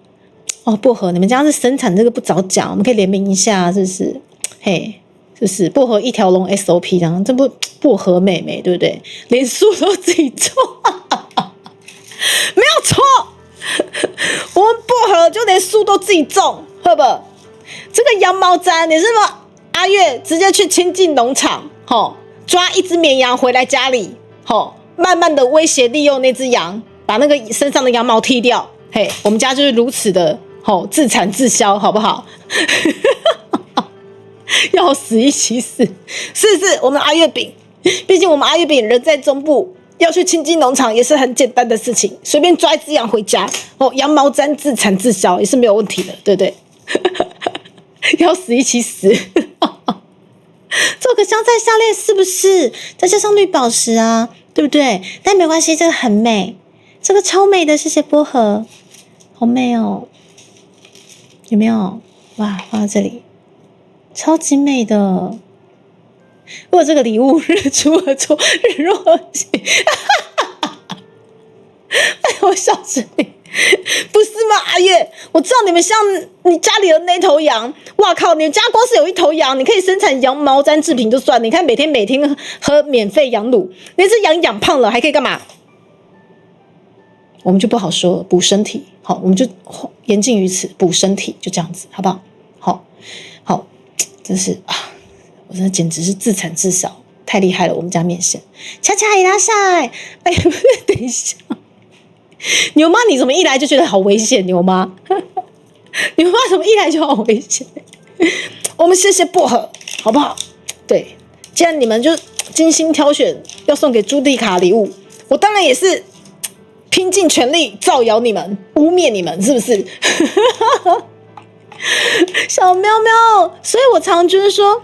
哦，薄荷，你们家是生产这个不早讲，我们可以联名一下，是不是？嘿。就是薄荷一条龙 SOP 这样，这不薄荷妹妹对不对？连树都自己种，没有错。我们薄荷就连树都自己种，好不好？这个羊毛毡，你是不是阿月直接去亲近农场，抓一只绵羊回来家里，慢慢的威胁利用那只羊，把那个身上的羊毛剃掉。嘿，我们家就是如此的，自产自销，好不好？要死一起死，是不是？我们阿月饼，毕竟我们阿月饼人在中部，要去亲近农场也是很简单的事情，随便抓一只羊回家，羊毛毡自产自销也是没有问题的，对不对？要死一起死，做个香菜项链是不是？再加上绿宝石啊，对不对？但没关系，这个很美，这个超美的，谢谢薄荷，好美哦，有没有？哇，放在这里。超级美的，如果这个礼物日出而作，日落而息，哎，我笑死你，不是吗？阿月，我知道你们像你家里的那头羊，哇靠，你们家光是有一头羊，你可以生产羊毛毡制品就算，你看每天喝免费羊乳，那只羊养胖了还可以干嘛？我们就不好说了，补身体，好，我们就言尽于此，补身体，就这样子，好不好？好。真是啊！我真的简直是自产自销，太厉害了！我们家面线，恰恰伊拉塞，哎，不是，等一下，牛妈，你怎么一来就觉得好危险？牛妈，牛妈怎么一来就好危险？我们谢谢薄荷，好不好？对，既然你们就精心挑选要送给朱蒂卡礼物，我当然也是拼尽全力造谣你们，污蔑你们，是不是？小喵喵，所以我常就是说，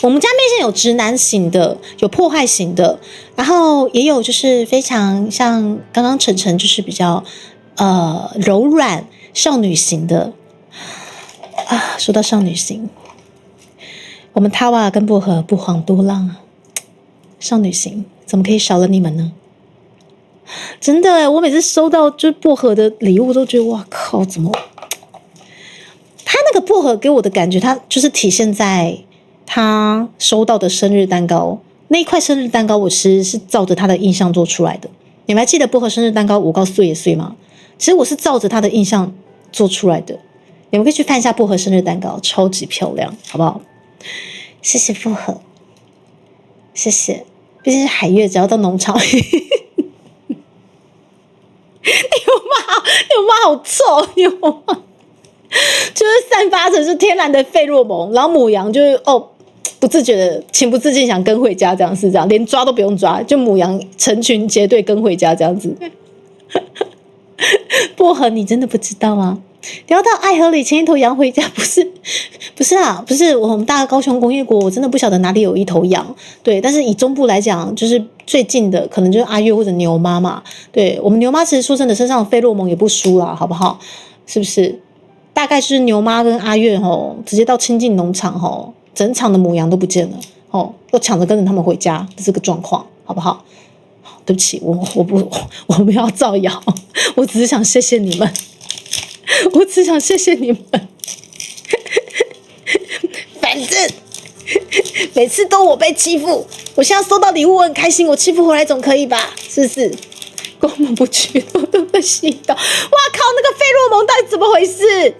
我们家面线有直男型的，有破坏型的，然后也有就是非常像刚刚晨晨就是比较柔软少女型的啊。说到少女型，我们塔瓦跟薄荷不遑多让啊，少女型怎么可以少了你们呢？真的耶，我每次收到就是薄荷的礼物，都觉得哇靠，怎么？他那个薄荷给我的感觉，他就是体现在他收到的生日蛋糕那一块生日蛋糕，我其实是照着他的印象做出来的。你们还记得薄荷生日蛋糕我告碎也碎吗？其实我是照着他的印象做出来的。你们可以去看一下薄荷生日蛋糕，超级漂亮，好不好？谢谢薄荷，谢谢。毕竟是海月，只要到农场，牛妈好臭，牛妈。就是散发着是天然的费洛蒙，然后母羊就是不自觉的情不自禁想跟回家，这样是这样，连抓都不用抓，就母羊成群结队跟回家这样子。薄荷，你真的不知道吗？你要到爱河里牵一头羊回家，不是我们大高雄工业国，我真的不晓得哪里有一头羊。对，但是以中部来讲，就是最近的可能就是阿月或者牛妈嘛。对，我们牛妈其实说真的，身上的费洛蒙也不输啦，好不好？是不是？大概是牛妈跟阿月直接到亲近农场整场的母羊都不见了都抢着跟着他们回家的这个状况，好不好？对不起，我没有造谣，我只是想谢谢你们，我只想谢谢你们。反正每次都我被欺负，我现在收到礼物我很开心，我欺负回来总可以吧？是不是？公母不去我都被吸到，哇靠！那个费洛蒙到底怎么回事？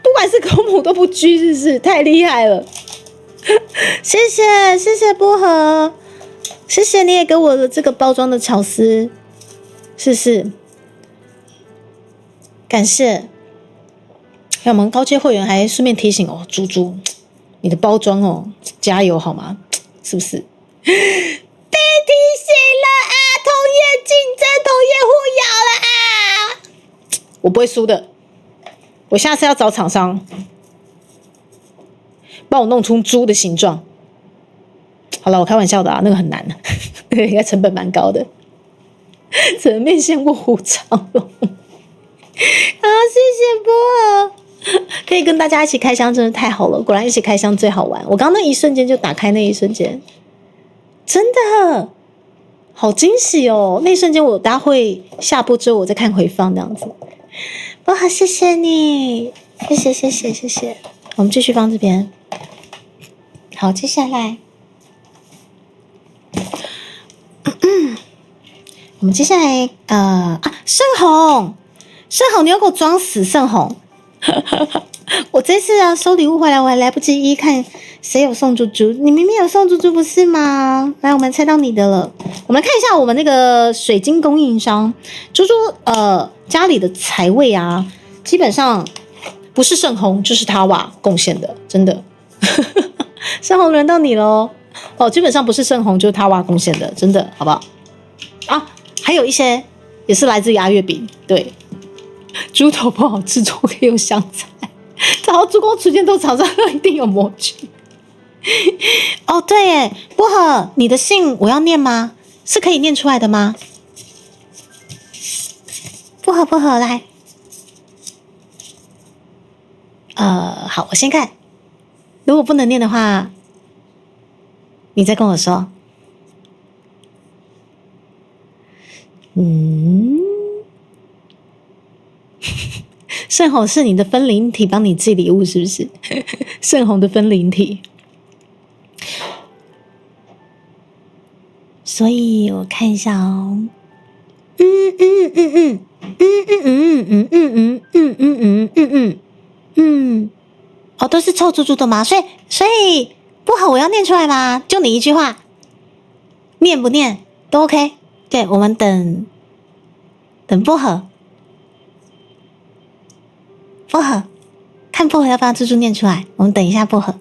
不管是公母都不拘，是不是？太厉害了！谢谢薄荷，谢谢你也给我的这个包装的巧思，是是，感谢。还有我们高阶会员还顺便提醒哦，猪猪，你的包装哦，加油好吗？是不是？被提醒了啊！同业竞争，同业互咬了啊！我不会输的，我下次要找厂商帮我弄出猪的形状。好了，我开玩笑的啊，那个很难，那个应该成本蛮高的，只能面线卧虎藏龙。好，谢谢波尔，可以跟大家一起开箱，真的太好了！果然一起开箱最好玩。我刚那一瞬间就打开，那一瞬间真的好惊喜哦！那一瞬间我待会下播之后，我再看回放这样子。波尔，谢谢你，谢谢谢谢谢谢。我们继续放这边。好，接下来。我们接下来盛虹，你又给我装死，盛虹！我这次收礼物回来，我还来不及看谁有送猪猪，你明明有送猪猪不是吗？来，我们猜到你的了。我们来看一下我们那个水晶供应商猪猪家里的财位啊，基本上不是盛虹就是他哇贡献的，真的。盛虹轮到你喽！哦，基本上不是盛虹就是他哇贡献的，真的，好不好？啊，还有一些也是来自于阿月饼，对，猪头不好制作可以用香菜，找到猪公出现都厂商都一定有模具。哦，对耶，薄荷，你的姓我要念吗？是可以念出来的吗？薄荷来，好，我先看，如果不能念的话，你再跟我说。盛虹是你的分灵体帮你寄礼物是不是？盛虹的分灵体，所以我看一下哦。哦，都是臭猪猪的吗？所以不好，我要念出来吗？就你一句话，念不念都 OK。对，我们等薄荷，看薄荷要不要猪猪念出来？我们等一下薄荷。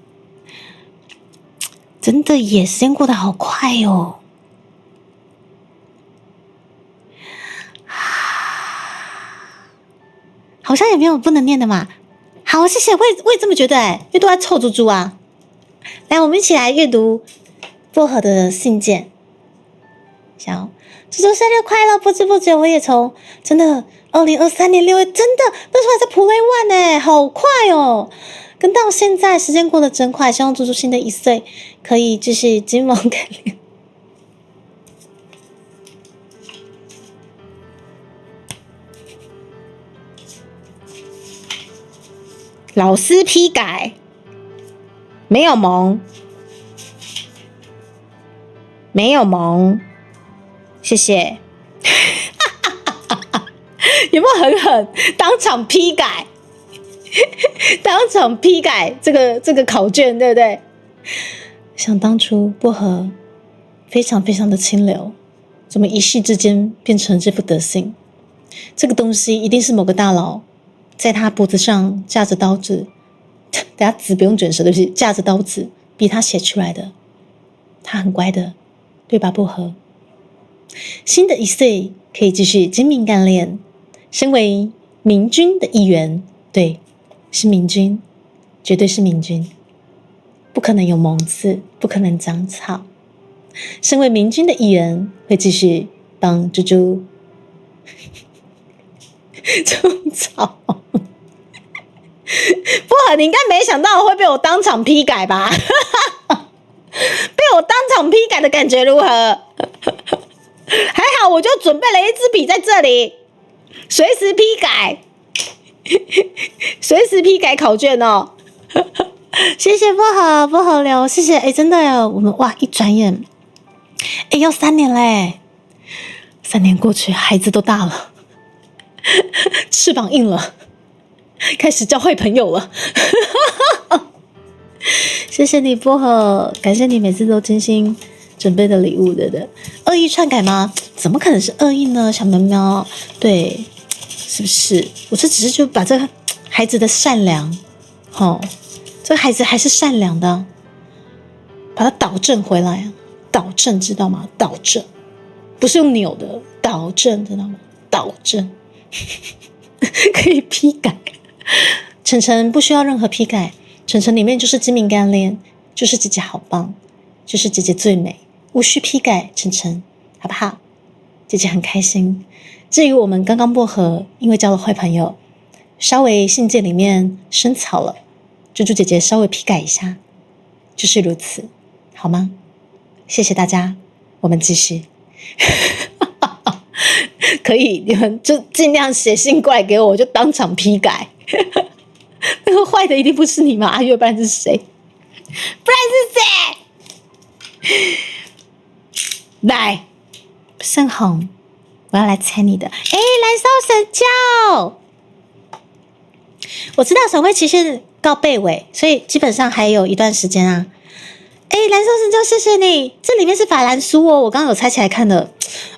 真的耶，时间过得好快哦。好像也没有不能念的嘛。好，谢谢，我也这么觉得哎，因为都在臭猪猪啊。来，我们一起来阅读薄荷的信件。小猪猪生日快乐！不知不觉我也从真的2023年6月真的那时候还在普雷万哎，好快哦！跟到现在时间过得真快，希望猪猪新的1岁可以继续金毛干练。老师批改，没有萌，谢谢。有没有很狠？当场批改，这个考卷，对不对？想当初薄荷非常非常的清流，怎么一夕之间变成这副德行？这个东西一定是某个大佬在他脖子上架着刀子，等下字不用卷舌，对不起，架着刀子逼他写出来的。他很乖的，对吧，薄荷？新的1岁可以继续精明干练。身为明君的一员，对，是明君，绝对是明君，不可能有萌字，不可能长草。身为明君的一员，会继续帮猪猪种草。薄荷，你应该没想到会被我当场批改吧？被我当场批改的感觉如何？还好，我就准备了一支笔在这里，随时批改，随时批改考卷哦。谢谢薄荷流，谢谢。真的耶，我们哇，一转眼，要3年嘞！3年过去，孩子都大了，翅膀硬了，开始交坏朋友了。谢谢你，薄荷，感谢你每次都精心准备的礼物，对不对？恶意篡改吗？怎么可能是恶意呢？小喵喵，对，是不是？我这只是就把这个孩子的善良，这个孩子还是善良的，把它导正回来，导正知道吗？导正不是用扭的，导正知道吗？导正可以批改，晨晨不需要任何批改，晨晨里面就是精明干练，就是姐姐好棒，就是姐姐最美，无需批改，晨晨好不好？姐姐很开心。至于我们刚刚薄荷因为交了坏朋友，稍微信件里面生草了，猪猪姐姐稍微批改一下，就是如此，好吗？谢谢大家，我们继续。可以，你们就尽量写信过来给我，我就当场批改。那个坏的一定不是你嘛？阿月，不然是谁？不然是谁？来，盛红，我要来猜你的。哎，燃烧神教，我知道手绘期限告备尾，所以基本上还有一段时间啊。哎，燃烧神教，谢谢你，这里面是法兰酥哦，我刚刚有猜起来看的。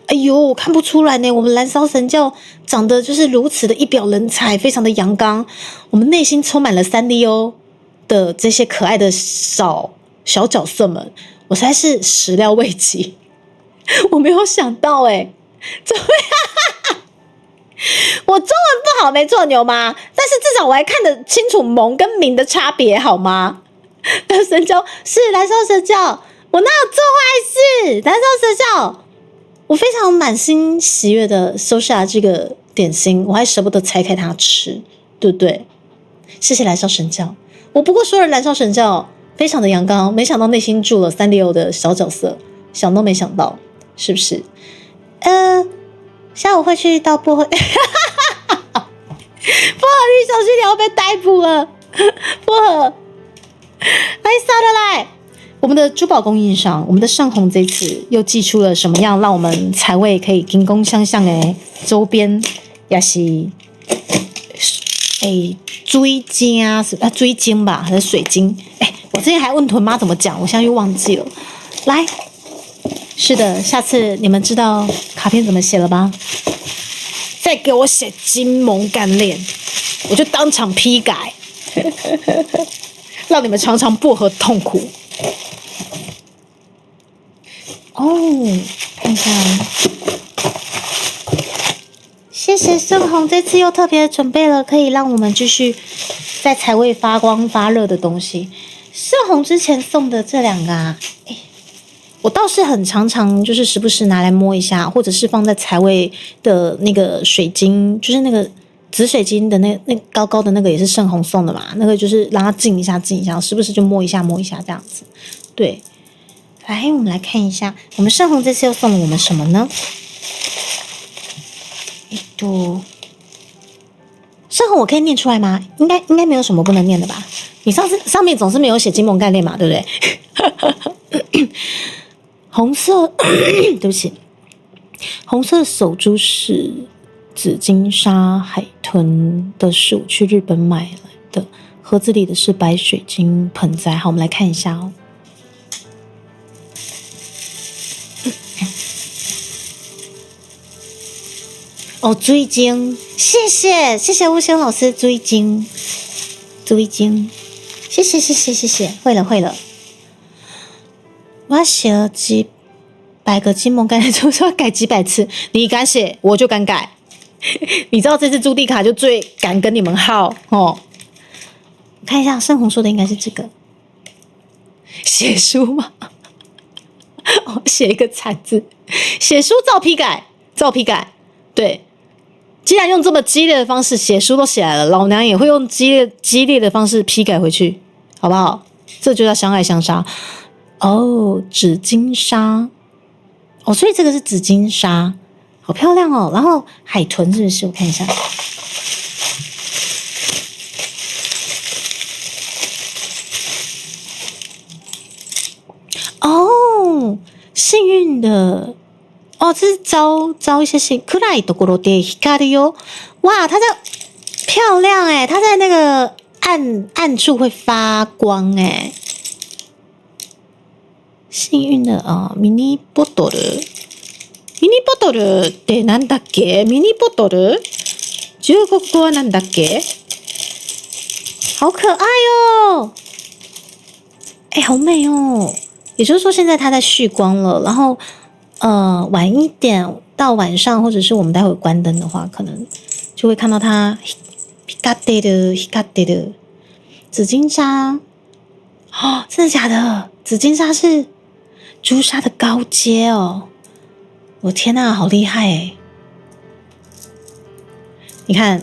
哎呦，我看不出来呢，我们燃烧神教长得就是如此的一表人才，非常的阳刚，我们内心充满了3D的这些可爱的小角色们，我实在是始料未及，我没有想到怎么样？我中文不好没错，牛妈，但是至少我还看得清楚蒙跟明的差别，好吗？神教是燃烧神教，我哪有做坏事？燃烧神教，我非常满心喜悦的收下这个点心，我还舍不得拆开它吃，对不对？谢谢燃烧神教，我不过说了燃烧神教非常的阳刚，没想到内心住了3D的小角色，想都没想到，是不是？下午会去到薄荷，薄荷绿小心你要被逮捕了，薄荷。来杀的来！我们的珠宝供应商，我们的盛红这次又寄出了什么样让我们财位可以金光相向的周边，也是水晶啊，水晶吧，还是水晶？我之前还问屯妈怎么讲，我现在又忘记了。来，是的，下次你们知道卡片怎么写了吧？再给我写金蒙干练，我就当场批改。让你们尝尝薄荷痛苦哦！看一下，谢谢盛红，这次又特别准备了可以让我们继续在财位发光发热的东西。盛红之前送的这2个啊，我倒是很常就是时不时拿来摸一下，或者是放在财位的那个水晶，就是那个紫水晶的那高高的那个也是盛红送的嘛，那个就是让它静一下，时不时就摸一下这样子。对，来我们来看一下，我们盛红这次又送了我们什么呢？盛红我可以念出来吗？应该没有什么不能念的吧？你上面总是没有写金蒙概念嘛，对不对？红色，对不起，红色手珠是紫金沙海豚的是我去日本买来的，盒子里的是白水晶盆栽。好，我们来看一下哦。水晶，谢谢吴轩老师，水晶，谢谢，会了。我写了几百个金蒙概念，就是要改几百次，你敢写我就敢改。你知道这次朱迪卡就最敢跟你们耗哦。看一下盛红说的应该是这个，写书吗？我写一个惨字，写书照批改，对。既然用这么激烈的方式写书都写来了，老娘也会用激烈的方式批改回去，好不好？这就叫相爱相杀。紫金沙，所以这个是紫金沙，好漂亮哦。然后海豚是不是？我看一下。幸运的。这是招一些星，暗いところで光るよ。哇，它在漂亮它在那个暗处会发光幸运的啊，ミニボトル。ミニボトルってなんだっけ？ミニボトル？中国語はなんだっけ？好可爱哦！哎，好美哦！也就是说，现在它在续光了，然后晚一点到晚上，或者是我们待会关灯的话，可能就会看到它光ってる光ってる紫金沙。哦，真的假的？紫金沙是朱砂的高阶哦！我天哪，好厉害诶！你看，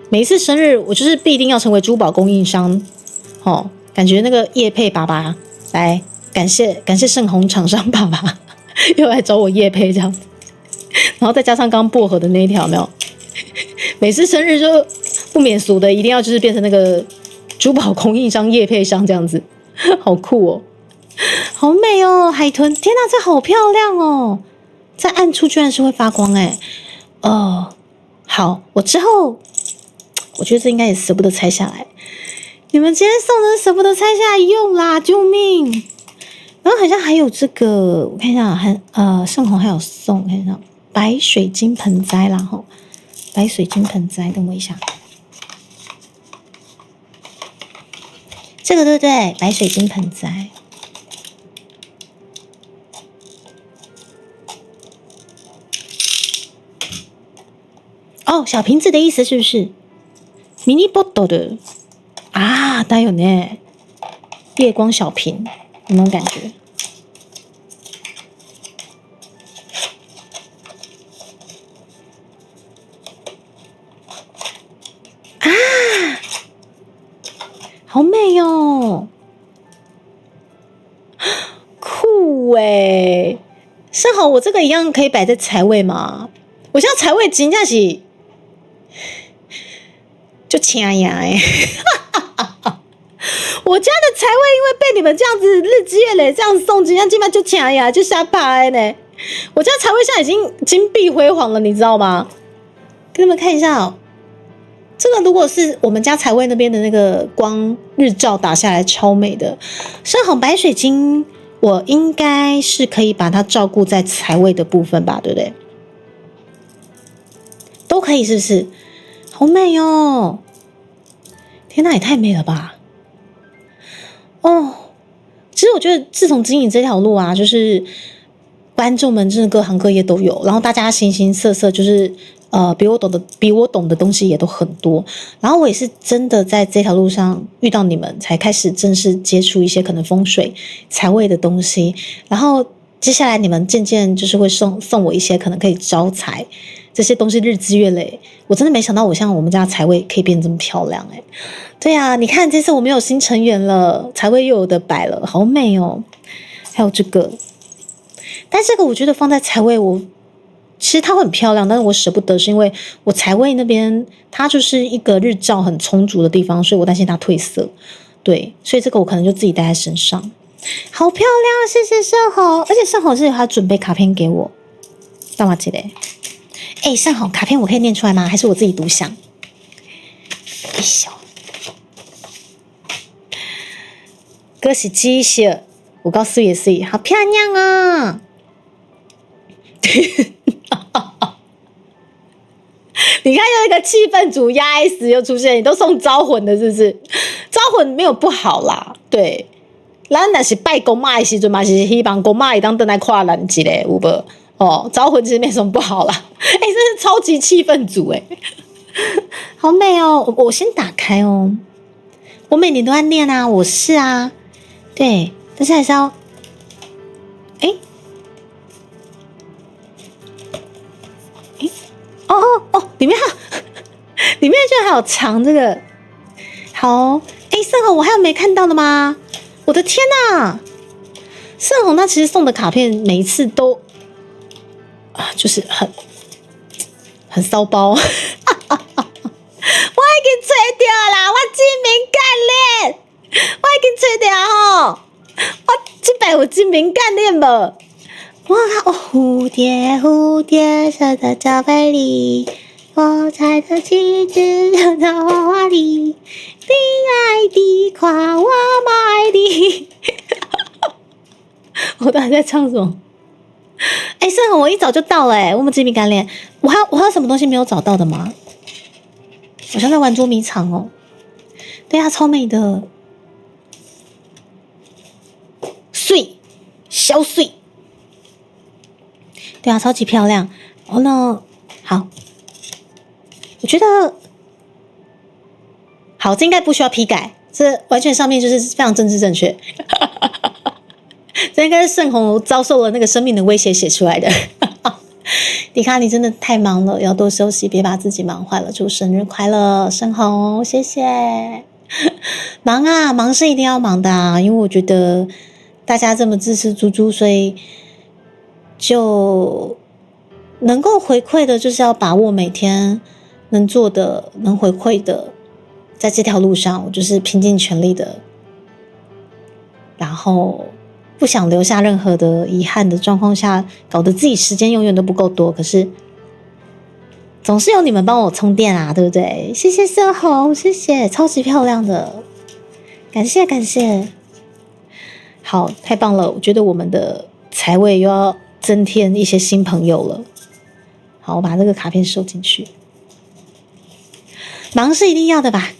每一次生日，我就是必定要成为珠宝供应商。哦，感觉那个业配爸爸来感谢盛虹厂商爸爸又来找我业配这样子，然后再加上刚薄荷的那一条，有没有？每次生日就不免俗的，一定要就是变成那个珠宝供应商业配商这样子，好酷哦，好美哦，海豚！天哪，这好漂亮哦！在暗处居然是会发光哎，好，我之后我觉得这应该也舍不得拆下来。你们今天送的舍不得拆下来用啦，救命！然后好像还有这个，我看一下，盛虹还有送，看一下白水晶盆栽啦吼，白水晶盆栽，等我一下，这个对不对？白水晶盆栽。哦，小瓶子的意思是不是？ミニボトル啊，だよね。夜光小瓶，有没有感觉？啊，好美哦！酷诶，正好我这个一样可以摆在财位吗？我现在财位真的是就掐呀哎！我家的财位因为被你们这样子日积月累这样送，今天基本上就掐呀，就瞎拍呢。我家财位现在已经金碧辉煌了，你知道吗？给你们看一下哦，这个如果是我们家财位那边的那个光日照打下来，超美的。深红白水晶，我应该是可以把它照顾在财位的部分吧，对不对？都可以，是不是？好美哦！天哪，也太美了吧！哦，其实我觉得自从经营这条路啊，就是观众们真的各行各业都有，然后大家形形色色，就是比我懂的东西也都很多。然后我也是真的在这条路上遇到你们，才开始正式接触一些可能风水、财位的东西。然后接下来你们渐渐就是会送我一些可能可以招财。这些东西日积月累，我真的没想到我们家财位可以变得这么漂亮哎！对啊，你看这次我们有新成员了，财位又有的摆了，好美哦！还有这个，但这个我觉得放在财位其实它会很漂亮，但是我舍不得，是因为我财位那边它就是一个日照很充足的地方，所以我担心它褪色。对，所以这个我可能就自己带在身上。好漂亮，谢谢盛虹，而且盛虹是有他准备卡片给我，干嘛之类？哎，盛虹，卡片我可以念出来吗？还是我自己独享？一小，歌是鸡血，我告诉也是，好漂亮啊！你看，有一个气氛组压 S 又出现，你都送招魂的，是不是？招魂没有不好啦，对。咱若是拜公妈的时阵嘛，是希望公妈会当回来看咱一下，有无？哦，招魂其实没什么不好啦。哎，真是超级气氛组哎，好美哦！我先打开哦，我每年都在念啊，我是啊，对，但是还是要，哎，哦，里面居然还有藏这个，好，哎，盛虹，我还有没看到的吗？我的天哪！盛虹他其实送的卡片每一次都就是很骚包，我已经吹掉啦，我精明干练，我已经吹掉吼，我这摆有精明干练无？我看蝴蝶飞在草堆里，我采的橘子长在花花里。你爱的夸我爱的，我我到底在唱什么？哎，盛虹，我一早就到了哎，我们鸡米干脸，我还有什么东西没有找到的吗？我像在玩捉迷藏哦。对啊，超美的，碎，小碎。对啊，超级漂亮。哦呢，好，我觉得好，这应该不需要批改，这完全上面就是非常政治正确。这应该是盛虹遭受了那个生命的威胁写出来的。迪卡，你真的太忙了，要多休息，别把自己忙坏了。祝生日快乐，盛虹，谢谢。忙啊，忙是一定要忙的啊，因为我觉得大家这么支持猪猪，所以就能够回馈的，就是要把握每天能做的、能回馈的，在这条路上，我就是拼尽全力的，然后不想留下任何的遗憾的状况下，搞得自己时间永远都不够多。可是总是有你们帮我充电啊，对不对？谢谢盛虹，谢谢，超级漂亮的，感谢感谢。好，太棒了！我觉得我们的财位又要增添一些新朋友了。好，我把这个卡片收进去。忙是一定要的吧？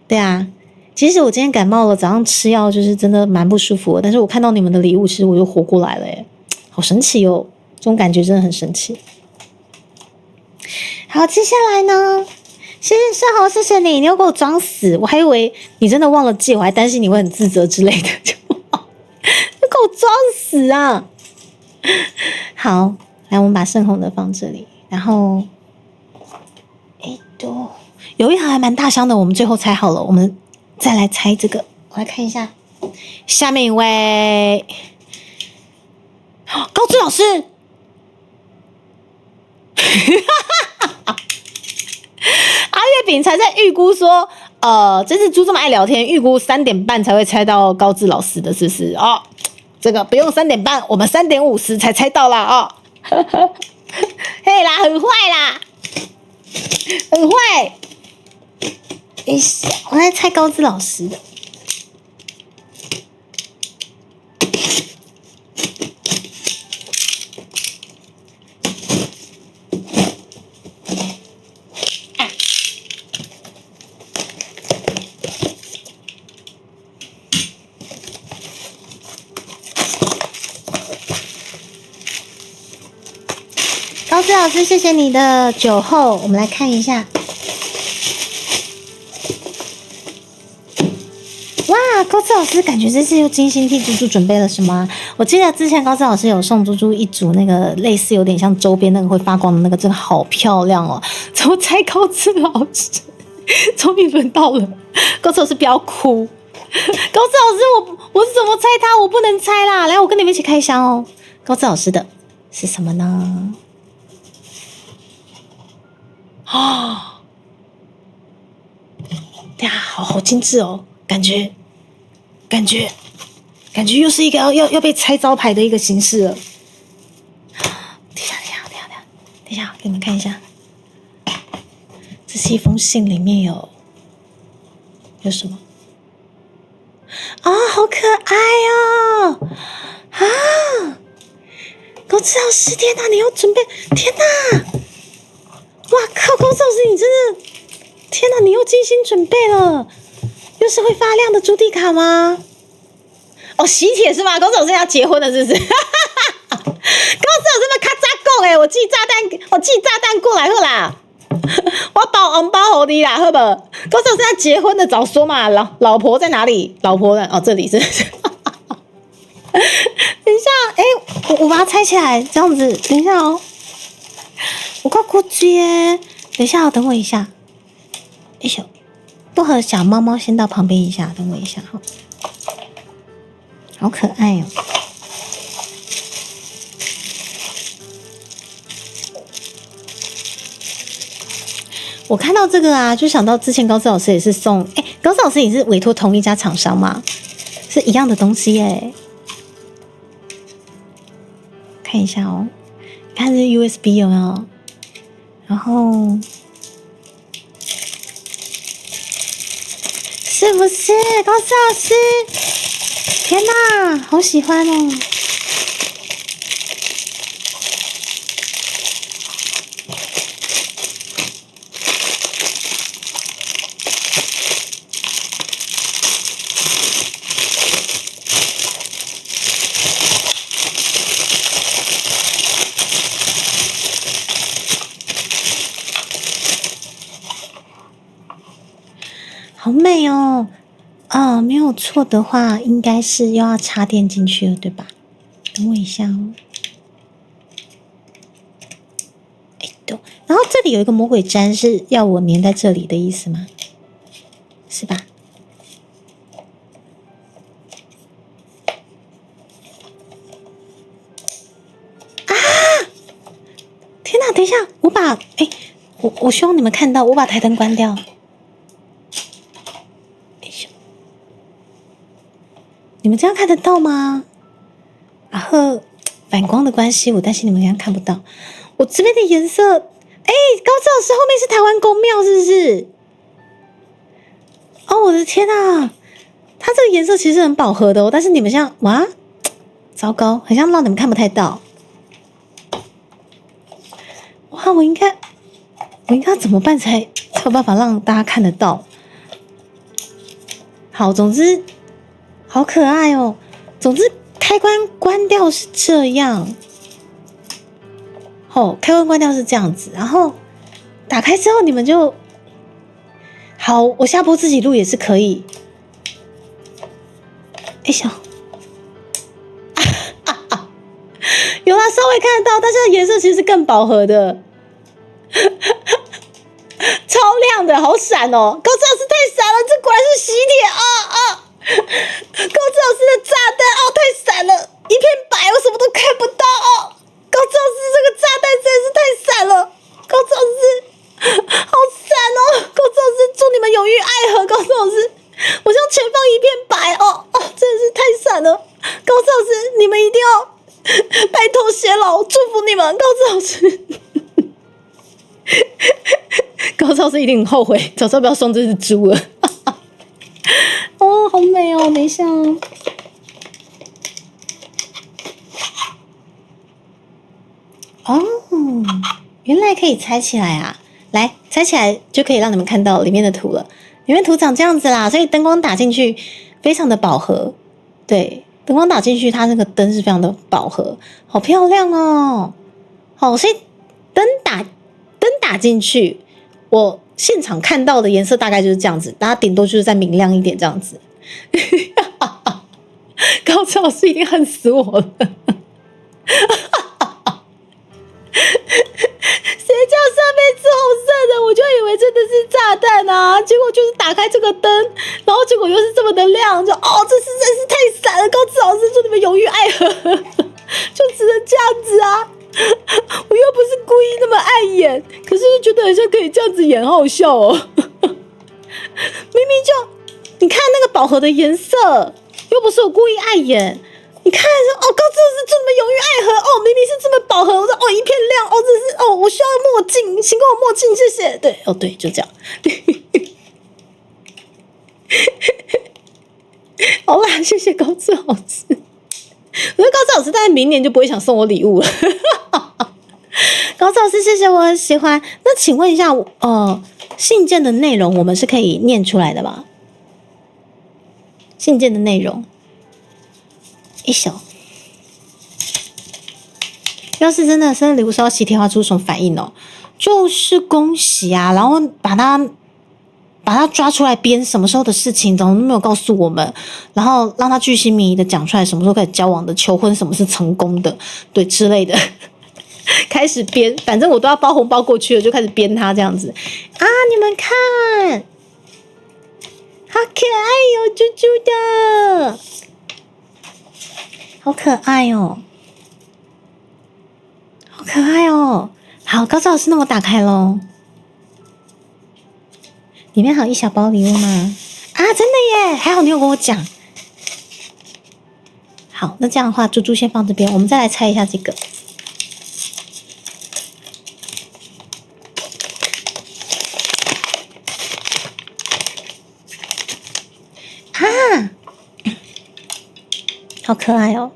对啊，其实我今天感冒了，早上吃药就是真的蛮不舒服的。但是我看到你们的礼物，其实我就活过来了耶，好神奇哦！这种感觉真的很神奇。好，接下来呢？谢谢盛虹，谢谢你，你又给我装死，我还以为你真的忘了寄，我还担心你会很自责之类的，就给我装死啊！好，来，我们把盛虹的放这里，然后，有一盒还蛮大箱的，我们最后拆好了，我们再来拆这个，我来看一下，下面一位，高志老师。阿月饼才在预估说，这次猪这么爱聊天，预估3点半才会猜到高志老师的，是不是？哦，这个不用3点半，我们3点50才猜到啦，哦，嘿啦，很坏啦，很坏。等一下，我来猜高志老师的。高志老师，谢谢你的酒后，我们来看一下。哇，高志老师感觉这次又精心替猪猪准备了什么？我记得之前高志老师有送猪猪一组那个类似有点像周边那个会发光的那个，真的好漂亮哦！怎么猜高志老师？终于轮到了，高志老师不要哭。高志老师，我是怎么猜他？我不能猜啦！来，我跟你们一起开箱哦。高志老师的是什么呢？哦，对啊，好精致哦，感觉又是一个要被拆招牌的一个形式了。等一下，给你们看一下，这是一封信，里面有什么？啊，好可爱哦！啊，高志老师，天哪，你要准备，天哪！哇靠，高志老师，你真的，天哪，你又精心准备了，又是会发亮的朱迪卡吗？哦，喜帖是吗？高志老师要结婚了，是不是？高志老师们咔嚓讲诶，我寄炸弹过来好啦，我包红包给你啦，好不好？高志老师要结婚的，早说嘛，老婆在哪里？老婆呢？哦，这里是。等一下，我把它拆起来，这样子，等一下哦。我快过接，等一下，等我一下。哎呦，薄荷小猫猫先到旁边一下，等我一下哈。好可爱哦！我看到这个啊，就想到之前高志老师也是送，高志老师也是委托同一家厂商嘛，是一样的东西耶。看一下哦，看这 USB 有没有？然后是不是高志老师？天哪，好喜欢哦！美哦！啊，没有错的话，应该是又要插电进去了，对吧？等我一下哦。哎，对。然后这里有一个魔鬼毡，是要我粘在这里的意思吗？是吧？啊！天哪！等一下，我把我希望你们看到，我把台灯关掉。你们这样看得到吗？然后反光的关系，我担心你们这样看不到。我这边的颜色，高志老师后面是台湾公庙，是不是？哦，我的天啊！它这个颜色其实很饱和的哦，但是你们像哇，糟糕，好像让你们看不太到。哇，我应该要怎么办才有办法让大家看得到？好，总之。好可爱哦！总之，开关关掉是这样，开关关掉是这样子，然后打开之后，你们就好。我下播自己录也是可以。小，有啦，稍微看得到，但是它颜色其实是更饱和的，超亮的，好闪哦！高志老师太闪了，这果然是喜帖啊！高志老师的炸弹太闪了，一片白，我什么都看不到哦。高志老师这个炸弹真的是太闪了，高志老师好闪哦。高志老师祝你们永浴爱河，高志老师，我像前方一片白真的是太闪了。高志老师，你们一定要拜托偕老，祝福你们，高志老师。高志老师一定很后悔，早知道不要送这只猪了。好美哦！等一下原来可以拆起来啊！来，拆起来就可以让你们看到里面的图了。里面图长这样子啦，所以灯光打进去非常的饱和。对，灯光打进去，它那个灯是非常的饱和，好漂亮哦！好，所以灯打进去，我现场看到的颜色大概就是这样子，大家顶多就是再明亮一点这样子。高志老师一定恨死我了。谁叫上面是红色的，我就以为真的是炸弹啊！结果就是打开这个灯，然后结果又是这么的亮，就这是真是太闪了！高志老师祝你们永浴爱河，就只能这样子啊！我又不是故意那么爱演，可是就觉得好像可以这样子演，好好笑哦！明明就你看那个饱和的颜色，又不是我故意爱演。你看高志老师祝你们永浴爱河明明是这么饱和，我说一片亮这是我需要墨镜，请给我墨镜，谢谢。对对，就这样。好啦，谢谢高志老师。我觉得高志老师大概明年就不会想送我礼物了。高志老师，谢谢，我很喜欢。那请问一下，信件的内容我们是可以念出来的吗？信件的内容。一首，要是真的生日礼物收到喜帖的话，出什么反应哦？就是恭喜啊，然后把他抓出来编什么时候的事情，怎么都没有告诉我们，然后让他巨细靡遗的讲出来什么时候开始交往的、求婚什么是成功的，对之类的，开始编，反正我都要包红包过去了，就开始编他这样子啊！你们看，好可爱哟，猪猪的。好可爱哦，好可爱哦！好，高志老师，那我打开咯。里面还有一小包礼物吗？啊，真的耶！还好你有跟我讲。好，那这样的话，猪猪先放这边，我们再来拆一下这个。啊！好可爱哦！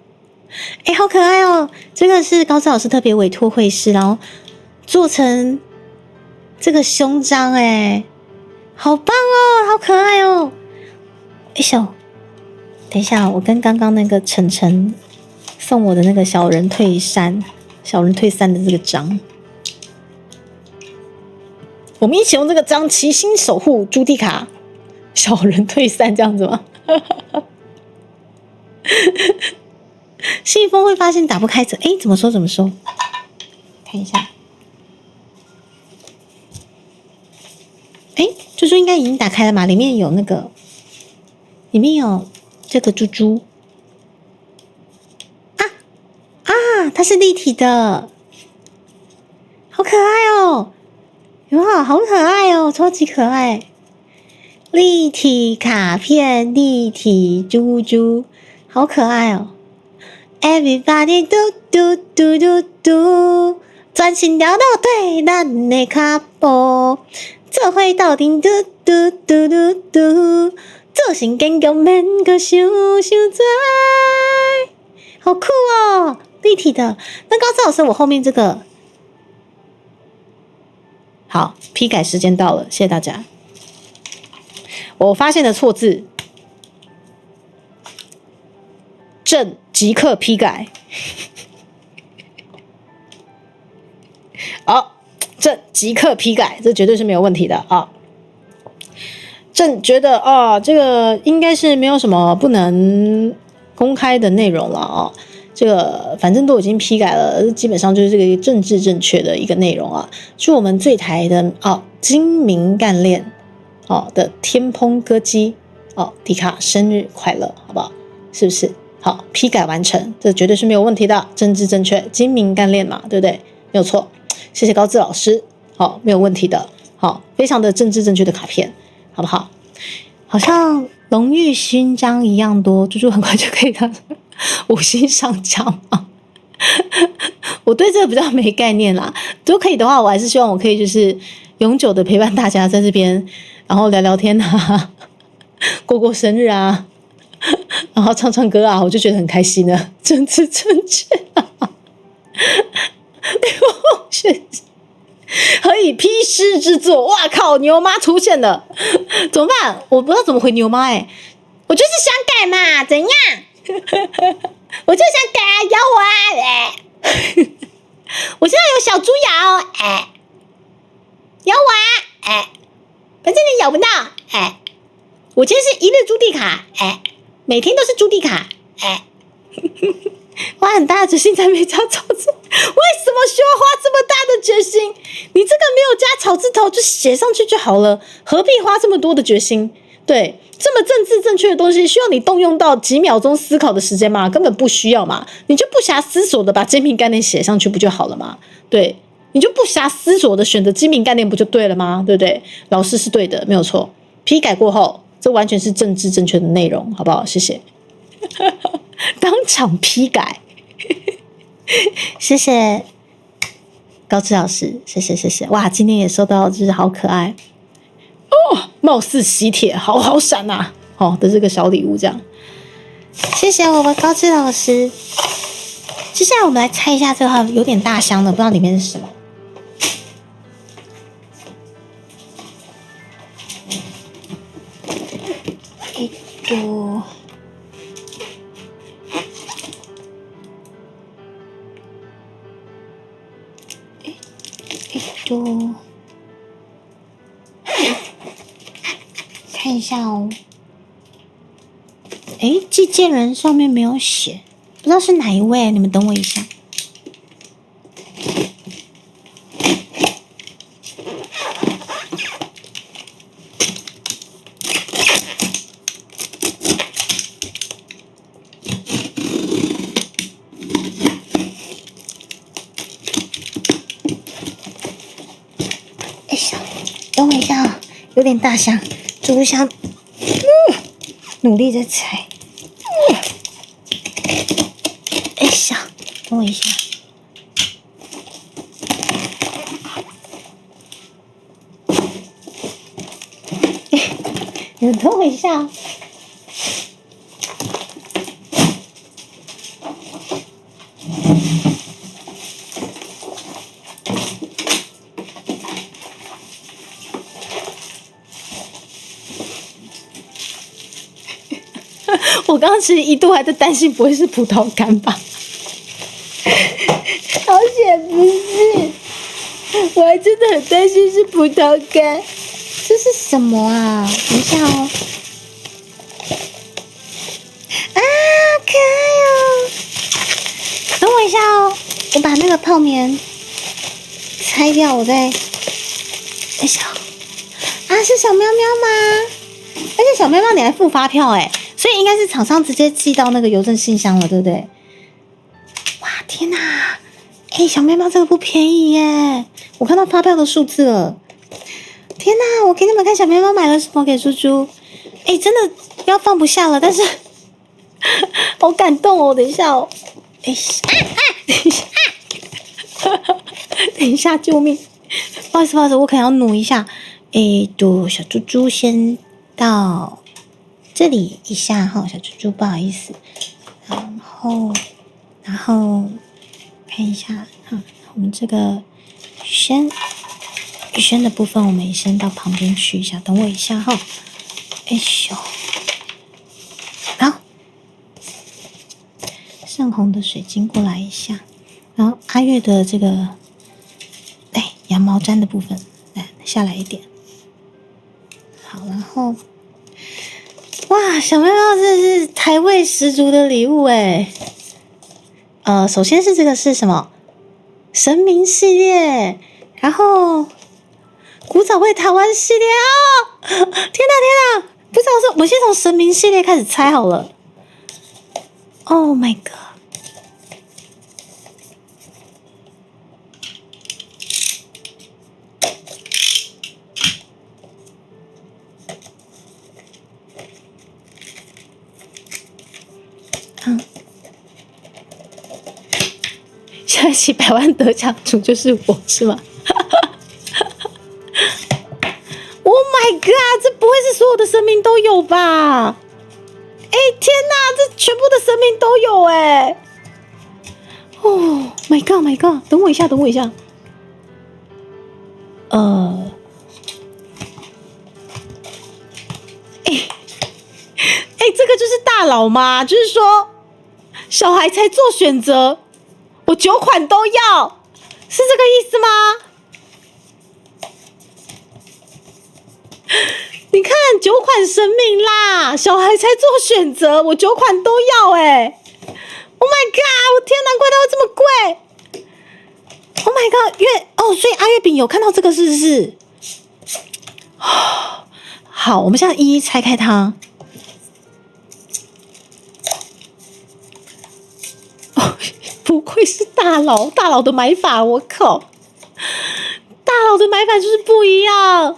好可爱哦！这个是高志老师特别委托绘师，然后做成这个胸章，好棒哦，好可爱哦！等一下，我跟刚刚那个晨晨送我的那个小人退山的这个章，我们一起用这个章齐心守护朱蒂卡，小人退散这样子吗？信封会发现打不开怎么说？看一下。猪猪应该已经打开了嘛？里面有这个猪猪。它是立体的，好可爱哦！有没有？好可爱哦，超级可爱！立体卡片，立体猪猪，好可爱哦 ！Everybody do do do do do， 专心聊到对咱的脚步，做伙斗阵嘟嘟嘟嘟嘟，做成坚强免阁想知，好酷哦！立体的，那高志老师，我后面这个好批改时间到了，谢谢大家。我发现的错字，正即刻批改。好，正即刻批改，这绝对是没有问题的啊。正觉得这个应该是没有什么不能公开的内容了啊。这个反正都已经批改了，基本上就是这个政治正确的一个内容啊。祝我们最台的精明干练的天蓬歌姬迪卡生日快乐，好不好？是不是？好，批改完成，这绝对是没有问题的，政治正确，精明干练嘛，对不对？没有错。谢谢高志老师，好，没有问题的，好，非常的政治正确的卡片，好不好？好像荣誉勋章一样多，猪猪很快就可以当5星上将嘛。我对这个比较没概念啦，如果可以的话，我还是希望我可以就是永久的陪伴大家在这边，然后聊聊天啊，过生日啊，然后唱歌啊，我就觉得很开心了。政治正确啊，何以批示之作？哇靠，牛妈出现了，怎么办？我不知道怎么回牛妈我就是想改嘛，怎样？我就想改啊，咬我啊！我现在有小猪咬，咬我啊！反正你咬不到，我今天是一日朱棣卡，每天都是朱棣卡，花很大的决心才没加草字，为什么需要花这么大的决心？你这个没有加草字头就写上去就好了，何必花这么多的决心？对，这么政治正确的东西，需要你动用到几秒钟思考的时间吗？根本不需要嘛，你就不暇思索的把精明概念写上去不就好了吗？对，你就不暇思索的选择精明概念不就对了吗？对不对？老师是对的，没有错。批改过后，这完全是政治正确的内容，好不好？谢谢。当场批改，谢谢高志老师，谢谢。哇，今天也收到，就是好可爱哦，貌似喜帖，好闪啊！的这个小礼物这样，谢谢我们高志老师。接下来我们来猜一下这个有点大箱的，不知道里面是什么。看一下哦。寄件人上面没有写，不知道是哪一位，你们等我一下。等我一下啊，有点大箱，猪箱，努力在猜。等我一下。你们等我一下。我刚刚其实一度还在担心不会是葡萄干吧，好险不是，我还真的很担心是葡萄干。这是什么啊？等一下哦。啊，可爱哦！等我一下哦，我把那个泡棉拆掉，我再。等一下啊，是小喵喵吗？而且小喵喵你还付发票哎，所以应该是厂商直接寄到那个邮政信箱了，对不对？哇，天哪！哎，小喵喵这个不便宜耶！我看到发票的数字了。天哪！我给你们看小喵喵买了什么给猪猪。哎，真的要放不下了，但是好感动哦！等一下哦，等一下，等一下，等一下，救命！不好意思，不好意思，我可能要努一下。哎，小猪猪先到这里一下哈，小猪猪不好意思，然后看一下哈，我们这个雨轩的部分，我们先到旁边去一下，等我一下哈。哎咻，好，盛红的水晶过来一下，然后阿月的这个羊毛毡的部分，下来一点。好，然后，哇，小喵喵这是台味十足的礼物哎。首先是这个是什么？神明系列，然后古早味台湾系列啊！天哪，不知道我先从神明系列开始猜好了。Oh my god！下一期100万得奖主就是我是吗？Oh my god！ 这不会是所有的神明都有吧？哎，天哪，这全部的神明都有哎！Oh my god！ 等我一下。这个就是大佬吗？就是说，小孩才做选择。我9款都要，是这个意思吗？你看9款神明啦，小孩才做选择，我9款都要哎 ！Oh my god！ 我天，难怪它会这么贵 ！Oh my god！所以阿月饼有看到这个是不是？好，我们现在一一拆开它。不愧是大佬的买法，我靠！大佬的买法就是不一样。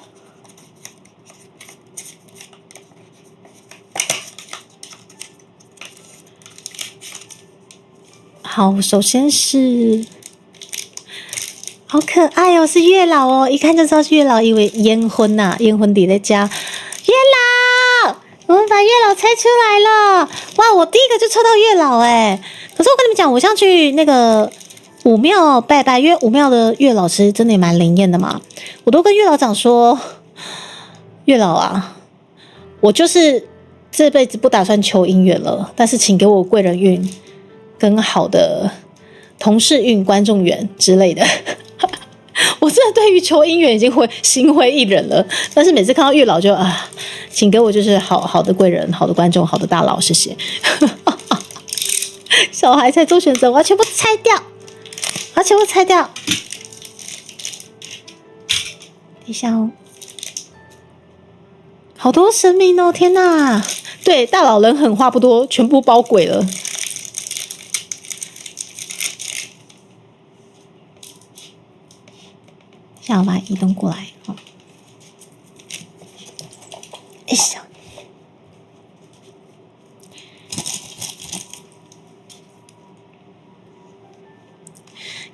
好，首先是好可爱哦，是月老哦，一看就知道是月老，以为烟婚呐，烟婚底在家。月老，我们把月老猜出来了！哇，我第一个就抽到月老哎！可是我跟你们讲，我像去那个武庙拜拜，因为武庙的月老其实真的也蛮灵验的嘛。我都跟月老讲说，月老啊，我就是这辈子不打算求姻缘了，但是请给我贵人运跟好的同事运、观众缘之类的。我真的对于求姻缘已经心灰意冷了，但是每次看到月老就请给我就是好的贵人、好的观众、好的大佬，谢谢。小孩才做选择，我要全部拆掉，等一下哦，好多神明哦，天哪！对，大佬人狠话不多，全部包鬼了。现在我把它移动过来哦。哎呀！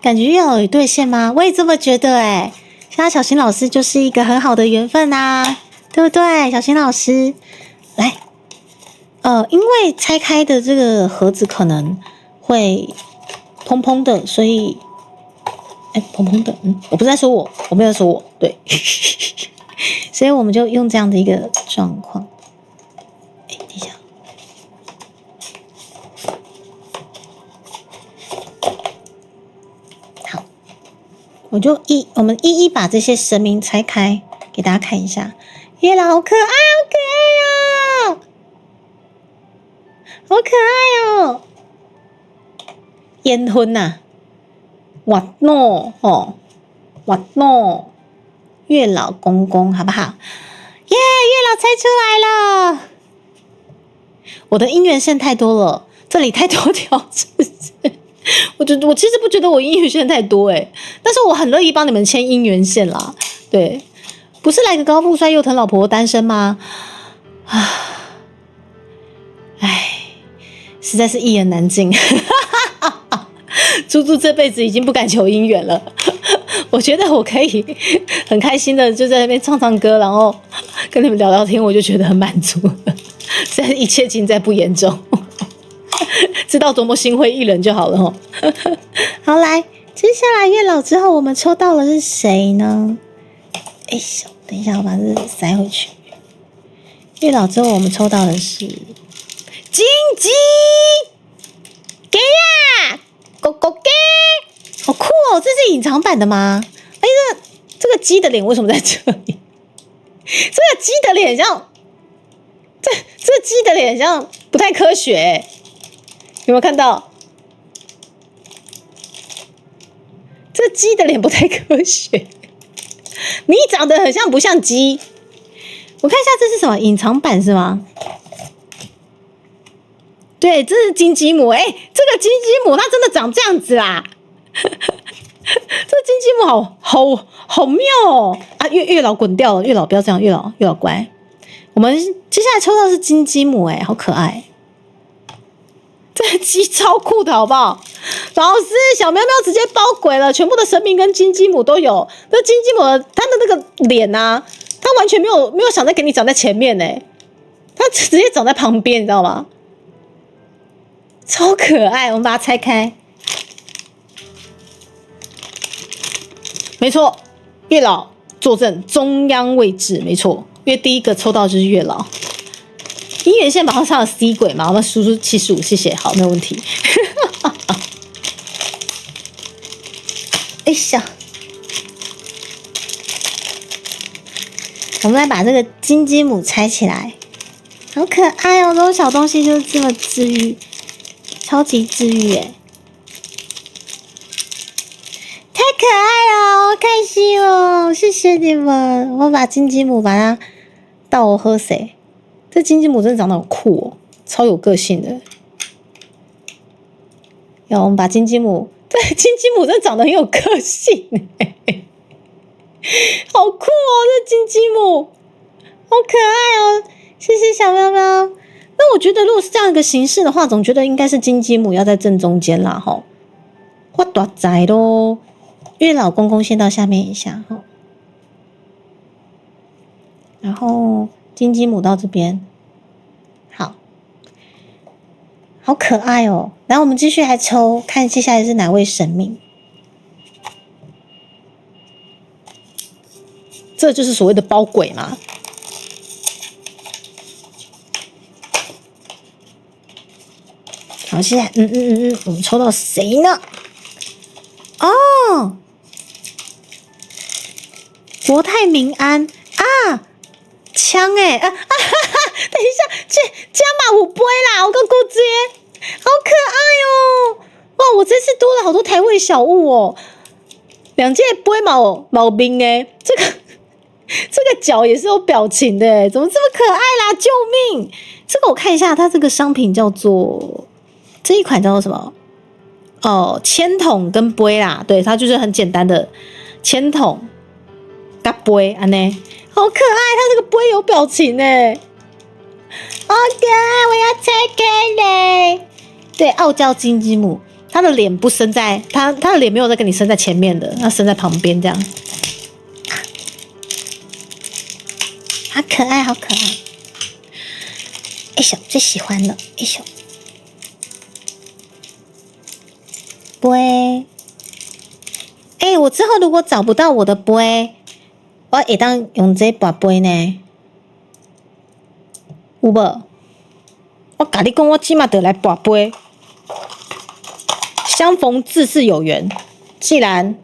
感觉月老有兑现吗？我也这么觉得哎。现在小新老师就是一个很好的缘分啊，对不对？小新老师，来，因为拆开的这个盒子可能会砰砰的，所以，砰砰的，我不是在说我没有在说我，对，所以我们就用这样的一个状况。等一下。我们一一把这些神明拆开，给大家看一下。月老好可爱，好可爱哦，好可爱哦！烟熏呐，哇诺哦，哇诺，月老公公好不好？耶，月老猜出来了！我的姻缘线太多了，这里太多条是不是？我其实不觉得我姻缘线太多但是我很乐意帮你们牵姻缘线啦。对，不是来个高富帅又疼老婆单身吗？实在是一言难尽。猪猪这辈子已经不敢求姻缘了，我觉得我可以很开心的就在那边唱唱歌，然后跟你们聊聊天，我就觉得很满足了。现在一切尽在不言中，知道多么心灰意冷就好了齁。好，来，接下来月老之后，我们抽到的是谁呢？等一下，我把这塞回去。月老之后，我们抽到的是金鸡，给呀！狗狗给，好酷哦！这是隐藏版的吗？这个鸡的脸为什么在这里？这个鸡的脸像，这鸡的脸像不太科学有没有看到？这鸡的脸不太科学，你长得很像不像鸡？我看一下这是什么隐藏版是吗？对，这是金鸡母，这个金鸡母它真的长这样子啦！这金鸡母好妙哦！啊，月老滚掉了，月老不要这样，月老乖。我们接下来抽到的是金鸡母，好可爱。这个鸡超酷的好不好？老师，小喵喵直接包鬼了，全部的神明跟金鸡母都有。那金鸡母它的那个脸啊，它完全没有想再给你长在前面它直接长在旁边，你知道吗？超可爱，我们把它拆开。没错，月老坐镇中央位置，没错。因为第一个抽到就是月老。姻缘线马上上了 C 轨嘛，我们输出75，谢谢，好，没有问题。我们来把这个金鸡母拆起来，好可爱哦！这种小东西就是这么治愈。超级治愈太可爱了，好开心哦！谢谢你们，我把金鸡母把它倒我喝水。这金鸡母真的长得好酷哦，超有个性的。然后我们把金鸡母，对，金鸡母真的长得很有个性好酷哦！这金鸡母好可爱哦，谢谢小喵喵。那我觉得，如果是这样一个形式的话，总觉得应该是金鸡母要在正中间啦，吼。我大仔咯，月老公公先到下面一下，吼。然后金鸡母到这边，好，好可爱哦。然后我们继续来抽，看接下来是哪位神明。这就是所谓的包鬼嘛。好，现在我们抽到谁呢？哦，国泰民安啊，枪等一下，加码5杯啦，我跟姑姐，好可爱哦！哇，我这次多了好多台味小物哦，2届杯毛冰这个脚也是有表情的怎么这么可爱啦？救命！这个我看一下，它这个商品叫做。这一款叫做什么？铅筒跟杯啦，对，它就是很简单的铅筒搭杯，安呢，好可爱，它这个杯有表情好可爱，我要拆开嘞。对，傲娇金鸡母，它的脸不伸在，它的脸没有在跟你伸在前面的，它伸在旁边这样，好可爱，好可爱。最喜欢了，杯，我之后如果找不到我的杯，我会当用这把杯呢，有无？我跟你讲，我起码得来拔杯，相逢自是有缘。既然，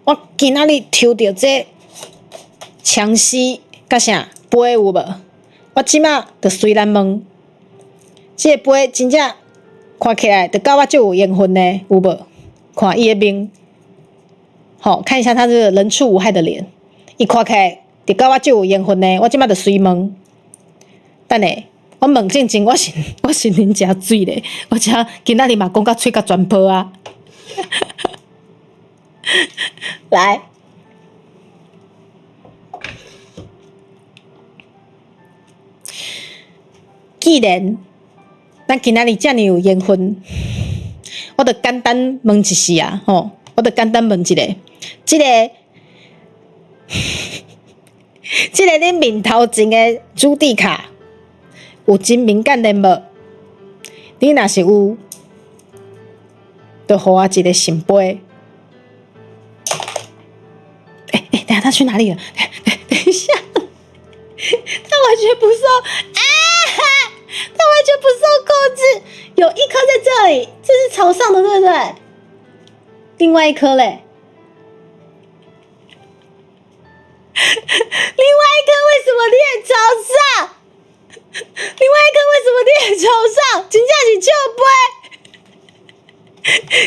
我今仔日抽到这强势甲啥杯有无？我即马就随咱问，这个杯真正看起来就甲我就有缘分呢，有无？看伊的面，好看一下他这个人畜无害的脸，伊看起来就甲我就有缘分呢。我即马就随问，等下我问正经，我是恁食水咧，我只今仔日嘛讲到嘴甲全破啊！来。既然咱今仔日遮尔有缘分，我着简单问一事啊，吼！我着简单问一个，即个恁面头前的朱迪卡有真敏感的无？你若是有，就互我一个圣杯。等下他去哪里了？等一下，他完全不受他完全不受控制，有一颗在这里，这是朝上的，对不对？另外一颗嘞，另外一颗为什么你也朝上？另外一颗为什么你也朝上？真正是笑杯，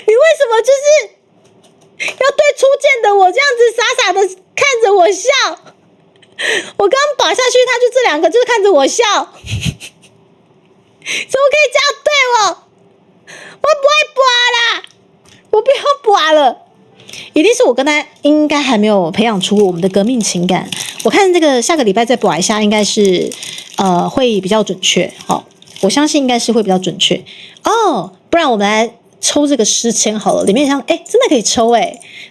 你为什么就是要对初见的我这样子傻傻的看着我笑？我刚拔下去，他就这两个就是看着我笑。怎么可以这样对我？我不会拔啦，我不要拔了。一定是我跟他应该还没有培养出我们的革命情感。我看这个下个礼拜再拔一下，应该是会比较准确。好，我相信应该是会比较准确哦。不然我们来抽这个诗签好了，里面像真的可以抽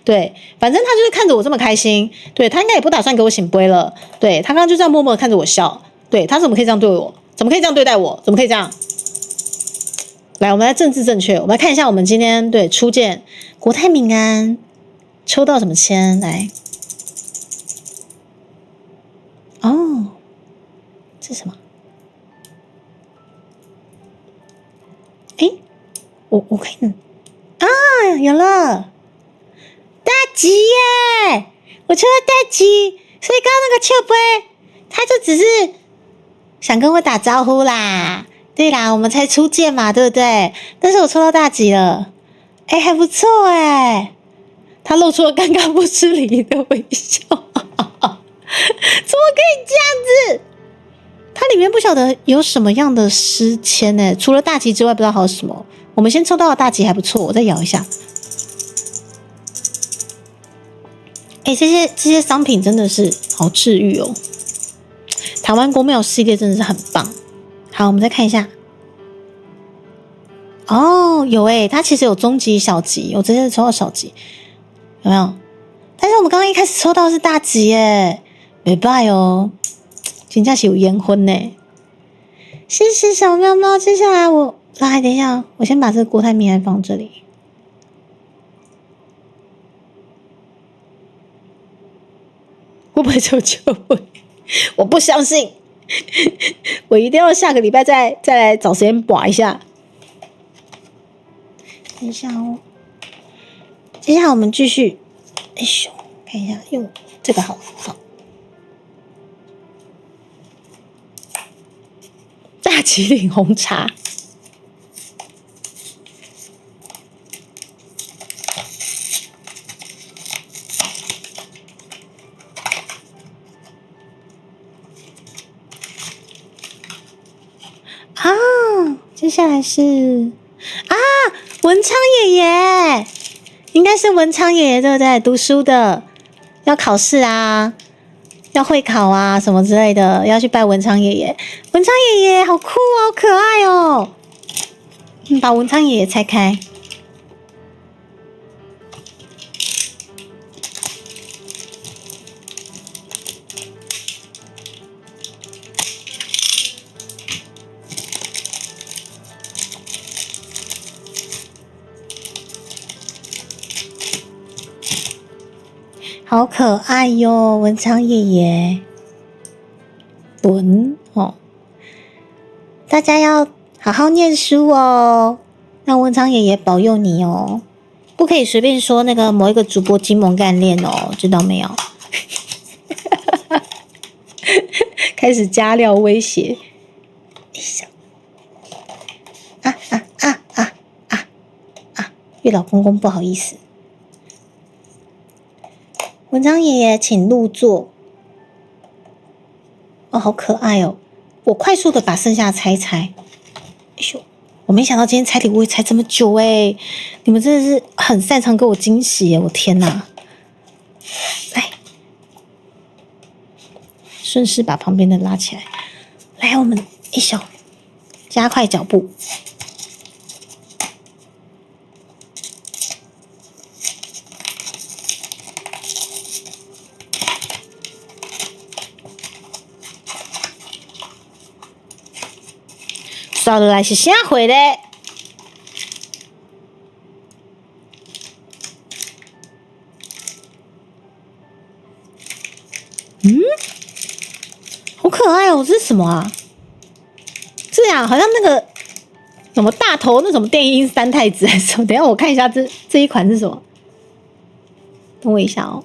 对，反正他就是看着我这么开心，对他应该也不打算给我醒杯了。对他刚刚就这样默默的看着我笑，对他怎么可以这样对我？怎么可以这样对待我？怎么可以这样？来，我们来政治正确。我们来看一下，我们今天对初见国泰民安抽到什么签？来，哦，这是什么？我可以啊，有了，大吉耶！我抽到大吉，所以刚刚那个笑杯，他就只是想跟我打招呼啦。对啦，我们才初见嘛，对不对？但是我抽到大吉了，还不错他露出了尴尬不失礼的微笑，怎么可以这样子？它里面不晓得有什么样的诗签除了大吉之外，不知道还有什么。我们先抽到的大吉还不错，我再摇一下。这些商品真的是好治愈哦。台湾公庙系列真的是很棒。好，我们再看一下。哦，有它其实有中级、小级，我直接抽到小级，有没有？但是我们刚刚一开始抽到的是大吉耶，没拜哦，真的是有缘分呢。谢谢小喵喵，接下来来，等一下，我先把这个国泰民安放这里。会不会抽就会？我不相信，我一定要下个礼拜再来找时间拔一下。等一下哦，接下来我们继续，看一下用这个好。大吉岭红茶。接下来是文昌爷爷，应该是文昌爷爷对不对？读书的，要考试啊，要会考啊什么之类的，要去拜文昌爷爷。文昌爷爷好酷哦，好可爱哦。把文昌爷爷拆开。好可爱哟，文昌爷爷。大家要好好念书哦，让文昌爷爷保佑你哦，不可以随便说那个某一个主播金蒙干练哦，知道没有？开始加料威胁。月老公公不好意思，文昌爷爷请入座。哦，好可爱哦！我快速的把剩下的拆一拆。哎呦，我没想到今天拆礼物会拆这么久哎！你们真的是很擅长给我惊喜耶！我天哪！来，顺势把旁边的拉起来。来，我们一手加快脚步。刷落来是啥货咧？好可爱哦！这是什么啊？这样好像那个什么大头那什么电音三太子还是什么？等一下我看一下这一款是什么？等我一下哦。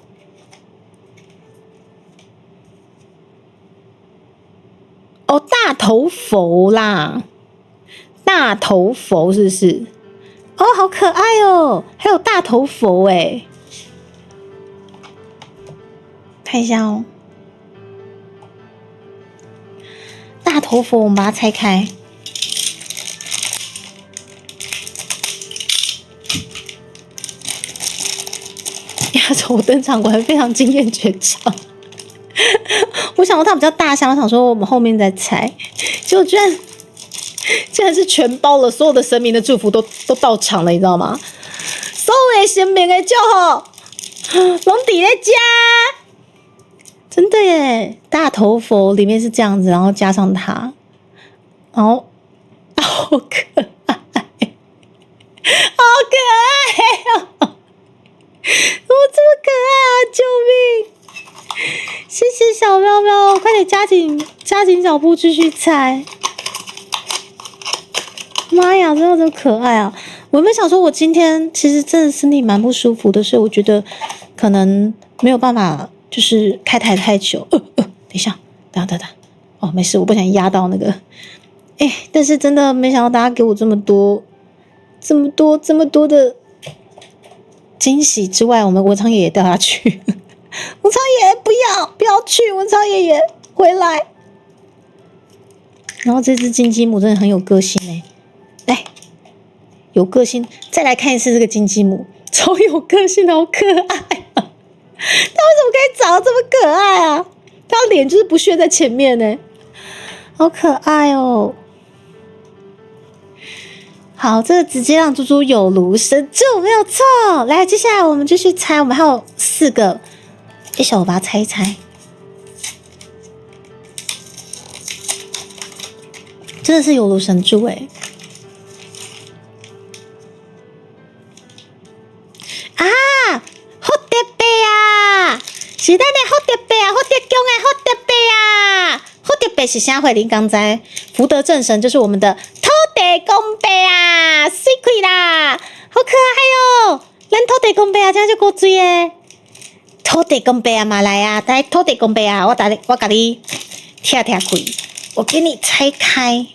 哦，大头佛啦，大头佛是不是？哦，好可爱哦，还有大头佛哎，看一下哦。大头佛，我们把它拆开。压轴登场，果然非常惊艳绝唱。我想说它比较大箱，我想说我们后面再拆，结果居然是全包了，所有的神明的祝福都到场了，你知道吗？所有的神明的祝福，拢伫咧家。真的耶，大头佛里面是这样子，然后加上它，然后好可爱，好可爱哦！怎么这么可爱啊！救命！谢谢小喵喵，快点加紧脚步继续猜。妈呀，真的这么可爱啊！我原本想说，我今天其实真的身体蛮不舒服的，所以我觉得可能没有办法。就是开台太久，等一下，等，哦，没事，我不想压到那个，但是真的没想到大家给我这么多的惊喜之外，我们文昌爷爷掉下去，文昌爷爷不要去，文昌爷爷回来。然后这只金鸡母真的很有个性哎，来，有个性，再来看一次这个金鸡母，超有个性的，好可爱。他为什么可以长得这么可爱啊？他脸就是不屑在前面呢，好可爱哦！好，这个直接让猪猪有如神助，没有错。来，接下来我们继续猜，我们还有4个，一手我把它猜一猜。真的是有如神助哎！是咱的福德伯啊，福德宫的福德伯啊，福德伯是啥货？您刚知？福德正神就是我们的土地公伯啊，水气啦，好可爱哦！咱土地公伯啊，真是够水的。土地公伯啊嘛来啊，来土地公伯啊，我给你跳开，我给你拆开。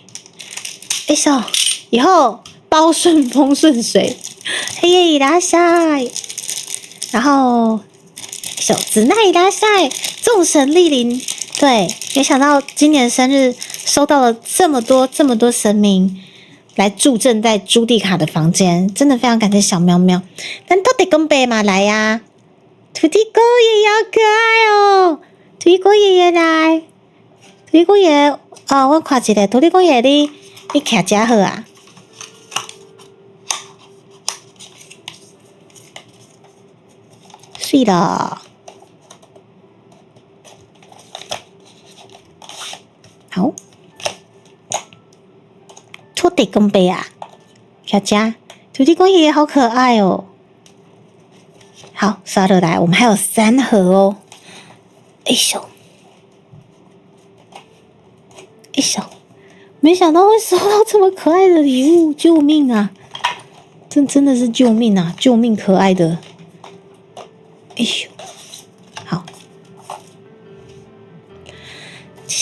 以后包顺风顺水，嘿耶拉塞，然后。子奈拉塞，众神莅临。对，没想到今年生日收到了这么多神明来助阵在朱蒂卡的房间，真的非常感谢小喵喵。但土地公伯嘛来呀，土地公爷爷好可爱哦！土地公爷爷来，土地公爷爷哦，我看一下，土地公爷爷你徛遮好啊？是的。好，土地公伯啊，小家，土地公爷爷好可爱哦。好，刷落来，我们还有3盒哦。没想到会收到这么可爱的礼物，救命啊！真的是救命啊！救命可爱的，好。接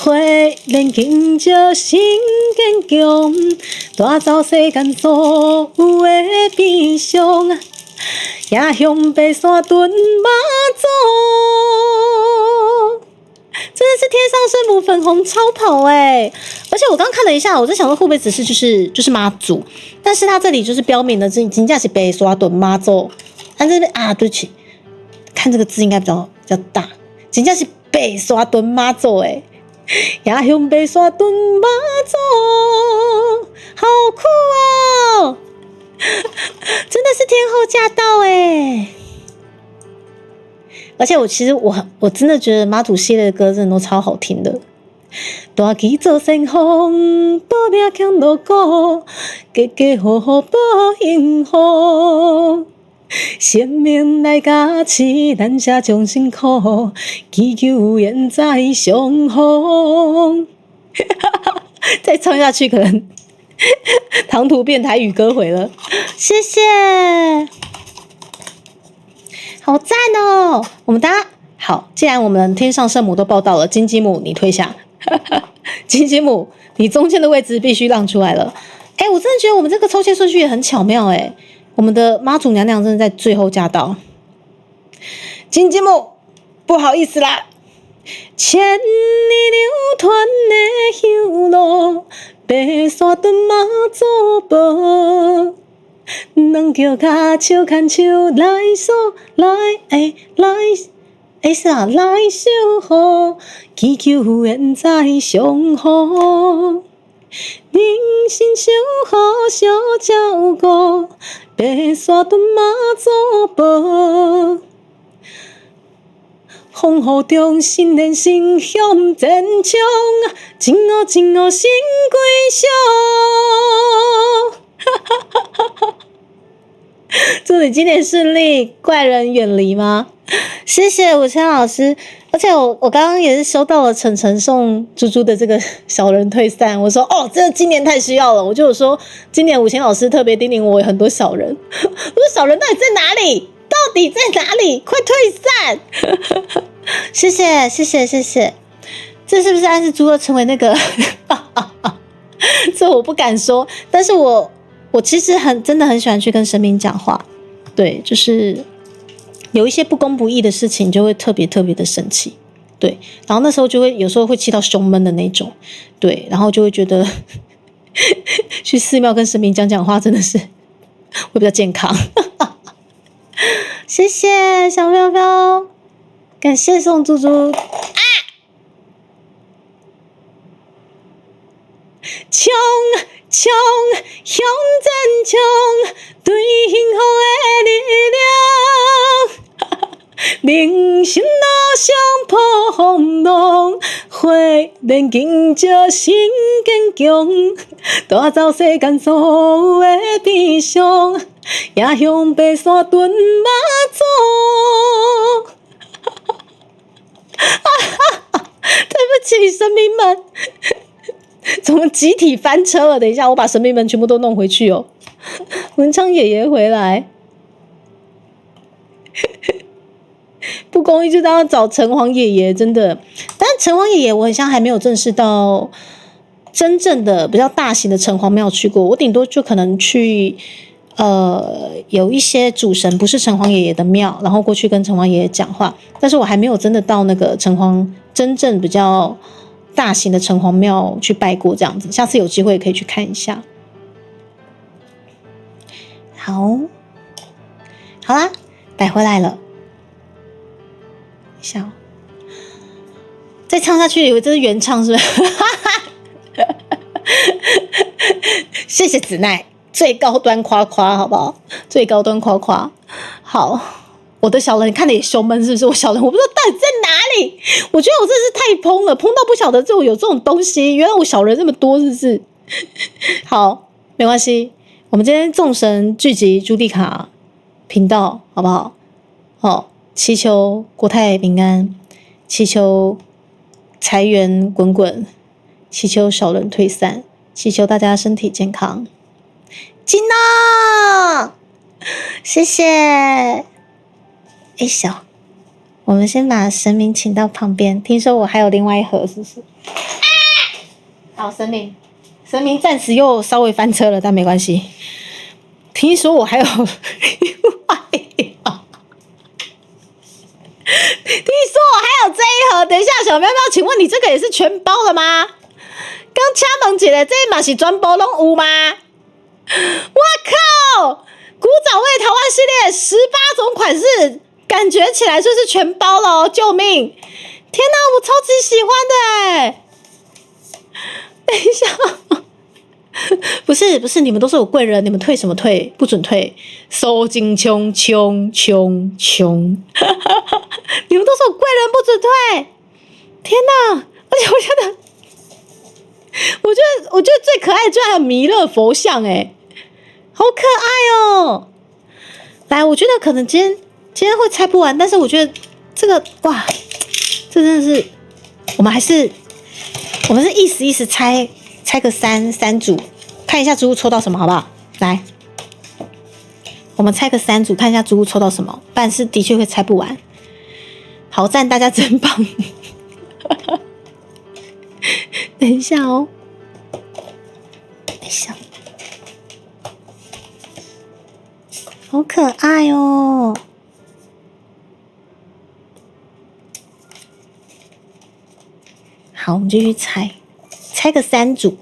花莲经照心坚强，带走世间所有的悲伤，也向北山蹲马祖。真的是天上圣母粉红超跑欸！而且我刚看了一下，我在想说会不会只是就是妈祖，但是他这里就是标明的真正是北山蹲马祖。他这边啊，对不起，看这个字应该比较大，真正是北山蹲马祖欸，也向北山蹲马祖，好酷哦！真的是天后驾到欸！而且其实我真的觉得妈祖系列的歌真的都超好听的。大旗做先锋，保命强路过，家家户户保幸福。生命来加持，咱才将辛苦，祈求愿在上风。再唱下去可能唐突变台语歌回了，谢谢。好赞哦！我们大家好，既然我们天上圣母都报道了，金鸡母你退下，金鸡母你中间的位置必须让出来了。我真的觉得我们这个抽签顺序也很巧妙我们的妈祖娘娘真的在最后驾到。金鸡母，不好意思啦，千里流传的香路，白山蹲马祖宝。能叫甲手牵手来守来守护，祈求愿在上好，人心相互相照顾，白山蹲马祖宝。风雨中心连心向前冲，真哦真哦心归乡。祝你今年顺利，怪人远离吗？谢谢武谦老师，而且我刚刚也是收到了晨晨送猪猪的这个小人退散，我说哦，这今年太需要了，我就有说今年武谦老师特别叮咛我有很多小人，我说小人到底在哪里？到底在哪里？快退散！谢谢谢谢谢谢，这是不是暗示猪要成为那个？这我不敢说，但是我其实真的很喜欢去跟神明讲话，对，就是有一些不公不义的事情就会特别特别的生气，对，然后那时候就会有时候会气到胸闷的那种，对，然后就会觉得去寺庙跟神明讲话真的是会比较健康。谢谢小飘飘，感谢宋猪猪啊！冲冲向前冲，对幸福的力量，人生路上破风浪，花莲经照心坚强，带走世间所有的悲伤，也向白山蹲马祖。对不起，神明们。怎么集体翻车了？等一下，我把神明们全部都弄回去哦。文昌爷爷回来，不公义就当要找城隍爷爷，真的。但城隍爷爷，我好像还没有正式到真正的比较大型的城隍庙去过。我顶多就可能去有一些主神不是城隍爷爷的庙，然后过去跟城隍爷爷讲话。但是我还没有真的到那个城隍真正比较大型的城隍庙去拜过这样子，下次有机会可以去看一下。好啦，摆回来了，一下哦，再唱下去，以为这是原唱是不是？谢谢子奈，最高端夸夸，好不好？最高端夸夸，好。我的小人看的也胸闷，是不是？我小人我不知道到底在哪里。我觉得我真是太疯了，疯到不晓得就有这种东西。原来我小人这么多，是不是？好，没关系。我们今天众神聚集朱蒂卡频道，好不好？好，祈求国泰平安，祈求财源滚滚，祈求小人退散，祈求大家身体健康。金娜，谢谢。小，我们先把神明请到旁边。听说我还有另外一盒，是不是？好，神明暂时又稍微翻车了，但没关系。听说我还有听说我还有这一盒，等一下，小喵喵，请问你这个也是全包的吗？刚掐问一下，这嘛是全部拢有吗？我靠！古早味台湾系列18种款式，感觉起来就是全包了哦！救命！天哪，我超级喜欢的哎！等一下，不是，你们都是我贵人，你们退什么退？不准退！收金穷，你们都是我贵人，不准退！天哪！而且我觉得最可爱的居然有弥勒佛像哎，好可爱哦！来，我觉得可能今天会拆不完，但是我觉得这个哇，这真的是我们是意思拆个三组，看一下猪猪抽到什么好不好？来，我们拆个3组，看一下猪猪抽到什么，但是的确会拆不完。好赞，大家真棒！等一下哦，等一下，好可爱哦！好，我们继续拆个3组。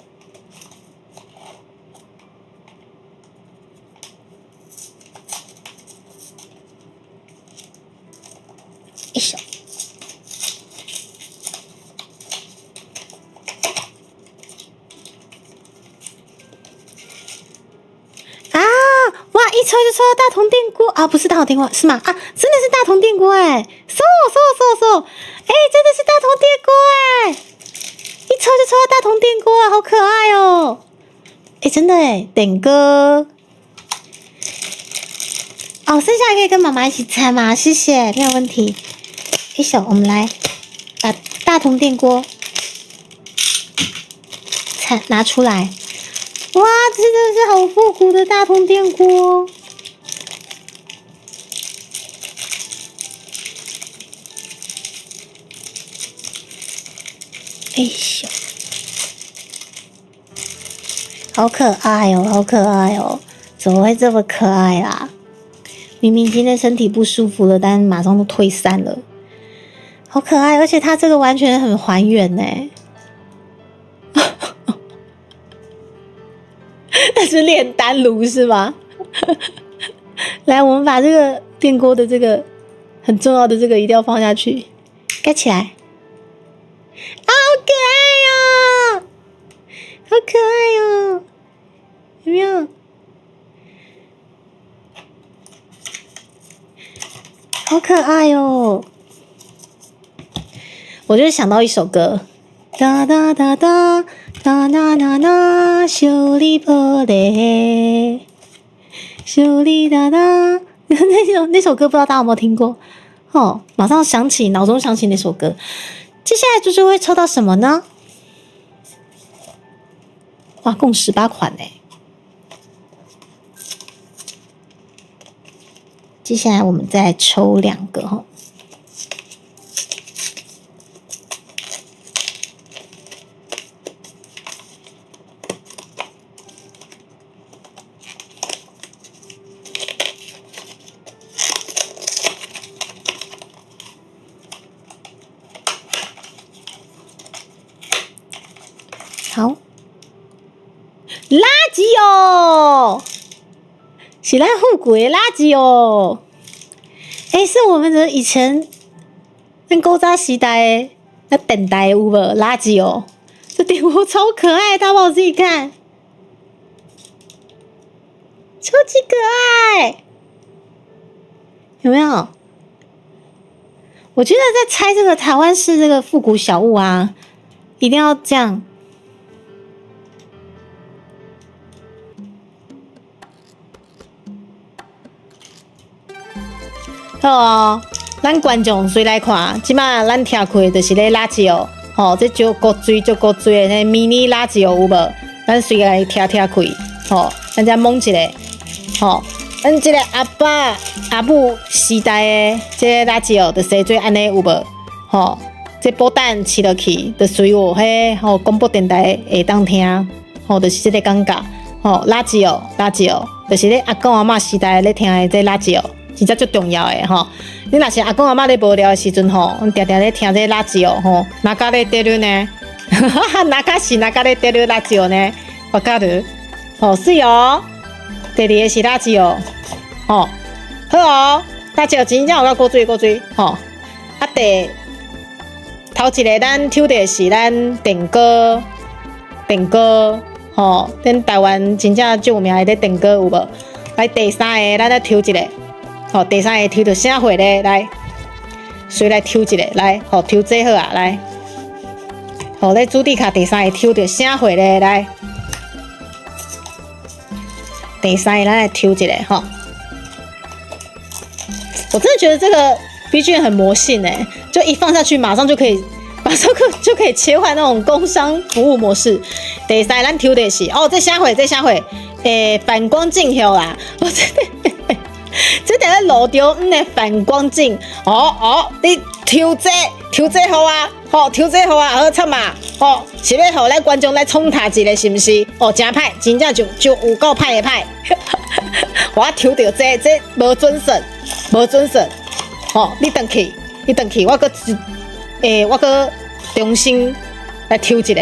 一手。哇！一抽就抽到大同电锅啊，不是大同电锅是吗？啊，真的是大同电锅哎！收！哎，真的是大同电锅哎！一抽就抽到大同电锅啊，好可爱哦！哎，真的哎，点歌哦，剩下可以跟妈妈一起拆吗？谢谢，没有问题。一手，我们来把大同电锅拿出来。哇，这真的是好复古的大同电锅！哎呦，好可爱哦，好可爱哦！怎么会这么可爱啦？明明今天身体不舒服了，但马上都退散了，好可爱！而且它这个完全很还原呢。那是炼丹炉是吗？来，我们把这个电锅的这个很重要的这个一定要放下去，盖起来。好可爱哦，好可爱哦，有没有？好可爱哦！我就想到一首歌，哒哒哒哒。哒哒哒哒，修理玻璃，修理哒哒。那首歌不知道大家有没有听过？哦，马上脑中想起那首歌。接下来猪猪会抽到什么呢？哇，共18款呢。接下来我们再抽2个哈。好，垃圾哦，是咱复古的垃圾哦。哎，是我们的以前那古早时代的那电台有无垃圾哦？这电锅超可爱，大家帮我自己看，超级可爱，有没有？我觉得在拆这个台湾式这个复古小物啊，一定要这样。好哦，咱观众随来看，即马咱听开就是咧垃圾哦，吼，这就高水的那迷你垃圾哦，有无？咱随来听开，吼，咱再摸一个，吼，咱这个阿爸阿母时代的这个垃圾哦，就是做安尼有无？吼，这波蛋饲落去，就随我迄吼广播电台会当听，吼，就是这个感觉，吼，垃圾哦，就是咧阿公阿嬷时代咧听的这垃圾哦，真正最重要的吼。你若是阿公阿嬷咧无聊的时阵吼，常常咧听这垃圾哦，吼，哪家咧得了呢？哪家咧得了垃圾哦呢？我讲的，吼是哦，第二个是垃圾哦，吼，好哦，垃圾真正有够过水，吼，啊头一个咱抽的是咱电歌，吼，咱台湾真正最有名的咧电歌有无？来第三个，咱来抽一个，吼，第三个抽到啥货咧？来，谁来抽一个？来，吼，抽这好啊，来，吼，咧主题卡第三个抽到啥货咧？来，第三个咱来抽一个，吼。我真的觉得这个 BGM 很魔性哎，就一放下去，马上就可以切换那种工商服务模式。第三咱抽的是哦，这啥会，反光镜后啦，我真的，这在路中的反光镜，你抽这好啊，抽这好啊，好惨嘛，是要互咱观众来冲塔一个是毋是？真歹，真正就有够歹的歹，我抽到这无准绳。你回去，我搁重新来抽一个，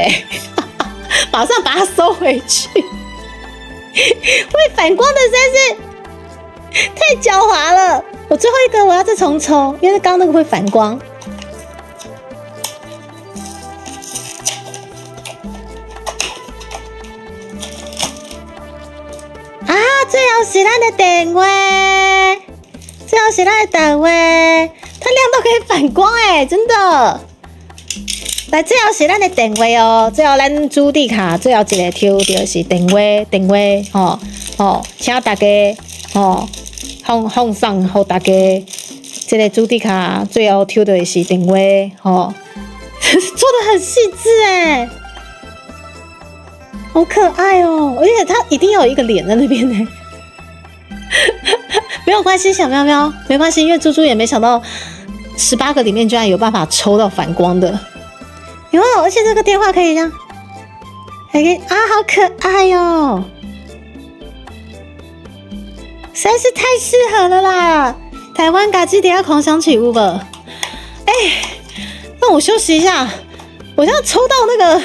马上把它收回去。会反光的实在是太狡猾了。我最后一个我要再重抽，因为刚刚那个会反光。啊，最后是咱的电话。最后是咱的单位，它亮到可以反光哎，真的。来，最后是咱的电话哦，最后咱主题卡最后一个抽到是电话，请大家放送给大家，这个主题卡最后抽到的是电话，做得很细致哎，好可爱哦，而且它一定要有一个脸在那边呢。没有关系，小喵喵，没关系，因为猪猪也没想到18个里面居然有办法抽到反光的，有，而且这个电话可以这样，还可以啊，好可爱哦，实在是太适合了啦！台湾嘎叽点要狂想起 Uber， 让我休息一下，我现在抽到那个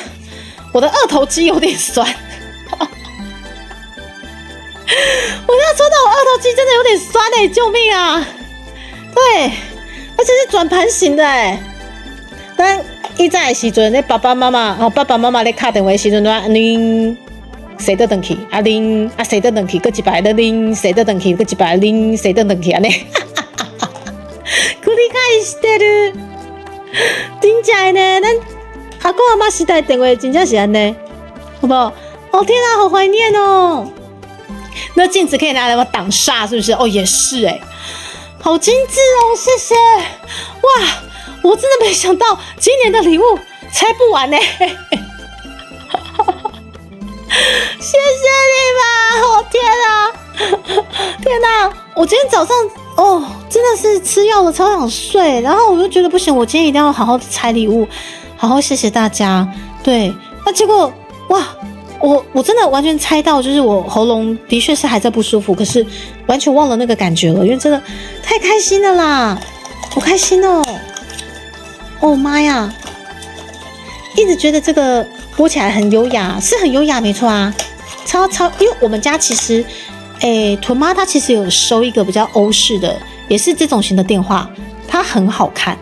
我的二头肌有点酸。我现在抽到我二头肌真的有点酸哎，救命啊！对，而且是转盘型的哎。咱以前的时阵，那爸爸妈妈咧打电话的时阵，都恁谁得等去，恁谁得等去，搁一摆的恁谁得等去，搁一摆恁谁得等去安尼。繰り返してる。真正呢，咱阿公阿妈时代电话真正是安尼，好不好？哦天啊，好怀念哦！那镜子可以拿来挡煞，是不是？哦，也是哎，好精致哦，谢谢！哇，我真的没想到今年的礼物拆不完呢，谢谢你们！哦天哪！我今天早上真的是吃药了，超想睡，然后我就觉得不行，我今天一定要好好拆礼物，好好谢谢大家。对，那结果哇！我真的完全猜到，就是我喉咙的确是还在不舒服，可是完全忘了那个感觉了，因为真的太开心了啦，好开心哦！哦妈呀，一直觉得这个播起来很优雅，是很优雅，没错啊，超，因为我们家其实，屯妈她其实有收一个比较欧式的，也是这种型的电话，它很好看，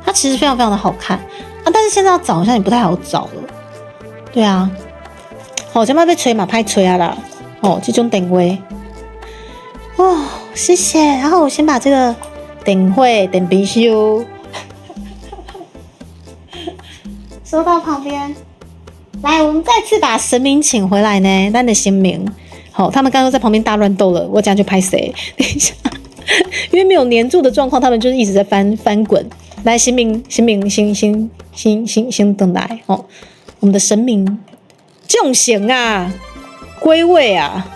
它其实非常非常的好看啊，但是现在要找好像也不太好找了，对啊。这摆要吹嘛，歹吹啊啦！这种电话，谢谢。然后我先把这个电冰箱收到旁边。来，我们再次把神明请回来呢，咱的神明。他们刚刚在旁边大乱斗了，我这样就拍谁？等一下，因为没有黏住的状况，他们就是一直在翻滚。来，神明，等来我们的神明。众神啊，归位啊！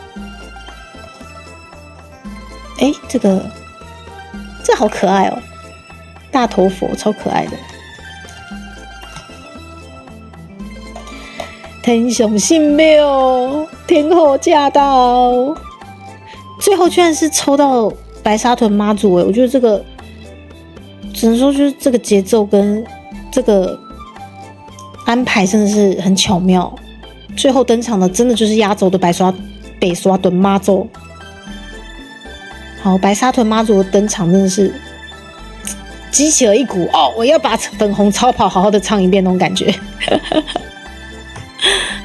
这好可爱哦，大头佛超可爱的。天上圣庙，天后驾到，最后居然是抽到白沙屯妈祖我觉得这个只能说就是这个节奏跟这个安排真的是很巧妙。最后登场的真的就是压轴的北沙屯妈祖。好，白沙屯妈祖的登场真的是激起了一股我要把粉红超跑好好的唱一遍那种感觉。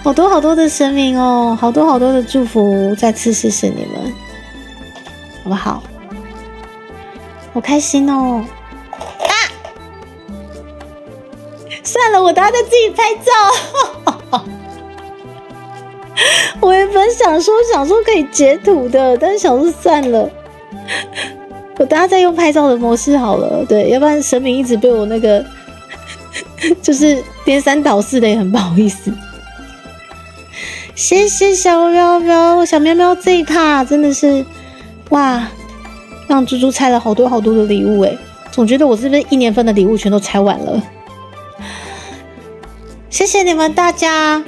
好多好多的神明哦，好多好多的祝福，再次谢谢你们，好不好？好开心哦！算了，我等下再自己拍照。我原本想说可以截图的，但是想说算了，我等下再用拍照的模式好了。对，要不然神明一直被我那个就是颠三倒四的，也很不好意思。谢谢小喵喵，小喵喵这一趴真的是哇，让猪猪拆了好多好多的礼物诶，总觉得我是不是1年份的礼物全都拆完了？谢谢你们大家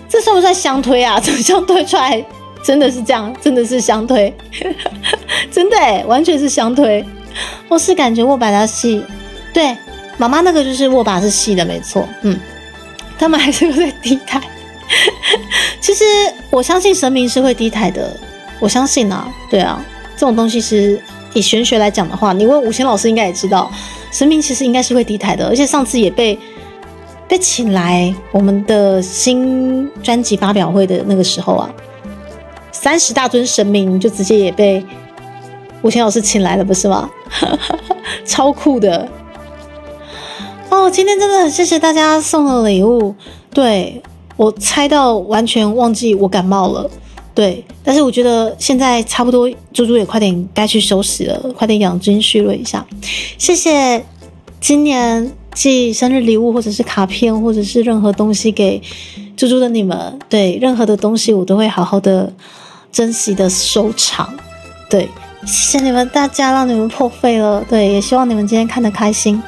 这算不算相推啊？这相推出来真的是这样，真的是相推，真的完全是相推。我是感觉握把它细，对，妈妈那个就是握把是细的，没错，他们还是有在低台。其实我相信神明是会低台的，我相信啊，对啊，这种东西是以玄学来讲的话，你问武贤老师应该也知道，神明其实应该是会低台的，而且上次也被请来我们的新专辑发表会的那个时候啊，30大尊神明就直接也被武贤老师请来了，不是吗？超酷的。今天真的很谢谢大家送的礼物，对，我猜到完全忘记我感冒了，对，但是我觉得现在差不多，猪猪也快点该去休息了，快点养精蓄锐一下。谢谢今年寄生日礼物或者是卡片或者是任何东西给猪猪的你们，对，任何的东西我都会好好的珍惜的收藏，对，谢谢你们大家，让你们破费了，对，也希望你们今天看得开心。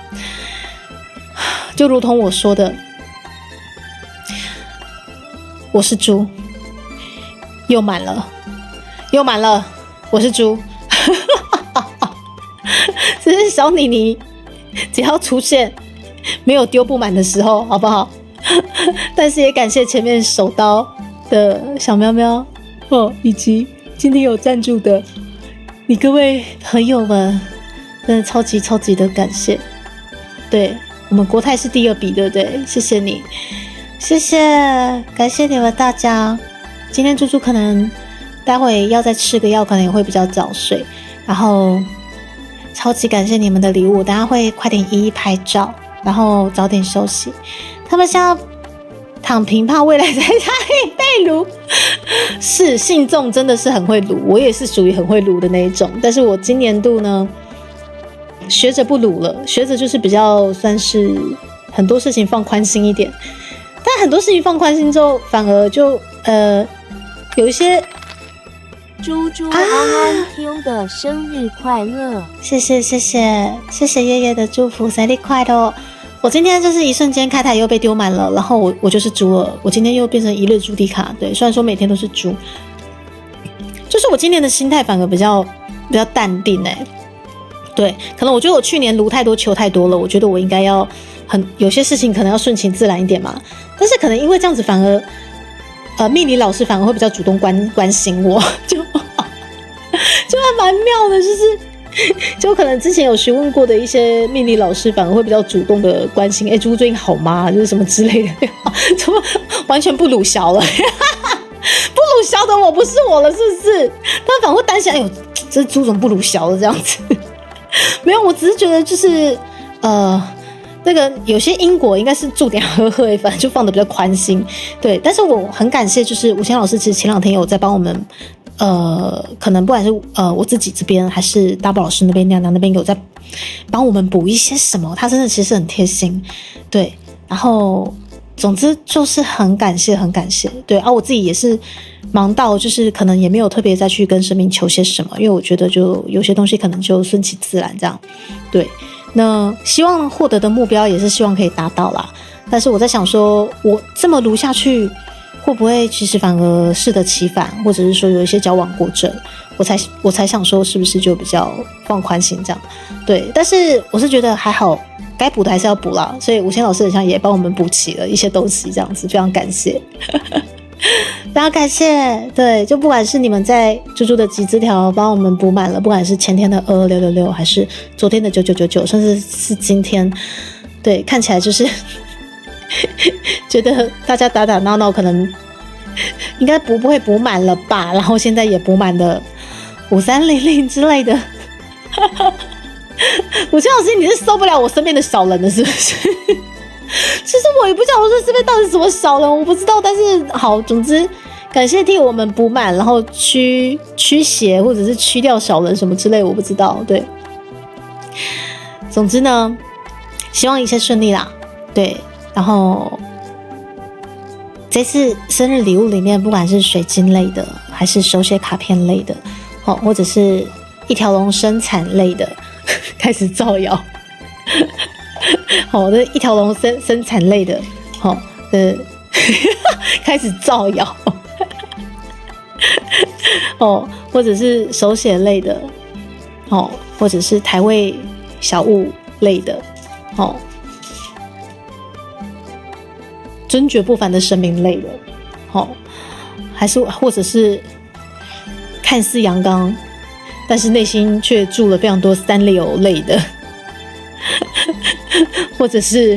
就如同我说的，我是猪，又满了，我是猪。只是小妮妮只要出现没有丢不满的时候，好不好？但是也感谢前面手刀的小喵喵以及今天有赞助的你各位朋友们，真的超级超级的感谢。对，我们国泰是第2笔，对不对？谢谢你，谢谢，感谢你们大家。今天猪猪可能待会要再吃个药，可能也会比较早睡。然后超级感谢你们的礼物，等下会快点一一拍照，然后早点休息。他们现在躺平，怕未来在家里被撸。是，信众真的是很会撸，我也是属于很会撸的那一种。但是我今年度呢，学着不撸了，学着就是比较算是很多事情放宽心一点。但很多事情放宽心之后，反而就有一些。猪猪安安听的生日快乐！谢谢爷爷的祝福，生日快乐！我今天就是一瞬间开台又被丢满了，然后我就是猪了，我今天又变成一日猪迪卡。对，虽然说每天都是猪，就是我今年的心态反而比较淡定对，可能我觉得我去年撸太多求太多了，我觉得我应该要有些事情可能要顺其自然一点嘛。但是可能因为这样子反而。命理老师反而会比较主动关心我，就还蛮妙的，就可能之前有询问过的一些命理老师反而会比较主动的关心，猪最近好吗？就是什么之类的，怎么完全不鲁小了？不鲁小的我不是我了，是不是？他反而会担心，哎呦，这猪怎么不鲁小了这样子？没有，我只是觉得就是那个有些因果应该是注点呵呵，反正就放的比较宽心，对。但是我很感谢，就是武贤老师，其实前2天有在帮我们，可能不管是我自己这边，还是大宝老师那边、亮亮那边有在帮我们补一些什么，他真的其实很贴心，对。然后总之就是很感谢，对。我自己也是忙到就是可能也没有特别再去跟神明求些什么，因为我觉得就有些东西可能就顺其自然这样，对。那希望获得的目标也是希望可以达到啦。但是我在想说，我这么撸下去，会不会其实反而适得其反，或者是说有一些矫枉过正？我才想说，是不是就比较放宽心这样？对，但是我是觉得还好，该补的还是要补啦。所以吴谦老师好像也帮我们补齐了一些东西，这样子非常感谢。非常感谢，对，就不管是你们在猪猪的集资条帮我们补满了，不管是前天的22666，还是昨天的9999，甚至是今天，对，看起来就是觉得大家打打闹闹，可能应该不会补满了吧，然后现在也补满了5300之类的。吴谦老师，你是受不了我身边的小人了是不是？其实我也不知道我说这边到底是什么小人，我不知道。但是好，总之感谢替我们补满，然后驱邪或者是驱掉小人什么之类，我不知道。对，总之呢，希望一切顺利啦。对，然后这次生日礼物里面，不管是水晶类的，还是手写卡片类的，或者是一条龙生产类的，开始造谣。好的，一条龙生产类的，开始造谣，或者是手写类的，或者是台味小物类的，尊爵不凡的神明类的，还是或者是看似阳刚，但是内心却住了非常多三丽鸥类的。或者是，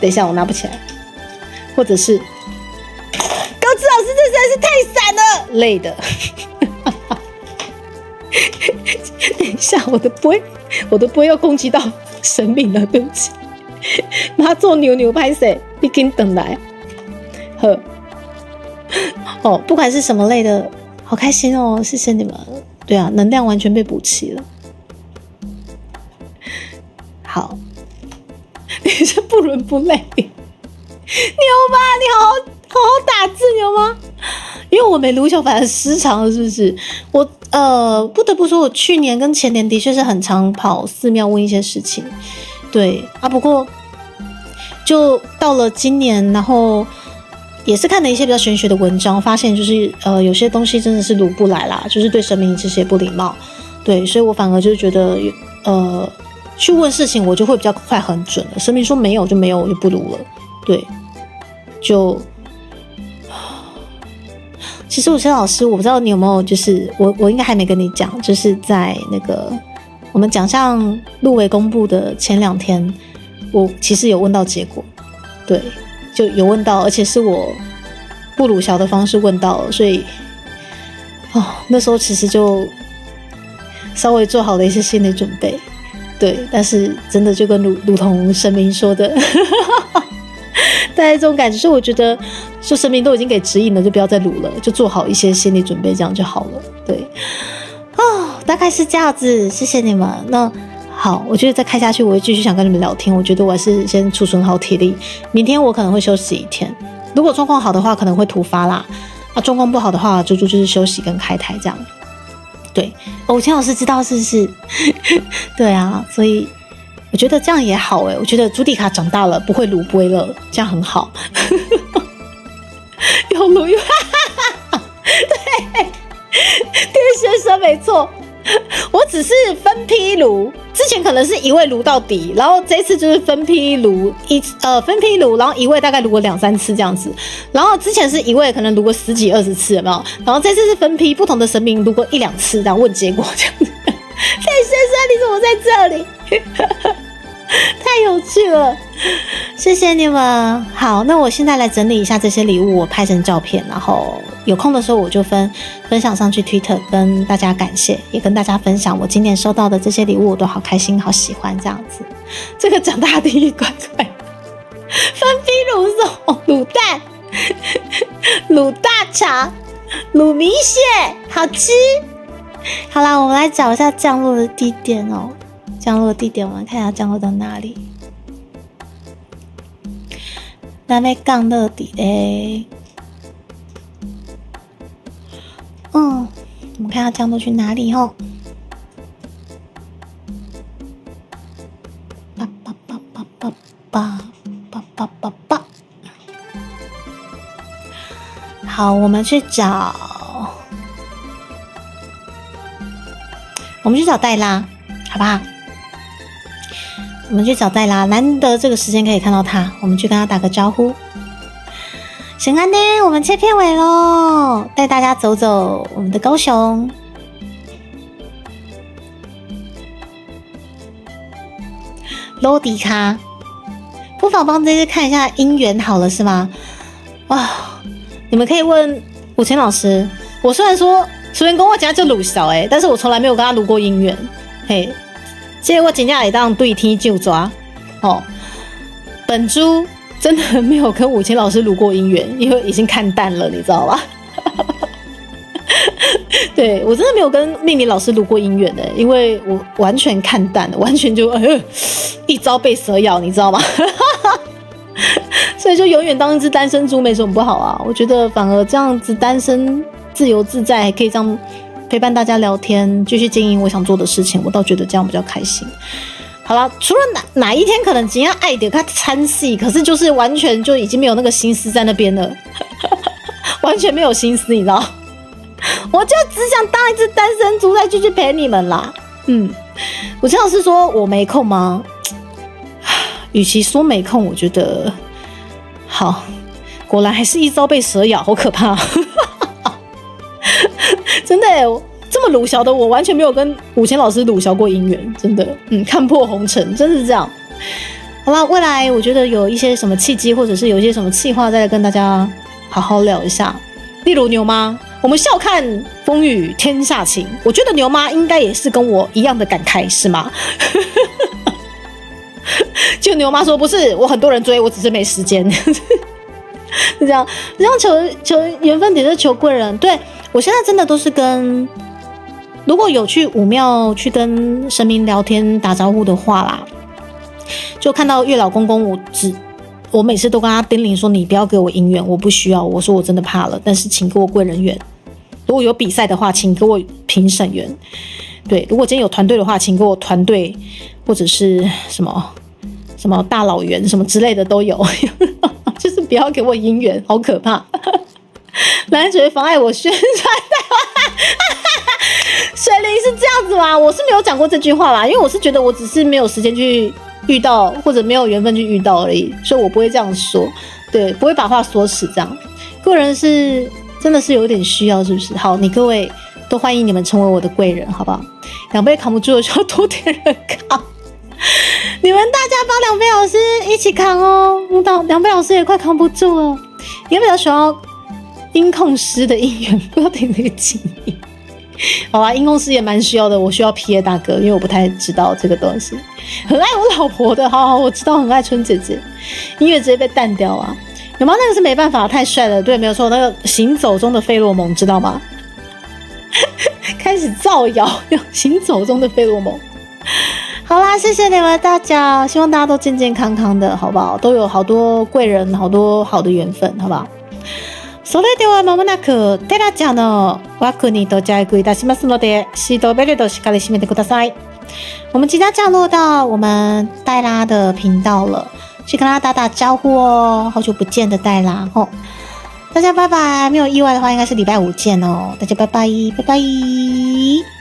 等一下我拿不起来，或者是高志老师这实在是太闪了类的。等一下我的杯要攻击到神明了，对不起，妈做牛牛拍谁？你给你等来，不管是什么类的，好开心哦，谢谢你们。对啊，能量完全被补齐了。好，你是不伦不类，牛吧？你好好打字牛吗？因为我没撸球，反而失常了，是不是？我不得不说，我去年跟前年的确是很常跑寺庙问一些事情，对啊。不过就到了今年，然后也是看了一些比较玄学的文章，发现就是有些东西真的是撸不来啦，就是对神明其实也不礼貌，对，所以我反而就觉得去问事情我就会比较快很准了，神明说没有就没有，我就不撸了，对，就其实吴谦老师，我不知道你有没有，就是我应该还没跟你讲，就是在那个我们奖项入围公布的前2天，我其实有问到结果，对。就有问到，而且是我不鲁小的方式问到了，所以那时候其实就稍微做好了一些心理准备，对，但是真的就跟如同神明说的，大概这种感觉，所以我觉得就神明都已经给指引了，就不要再撸了，就做好一些心理准备，这样就好了，对，大概是这样子，谢谢你们。那好，我觉得再开下去，我会继续想跟你们聊天。我觉得我还是先储存好体力，明天我可能会休息1天。如果状况好的话，可能会突发啦。状况不好的话，猪猪就是休息跟开台这样。对，吴谦老师知道是不是？对啊，所以我觉得这样也好我觉得朱迪卡长大了，不会撸不会乐，这样很好。有撸有对，天先生没错。我只是分批撸，之前可能是一位撸到底，然后这次就是分批撸分批撸，然后一位大概撸过2-3次这样子，然后之前是一位可能撸过10几20次有没有？然后这次是分批不同的神明撸过1-2次，然后问结果这样子。蔡先生，你怎么在这里？太有趣了，谢谢你们。好，那我现在来整理一下这些礼物，我拍成照片，然后有空的时候我就分享上去 Twitter 跟大家感谢，也跟大家分享我今年收到的这些礼物，我都好开心好喜欢这样子。这个长大的一乖乖分批卤肉卤蛋卤大肠卤米血好吃。好啦，我们来找一下降落的地点哦。降落地点，我们看一下降落到哪里。那边降落地嘞，我们看一下降落去哪里吼。吧吧吧吧吧。好，我们去找黛拉，好不好？我们去找黛拉，难得这个时间可以看到她，我们去跟她打个招呼。沈安呢，我们切片尾喽，带大家走走我们的高雄。罗迪卡，不妨帮这次看一下姻缘好了是吗？啊，你们可以问武谦老师，我虽然说跟我讲就鲁小但是我从来没有跟他撸过姻缘，嘿，结果我真正会当对天就抓哦。本猪真的没有跟武谦老师撸过姻缘，因为已经看淡了，你知道吧？对，我真的没有跟命理老师撸过姻缘的，因为我完全看淡了，完全就一朝被蛇咬，你知道吗？所以就永远当一只单身猪没什么不好啊。我觉得反而这样子单身自由自在，还可以这样陪伴大家聊天，继续经营我想做的事情，我倒觉得这样比较开心。好了，除了哪一天可能只要爱的他参戏，可是就是完全就已经没有那个心思在那边了，完全没有心思，你知道？我就只想当一只单身猪再继续陪你们啦。我这样是说我没空吗？与其说没空，我觉得好，果然还是一朝被蛇咬，好可怕。真的这么鲁小的我完全没有跟武谦老师鲁小过姻缘，真的，看破红尘，真是这样。好啦，未来我觉得有一些什么契机，或者是有一些什么企划，再来跟大家好好聊一下。例如牛妈，我们笑看风雨天下晴，我觉得牛妈应该也是跟我一样的感慨，是吗？就牛妈说不是，我很多人追，我只是没时间。是这样，求缘分，也是求贵人。对，我现在真的都是跟，如果有去武庙去跟神明聊天打招呼的话啦，就看到月老公公，我每次都跟他叮咛说，你不要给我姻缘，我不需要。我说我真的怕了，但是请给我贵人缘。如果有比赛的话，请给我评审员。对，如果今天有团队的话，请给我团队，或者是什么大老员什么之类的都有。就是不要给我姻缘，好可怕！蓝觉得妨碍我宣传台湾。水灵是这样子吗？我是没有讲过这句话啦，因为我是觉得我只是没有时间去遇到，或者没有缘分去遇到而已，所以我不会这样说。对，不会把话说死这样。个人是真的是有点需要，是不是？好，你各位都欢迎你们成为我的贵人，好不好？2杯扛不住的就要多点人扛。你们大家帮2杯老师一起扛哦，2杯老师也快扛不住了。你比较喜欢音控师的姻缘，不要听这个建议。好吧，音控师也蛮需要的，我需要 PA 大哥，因为我不太知道这个东西。很爱我老婆的，好，我知道很爱春姐姐，音乐直接被淡掉啊。有吗？那个是没办法，太帅了。对，没有错，那个行走中的费洛蒙，知道吗？开始造谣，行走中的费洛蒙。好啦，谢谢你们大家，希望大家都健健康康的，好不好？都有好多贵人，好多好的缘分，好不好？それではまもなくテラちゃんの枠に到着いたしますので、シートベルトしっかり締めてください。我们即将降落到我们黛拉的频道了，去跟她打打招呼哦，好久不见的黛拉吼，大家拜拜，没有意外的话应该是礼拜5见哦，大家拜拜，拜拜。